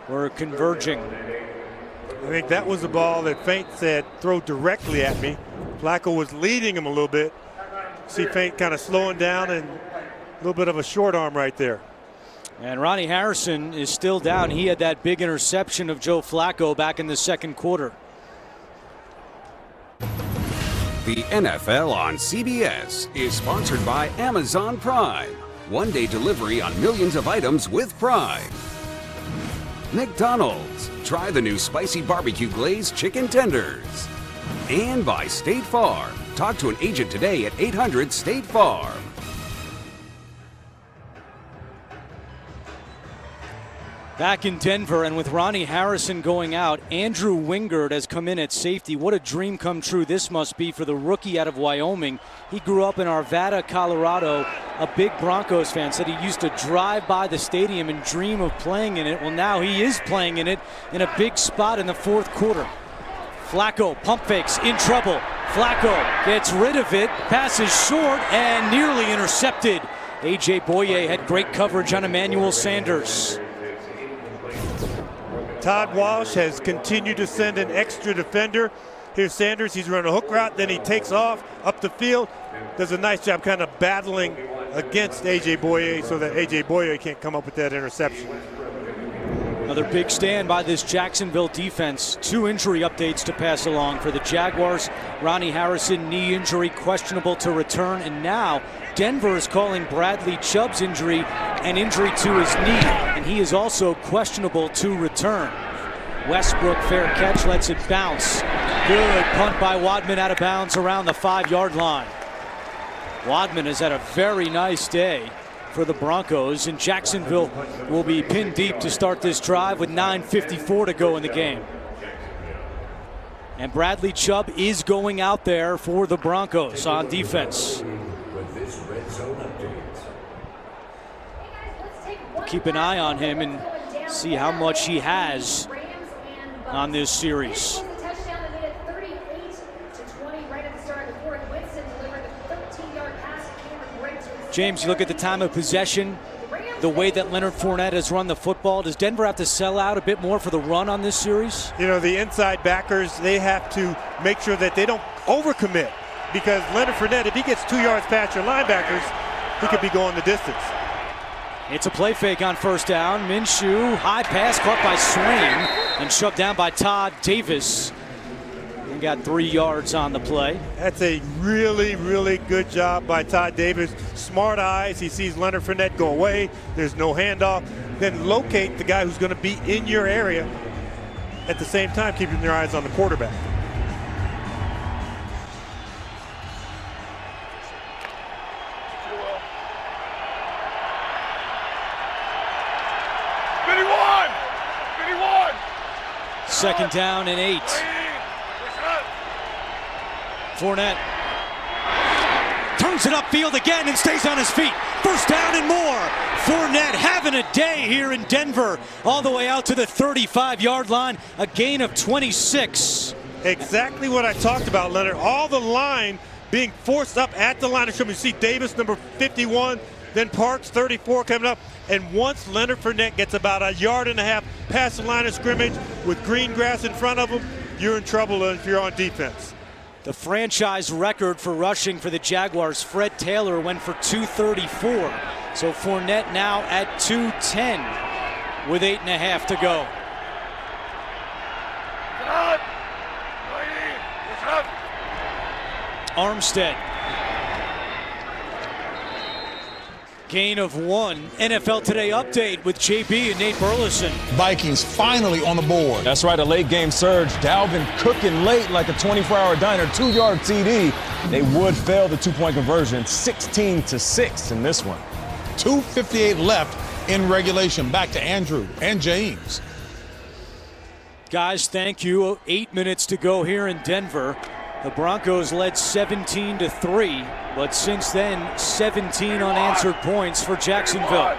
were converging. I think that was the ball that Feint said, throw directly at me. Flacco was leading him a little bit. See Feint kind of slowing down and a little bit of a short arm right there. And Ronnie Harrison is still down. He had that big interception of Joe Flacco back in the second quarter. The NFL on CBS is sponsored by Amazon Prime. One-day delivery on millions of items with Prime. McDonald's. Try the new spicy barbecue glazed chicken tenders. And by State Farm. Talk to an agent today at 800-STATE-FARM. Back in Denver, and with Ronnie Harrison going out, Andrew Wingard has come in at safety. What a dream come true this must be for the rookie out of Wyoming. He grew up in Arvada, Colorado, a big Broncos fan. Said he used to drive by the stadium and dream of playing in it. Well, now he is playing in it in a big spot in the fourth quarter. Flacco pump fakes, in trouble. Flacco gets rid of it, passes short, and nearly intercepted. A.J. Boye had great coverage on Emmanuel Sanders. Todd Walsh has continued to send an extra defender. Here's Sanders. He's running a hook route. Then he takes off up the field. Does a nice job kind of battling against A.J. Boye so that A.J. Boye can't come up with that interception. Another big stand by this Jacksonville defense. 2 injury updates to pass along for the Jaguars. Ronnie Harrison, knee injury, questionable to return. And now Denver is calling Bradley Chubb's injury an injury to his knee, and he is also questionable to return. Westbrook, fair catch, lets it bounce. Good punt by Wadman out of bounds around the 5-yard line. Wadman has had a very nice day for the Broncos, and Jacksonville will be pinned deep to start this drive with 9:54 to go in the game. And Bradley Chubb is going out there for the Broncos on defense. Keep an eye on him and see how much he has on this series. James, you look at the time of possession, the way that Leonard Fournette has run the football. Does Denver have to sell out a bit more for the run on this series? You know, the inside backers, they have to make sure that they don't overcommit, because Leonard Fournette, if he gets 2 yards past your linebackers, he could be going the distance. It's a play fake on first down. Minshew, high pass caught by Swain and shoved down by Todd Davis. He got 3 yards on the play. That's a really, really good job by Todd Davis. Smart eyes. He sees Leonard Fournette go away. There's no handoff. Then locate the guy who's going to be in your area at the same time, keeping your eyes on the quarterback. Second down and 8. Fournette turns it upfield again and stays on his feet. First down and more. Fournette having a day here in Denver, all the way out to the 35-yard line, a gain of 26. Exactly what I talked about, Leonard. All the line being forced up at the line of scrimmage. You see Davis, number 51, then Parks, 34, coming up. And once Leonard Fournette gets about 1.5 yards past the line of scrimmage with green grass in front of him, you're in trouble if you're on defense. The franchise record for rushing for the Jaguars, Fred Taylor, went for 234. So Fournette now at 210 with 8.5 to go. Armstead. Gain of 1. NFL Today update with JB and Nate Burleson. Vikings finally on the board. That's right, a late game surge. Dalvin cooking late like a 24-hour diner, 2-yard TD. They would fail the 2-point conversion, 16-6 in this one. 2:58 left in regulation. Back to Andrew and James. Guys, thank you. 8 minutes to go here in Denver. The Broncos led 17-3, but since then, 17 unanswered points for Jacksonville.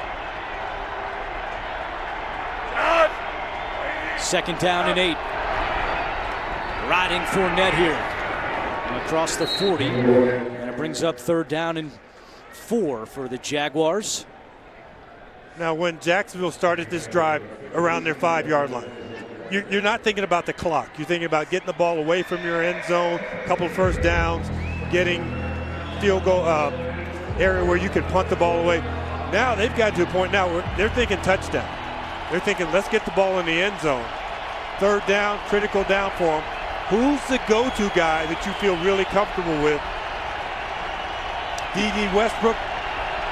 Second down and 8. Riding Fournette here. Across the 40, and it brings up third down and 4 for the Jaguars. Now, when Jacksonville started this drive around their 5-yard line, you're not thinking about the clock. You're thinking about getting the ball away from your end zone, a couple of first downs, getting field goal area where you can punt the ball away. Now they've got to a point now where they're thinking touchdown. They're thinking, let's get the ball in the end zone. Third down, critical down for them. Who's the go-to guy that you feel really comfortable with? D.D. Westbrook,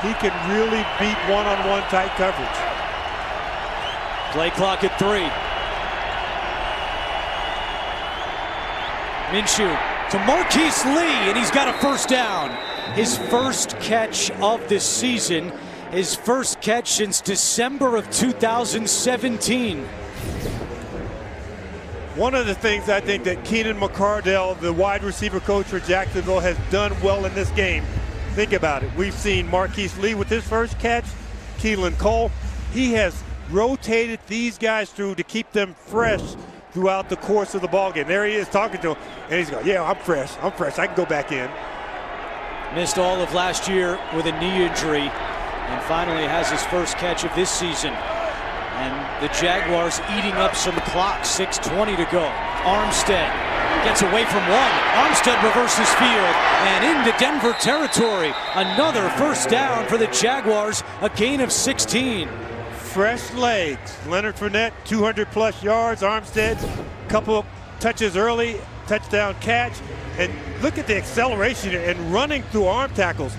he can really beat one-on-one tight coverage. Play clock at 3. Minshew to Marquise Lee, and he's got a first down. His first catch of the season. His first catch since December of 2017. One of the things I think that Keenan McCardell, the wide receiver coach for Jacksonville, has done well in this game. Think about it. We've seen Marquise Lee with his first catch, Keelan Cole. He has rotated these guys through to keep them fresh throughout the course of the ball game. There he is talking to him, and he's going, yeah, I'm fresh. I can go back in. Missed all of last year with a knee injury, and finally has his first catch of this season. And the Jaguars eating up some clock, 6:20 to go. Armstead gets away from one. Armstead reverses field and into Denver territory. Another first down for the Jaguars, a gain of 16. Fresh legs. Leonard Fournette, 200-plus yards. Armstead, a couple of touches early, touchdown catch. And look at the acceleration and running through arm tackles.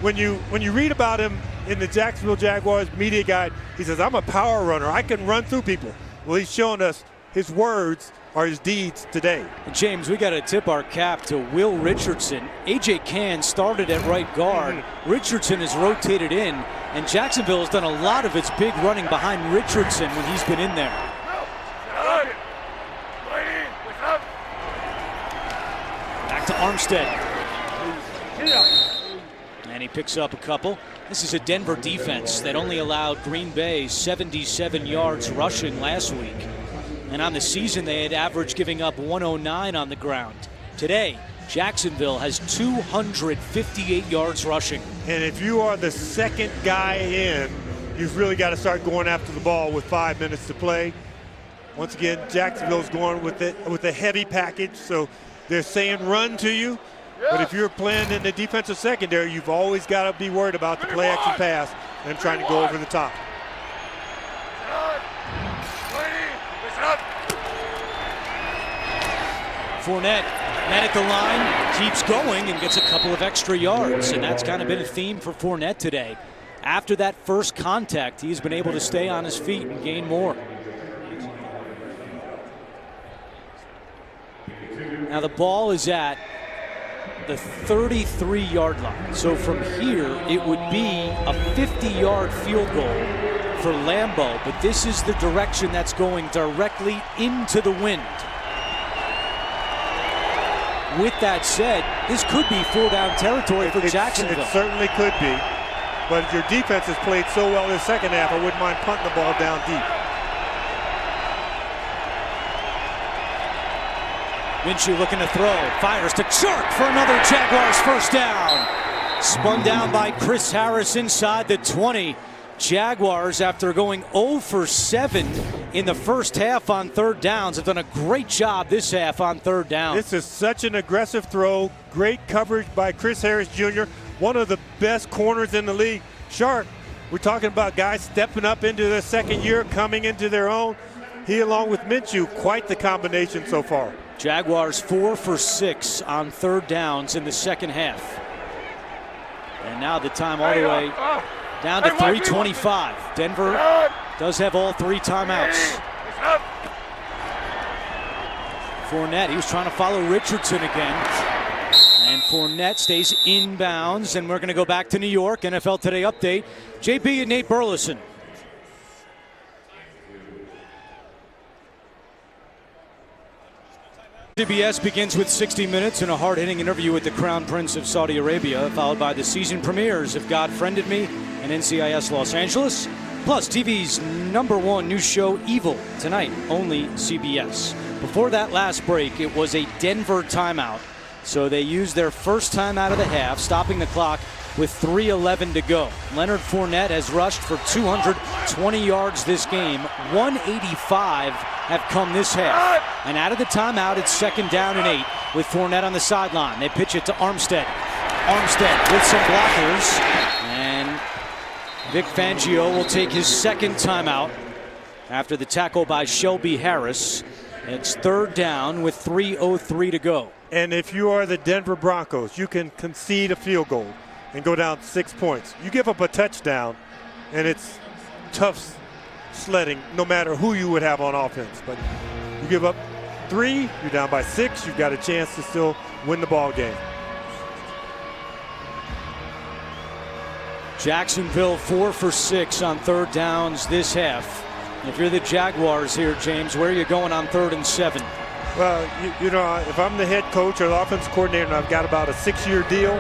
When you read about him in the Jacksonville Jaguars media guide, he says, I'm a power runner. I can run through people. Well, he's showing us his words are his deeds today. James, we got to tip our cap to Will Richardson. A.J. Cann started at right guard. Richardson has rotated in, and Jacksonville has done a lot of its big running behind Richardson when he's been in there. Back to Armstead. And he picks up a couple. This is a Denver defense that only allowed Green Bay 77 yards rushing last week. And on the season, they had averaged giving up 109 on the ground. Today, Jacksonville has 258 yards rushing. And if you are the second guy in, you've really got to start going after the ball with 5 minutes to play. Once again, Jacksonville's going with a heavy package, so they're saying run to you. But if you're playing in the defensive secondary, you've always got to be worried about the play-action pass and trying to go over the top. Fournette, man at the line, keeps going and gets a couple of extra yards. And that's kind of been a theme for Fournette today. After that first contact, he's been able to stay on his feet and gain more. Now the ball is at the 33-yard line. So from here, it would be a 50-yard field goal for Lambeau. But this is the direction that's going directly into the wind. With that said, this could be 4-down territory for Jacksonville. It certainly could be. But your defense has played so well in the second half, I wouldn't mind punting the ball down deep. Minshew looking to throw, fires to Chark for another Jaguars first down. Spun down by Chris Harris inside the 20. Jaguars, after going 0 for 7 in the first half on third downs, have done a great job this half on third down. This is such an aggressive throw. Great coverage by Chris Harris Jr., one of the best corners in the league. Chark, we're talking about guys stepping up into their second year, coming into their own. He, along with Minshew, quite the combination so far. Jaguars 4 for 6 on third downs in the second half. And now the time all the way down to 3:25. Denver does have all 3 timeouts. Fournette, he was trying to follow Richardson again. And Fournette stays inbounds, and we're going to go back to New York. NFL Today update. JB and Nate Burleson. CBS begins with 60 Minutes and a hard-hitting interview with the Crown Prince of Saudi Arabia, followed by the season premieres of God Friended Me and NCIS Los Angeles, plus TV's #1 news show, Evil, tonight, only CBS. Before that last break, it was a Denver timeout, so they used their first timeout of the half, stopping the clock with 3:11 to go. Leonard Fournette has rushed for 220 yards this game. 185 have come this half. And out of the timeout, it's 2nd down and 8 with Fournette on the sideline. They pitch it to Armstead. Armstead with some blockers, and Vic Fangio will take his second timeout after the tackle by Shelby Harris. It's third down with 3:03 to go. And if you are the Denver Broncos, you can concede a field goal and go down 6 points. You give up a touchdown, and it's tough sledding no matter who you would have on offense. But you give up 3, you're down by 6, you've got a chance to still win the ball game. Jacksonville 4 for 6 on third downs this half. If you're the Jaguars here, James, where are you going on 3rd and 7? Well, you know, if I'm the head coach or the offense coordinator and I've got about a 6-year deal,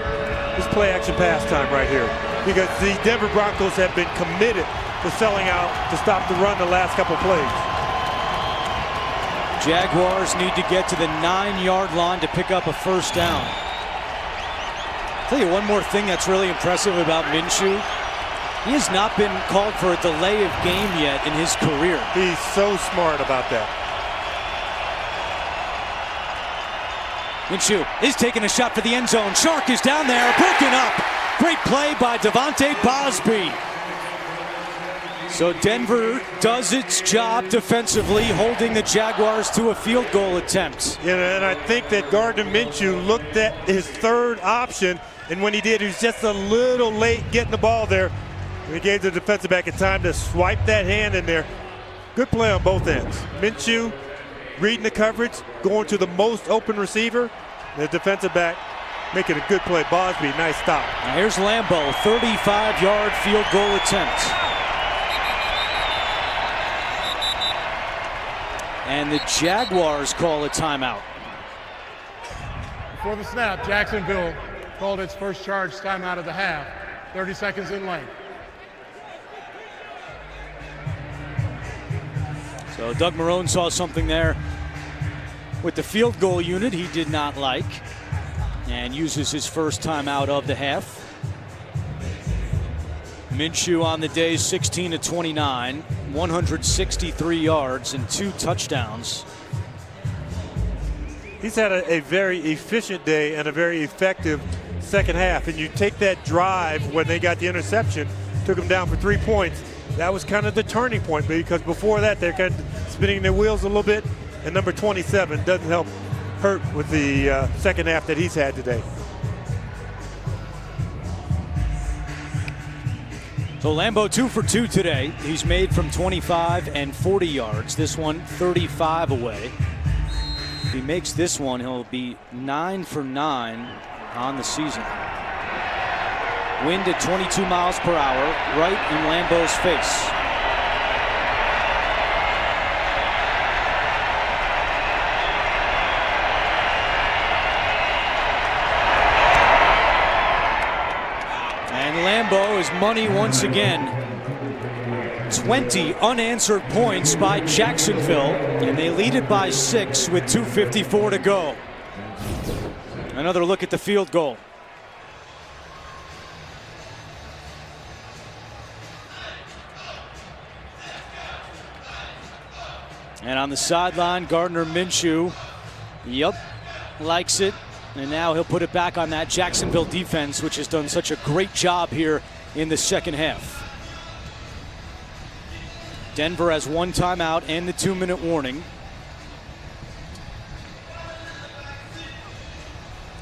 it's play action pass time right here. Because the Denver Broncos have been committed to selling out to stop the run the last couple plays. Jaguars need to get to the 9-yard line to pick up a first down. I'll tell you one more thing that's really impressive about Minshew. He has not been called for a delay of game yet in his career. He's so smart about that. Minshew is taking a shot for the end zone. Shark is down there, broken up. Great play by Devontae Bosby. So Denver does its job defensively, holding the Jaguars to a field goal attempt. You know, and I think that Gardner Minshew looked at his third option, and when he did, he was just a little late getting the ball there. And he gave the defensive back a time to swipe that hand in there. Good play on both ends. Minshew reading the coverage, going to the most open receiver. The defensive back making a good play. Bosby, nice stop. Now here's Lambeau, 35-yard field goal attempt. And the Jaguars call a timeout. Before the snap, Jacksonville called its first charge timeout of the half. 30 seconds in length. So Doug Marrone saw something there with the field goal unit he did not like, and uses his first timeout of the half. Minshew on the day 16 of 29, 163 yards and 2 touchdowns. He's had a very efficient day and a very effective second half. And you take that drive when they got the interception, took them down for 3 points. That was kind of the turning point, because before that they're kind of spinning their wheels a little bit. And number 27 doesn't help hurt with the second half that he's had today. So Lambeau 2 for 2 today. He's made from 25 and 40 yards. This one 35 away. If he makes this one, he'll be 9 for 9 on the season. Wind at 22 miles per hour, right in Lambeau's face. And Lambeau is money once again. 20 unanswered points by Jacksonville, and they lead it by 6 with 2:54 to go. Another look at the field goal. And on the sideline, Gardner Minshew, likes it. And now he'll put it back on that Jacksonville defense, which has done such a great job here in the second half. Denver has 1 timeout and the 2-minute warning.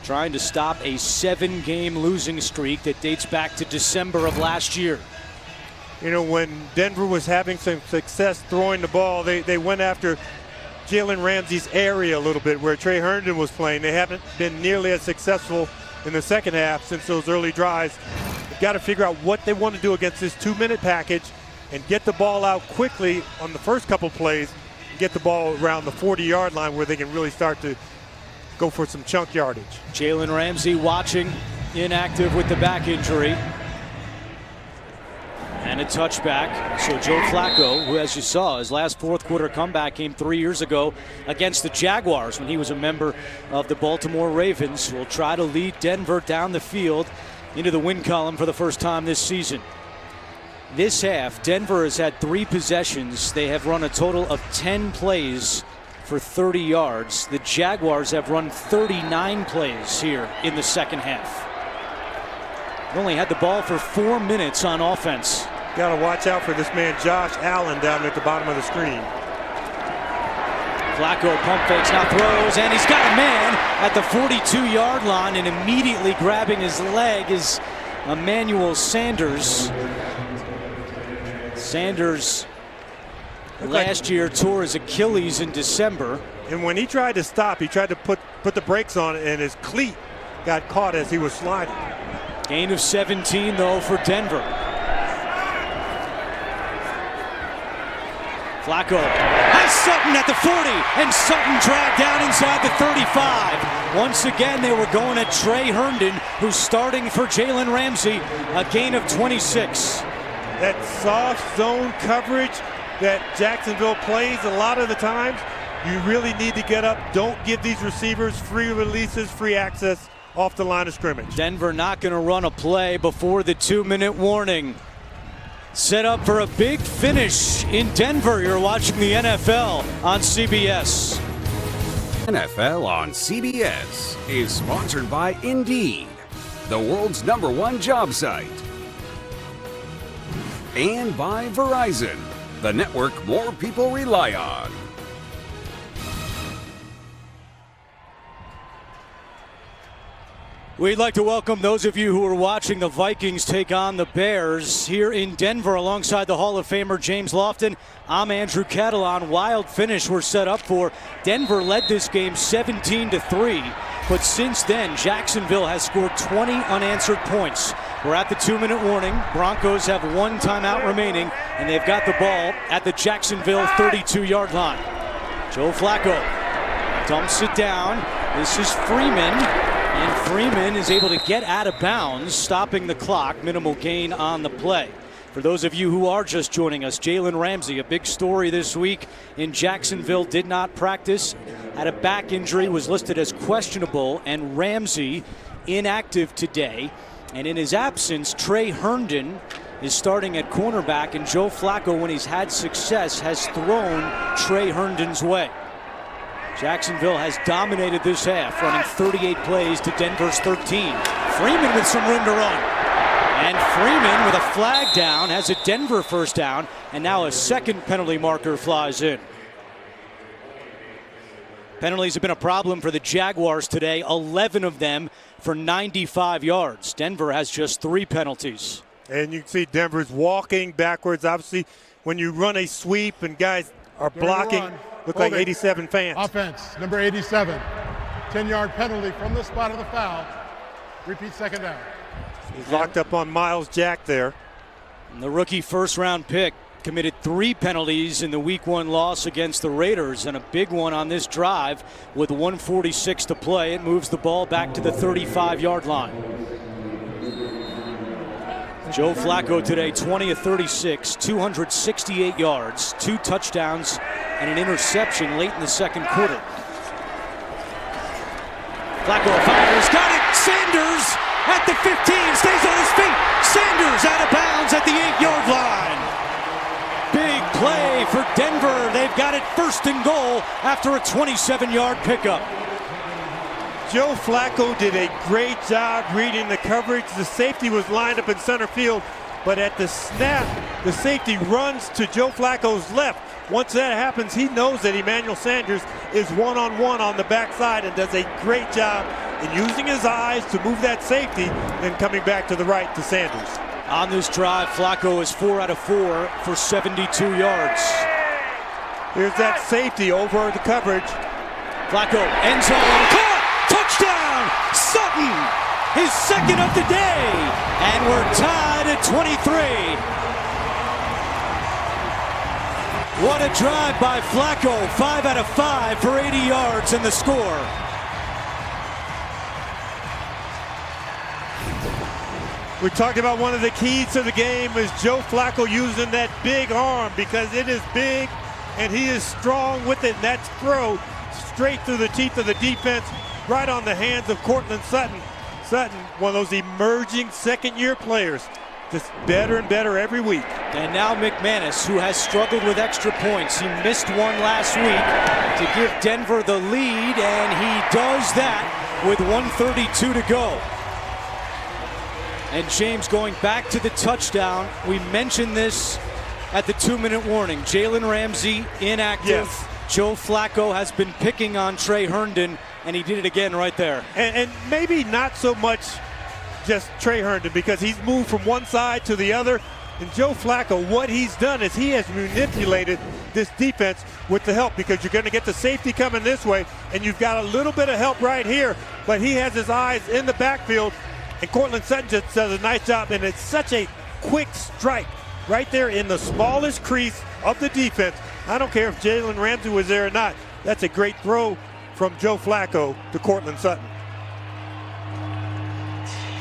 Trying to stop a 7-game losing streak that dates back to December of last year. You know, when Denver was having some success throwing the ball, they went after Jalen Ramsey's area a little bit, where Trey Herndon was playing. They haven't been nearly as successful in the second half since those early drives. They've got to figure out what they want to do against this 2-minute package and get the ball out quickly on the first couple plays and get the ball around the 40-yard line where they can really start to go for some chunk yardage. Jalen Ramsey watching, inactive with the back injury. And a touchback. So Joe Flacco, who, as you saw, his last fourth-quarter comeback came 3 years ago against the Jaguars when he was a member of the Baltimore Ravens, will try to lead Denver down the field into the win column for the first time this season. This half, Denver has had 3 possessions. They have run a total of 10 plays for 30 yards. The Jaguars have run 39 plays here in the second half. He only had the ball for 4 minutes on offense. Got to watch out for this man, Josh Allen, down at the bottom of the screen. Flacco pump fakes, now throws, and he's got a man at the 42-yard line, and immediately grabbing his leg is Emmanuel Sanders. Sanders last year tore his Achilles in December. And when he tried to stop, he tried to put the brakes on it, and his cleat got caught as he was sliding. Gain of 17, though, for Denver. Flacco has Sutton at the 40, and Sutton dragged down inside the 35. Once again, they were going at Trey Herndon, who's starting for Jalen Ramsey. A gain of 26. That soft zone coverage that Jacksonville plays a lot of the times, you really need to get up. Don't give these receivers free releases, free access off the line of scrimmage. Denver not going to run a play before the 2-minute warning. Set up for a big finish in Denver. You're watching the NFL on CBS. NFL on CBS is sponsored by Indeed, the world's #1 job site. And by Verizon, the network more people rely on. We'd like to welcome those of you who are watching the Vikings take on the Bears here in Denver alongside the Hall of Famer James Lofton. I'm Andrew Catalon. Wild finish we're set up for. Denver led this game 17-3, but since then Jacksonville has scored 20 unanswered points. We're at the 2-minute warning. Broncos have 1 timeout remaining, and they've got the ball at the Jacksonville 32-yard line. Joe Flacco dumps it down. This is Freeman. And Freeman is able to get out of bounds, stopping the clock. Minimal gain on the play. For those of you who are just joining us, Jalen Ramsey, a big story this week in Jacksonville, did not practice. Had a back injury, was listed as questionable, and Ramsey inactive today. And in his absence, Trey Herndon is starting at cornerback, and Joe Flacco, when he's had success, has thrown Trey Herndon's way. Jacksonville has dominated this half, running 38 plays to Denver's 13. Freeman with some room to run. And Freeman with a flag down has a Denver first down, and now a second penalty marker flies in. Penalties have been a problem for the Jaguars today, 11 of them for 95 yards. Denver has just 3 penalties. And you can see Denver's walking backwards. Obviously, when you run a sweep and guys are blocking, look like 87 fans. Offense, number 87. 10-yard penalty from the spot of the foul. Repeat second down. He's locked up on Miles Jack there. And the rookie first-round pick committed 3 penalties in the Week 1 loss against the Raiders, and a big one on this drive with 1:46 to play. It moves the ball back to the 35-yard line. Joe Flacco today, 20 of 36, 268 yards, 2 touchdowns, and an interception late in the second quarter. Flacco fires, got it! Sanders at the 15, stays on his feet. Sanders out of bounds at the 8-yard line. Big play for Denver. They've got it 1st and goal after a 27-yard pickup. Joe Flacco did a great job reading the coverage. The safety was lined up in center field, but at the snap, the safety runs to Joe Flacco's left. Once that happens, he knows that Emmanuel Sanders is one-on-one on the backside and does a great job in using his eyes to move that safety and coming back to the right to Sanders. On this drive, Flacco is 4 out of 4 for 72 yards. Here's that safety over the coverage. Flacco, end zone, caught! Touchdown! Sutton! His second of the day! And we're tied at 23. What a drive by Flacco. 5 out of 5 for 80 yards and the score. We talked about one of the keys to the game is Joe Flacco using that big arm, because it is big and he is strong with it. And that throw straight through the teeth of the defense, right on the hands of Cortland Sutton. Sutton, one of those emerging second-year players, just better and better every week. And now McManus, who has struggled with extra points. He missed one last week to give Denver the lead, and he does that with 1:32 to go. And James, going back to the touchdown, we mentioned this at the 2-minute warning. Jalen Ramsey inactive. Yes. Joe Flacco has been picking on Trey Herndon, and he did it again right there. And maybe not so much just Trey Herndon, because he's moved from one side to the other. And Joe Flacco, what he's done is he has manipulated this defense with the help, because you're going to get the safety coming this way, and you've got a little bit of help right here, but he has his eyes in the backfield, and Cortland Sutton just does a nice job, and it's such a quick strike right there in the smallest crease of the defense. I don't care if Jalen Ramsey was there or not. That's a great throw from Joe Flacco to Cortland Sutton.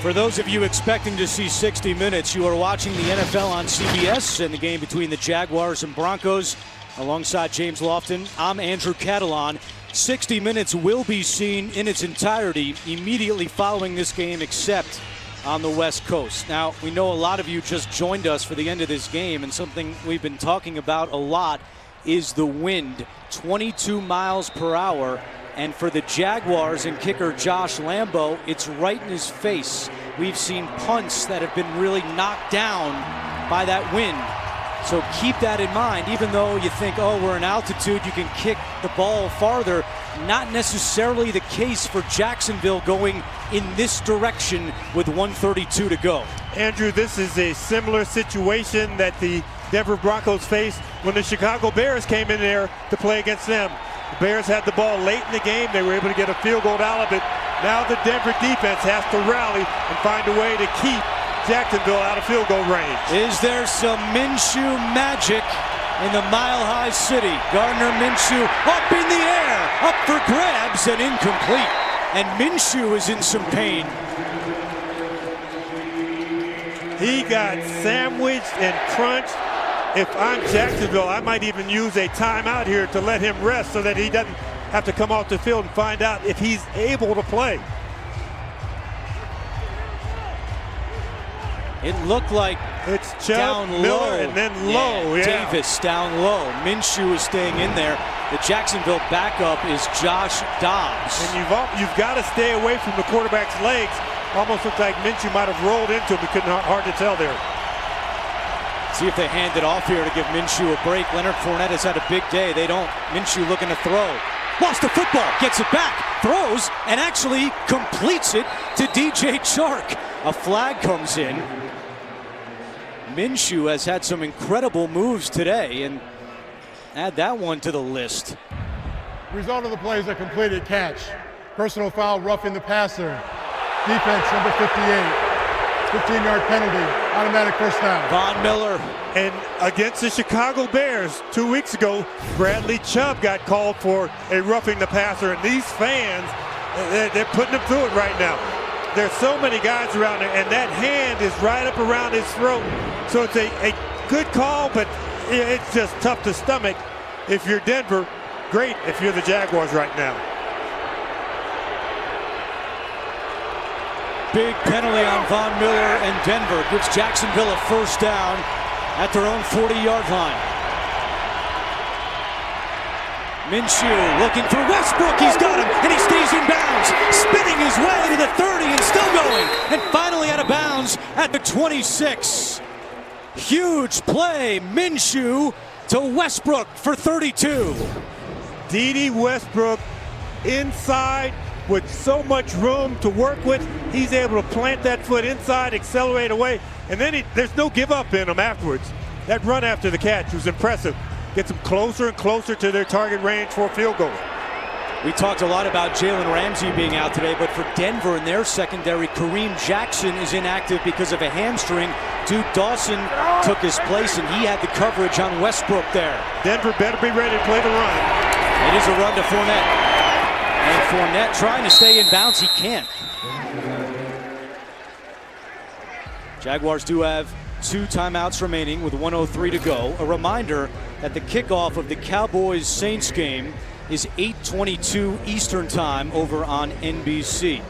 For those of you expecting to see 60 minutes, you are watching the NFL on CBS and the game between the Jaguars and Broncos. Alongside James Lofton, I'm Andrew Catalan. 60 minutes will be seen in its entirety immediately following this game, except on the West Coast. Now, we know a lot of you just joined us for the end of this game, and something we've been talking about a lot is the wind, 22 miles per hour. And for the Jaguars and kicker Josh Lambo, it's right in his face. We've seen punts that have been really knocked down by that wind. So keep that in mind. Even though you think, oh, we're in altitude, you can kick the ball farther. Not necessarily the case for Jacksonville going in this direction with 1:32 to go. Andrew, this is a similar situation that the Denver Broncos faced when the Chicago Bears came in there to play against them. The Bears had the ball late in the game. They were able to get a field goal out of it. Now the Denver defense has to rally and find a way to keep Jacksonville out of field goal range. Is there some Minshew magic in the Mile High City? Gardner Minshew up in the air, up for grabs and incomplete. And Minshew is in some pain. He got sandwiched and crunched. If I'm Jacksonville, I might even use a timeout here to let him rest so that he doesn't have to come off the field and find out if he's able to play. It looked like it's Chubb, down Miller, low, and then low. Yeah. Davis down low. Minshew is staying in there. The Jacksonville backup is Josh Dobbs. And you've got to stay away from the quarterback's legs. Almost looked like Minshew might have rolled into him. Hard to tell there. See if they hand it off here to give Minshew a break. Leonard Fournette has had a big day. They don't. Minshew looking to throw. Lost the football. Gets it back. Throws and actually completes it to DJ Chark. A flag comes in. Minshew has had some incredible moves today, and add that one to the list. Result of the play is a completed catch. Personal foul, roughing the passer. Defense, number 58. 15-yard penalty, automatic first down. Von Miller. And against the Chicago Bears 2 weeks ago, Bradley Chubb got called for a roughing the passer. And these fans, they're putting him through it right now. There's so many guys around there, and that hand is right up around his throat. So it's a good call, but it's just tough to stomach if you're Denver. Great if you're the Jaguars right now. Big penalty on Von Miller, and Denver gives Jacksonville a first down at their own 40-yard line. Minshew looking for Westbrook. He's got him, and he stays in bounds, spinning his way to the 30 and still going, and finally out of bounds at the 26. Huge play, Minshew to Westbrook for 32. D.D. Westbrook inside with so much room to work with. He's able to plant that foot inside, accelerate away, and then there's no give up in him afterwards. That run after the catch was impressive. Gets them closer and closer to their target range for a field goal. We talked a lot about Jalen Ramsey being out today, but for Denver in their secondary, Kareem Jackson is inactive because of a hamstring. Duke Dawson took his place, and he had the coverage on Westbrook there. Denver better be ready to play the run. It is a run to Fournette. And Fournette trying to stay in bounds. He can't. Jaguars do have 2 timeouts remaining with 1:03 to go. A reminder that the kickoff of the Cowboys-Saints game is 8:22 Eastern Time over on NBC.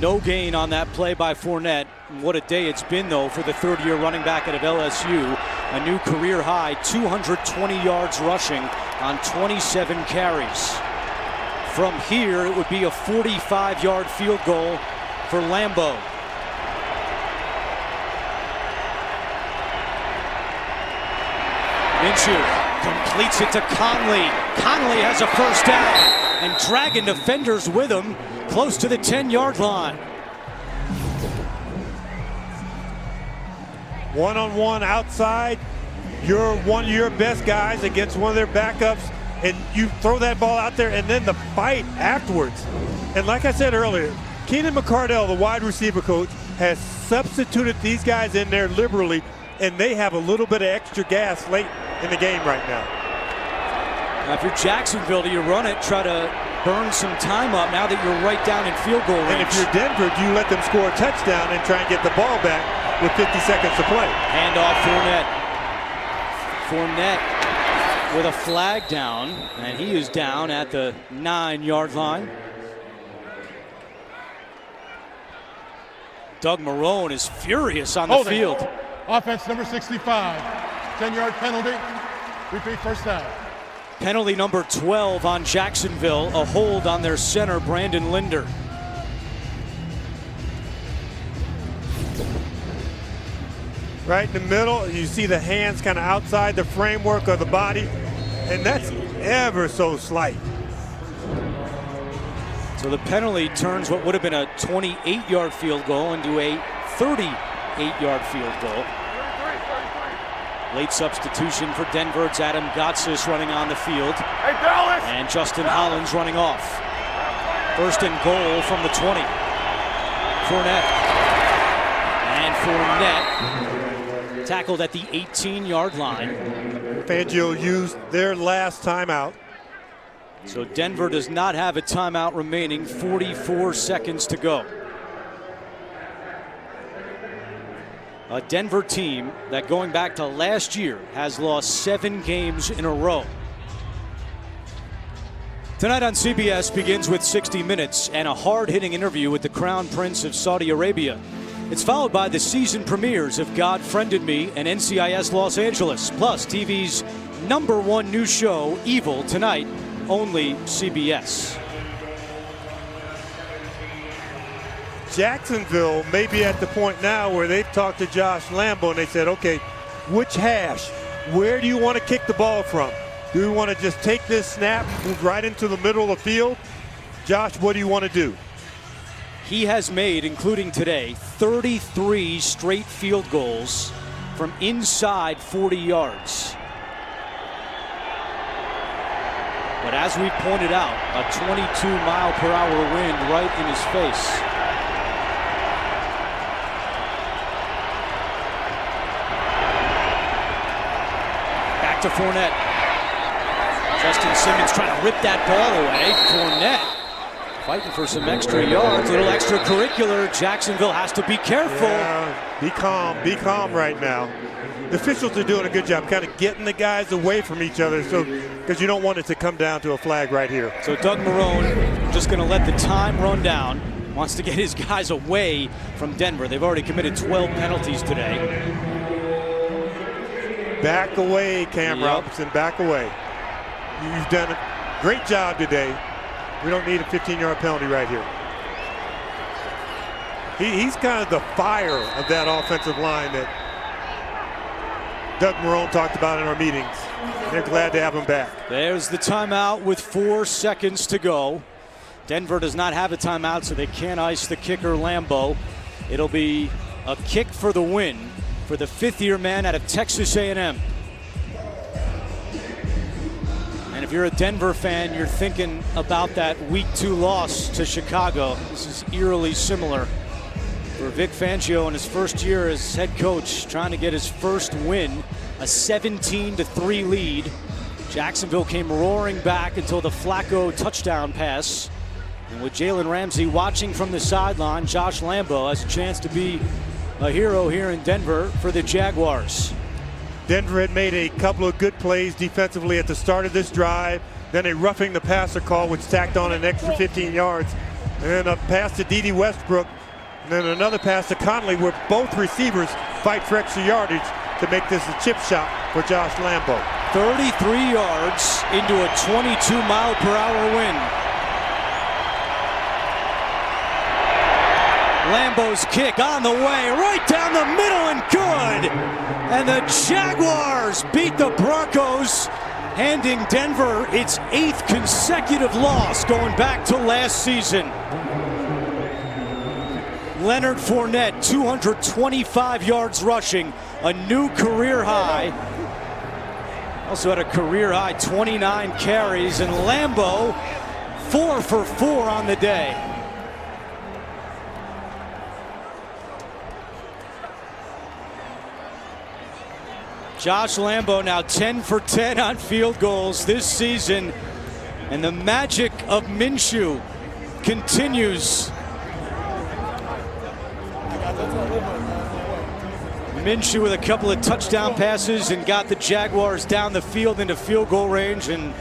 No gain on that play by Fournette. What a day it's been, though, for the third-year running back out of LSU. A new career high, 220 yards rushing on 27 carries. From here, it would be a 45-yard field goal for Lambeau. Minshew completes it to Conley. Conley has a first down and dragging defenders with him close to the 10-yard line. One-on-one outside, you're one of your best guys against one of their backups, and you throw that ball out there, and then the fight afterwards. And like I said earlier, Keenan McCardell, the wide receiver coach, has substituted these guys in there liberally, and they have a little bit of extra gas late in the game right now. Now if you're Jacksonville, do you run it, try to burn some time up now that you're right down in field goal range? And if you're Denver, do you let them score a touchdown and try and get the ball back with 50 seconds to play? Hand off Fournette. Fournette with a flag down, and he is down at the 9-yard line. Doug Marrone is furious on the field. Offense number 65. 10-yard penalty. Repeat first down. Penalty number 12 on Jacksonville. A hold on their center, Brandon Linder. Right in the middle, you see the hands kind of outside the framework of the body, and that's ever so slight. So the penalty turns what would have been a 28-yard field goal into a 38-yard field goal. Late substitution for Denver. It's Adam Gotsis running on the field. Hey, Dallas! And Justin Hollins running off. First and goal from the 20. Fournette. And Fournette tackled at the 18-yard line. Fangio used their last timeout. So Denver does not have a timeout remaining. 44 seconds to go. A Denver team that, going back to last year, has lost 7 games in a row. Tonight on CBS begins with 60 Minutes and a hard-hitting interview with the Crown Prince of Saudi Arabia. It's followed by the season premieres of God Friended Me and NCIS Los Angeles, plus TV's #1 new show, Evil, tonight, only CBS. Jacksonville may be at the point now where they've talked to Josh Lambeau and they said, okay, which hash? Where do you want to kick the ball from? Do we want to just take this snap, move right into the middle of the field? Josh, what do you want to do? He has made, including today, 33 straight field goals from inside 40 yards. But as we pointed out, a 22-mile-per-hour wind right in his face. To Fournette. Justin Simmons trying to rip that ball away. Fournette fighting for some extra yards, a little extracurricular. Jacksonville has to be careful. Yeah, be calm right now. The officials are doing a good job kind of getting the guys away from each other, so because you don't want it to come down to a flag right here. So Doug Marrone just going to let the time run down. Wants to get his guys away from Denver. They've already committed 12 penalties today. Back away, Cam Robinson, back away. You've done a great job today. We don't need a 15-yard penalty right here. He's kind of the fire of that offensive line that Doug Marrone talked about in our meetings. They're glad to have him back. There's the timeout with 4 seconds to go. Denver does not have a timeout, so they can't ice the kicker, Lambeau. It'll be a kick for the win for the 5th-year man out of Texas A&M. And if you're a Denver fan, you're thinking about that Week 2 loss to Chicago. This is eerily similar for Vic Fangio in his first year as head coach, trying to get his first win, a 17-3 lead. Jacksonville came roaring back until the Flacco touchdown pass. And with Jalen Ramsey watching from the sideline, Josh Lambeau has a chance to be a hero here in Denver for the Jaguars. Denver had made a couple of good plays defensively at the start of this drive, then a roughing the passer call which tacked on an extra 15 yards, and then a pass to D.D. Westbrook, and then another pass to Conley where both receivers fight for extra yardage to make this a chip shot for Josh Lambeau. 33 yards into a 22-mile-per-hour wind. Lambeau's kick on the way, right down the middle and good. And the Jaguars beat the Broncos, handing Denver its 8th consecutive loss going back to last season. Leonard Fournette, 225 yards rushing, a new career high. Also had a career high 29 carries, and Lambeau 4 for 4 on the day. Josh Lambeau now 10 for 10 on field goals this season, and the magic of Minshew continues. Minshew with a couple of touchdown passes and got the Jaguars down the field into field goal range, and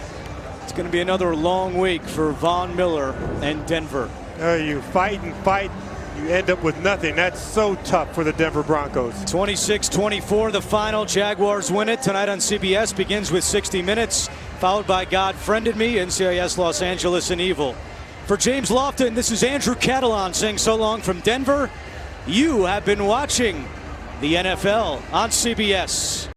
it's going to be another long week for Von Miller and Denver. You fight and fight, you end up with nothing. That's so tough for the Denver Broncos. 26-24 the final. Jaguars win it tonight on CBS. Begins with 60 Minutes, followed by God Friended Me, NCIS Los Angeles and Evil. For James Lofton, this is Andrew Catalan saying so long from Denver. You have been watching the NFL on CBS.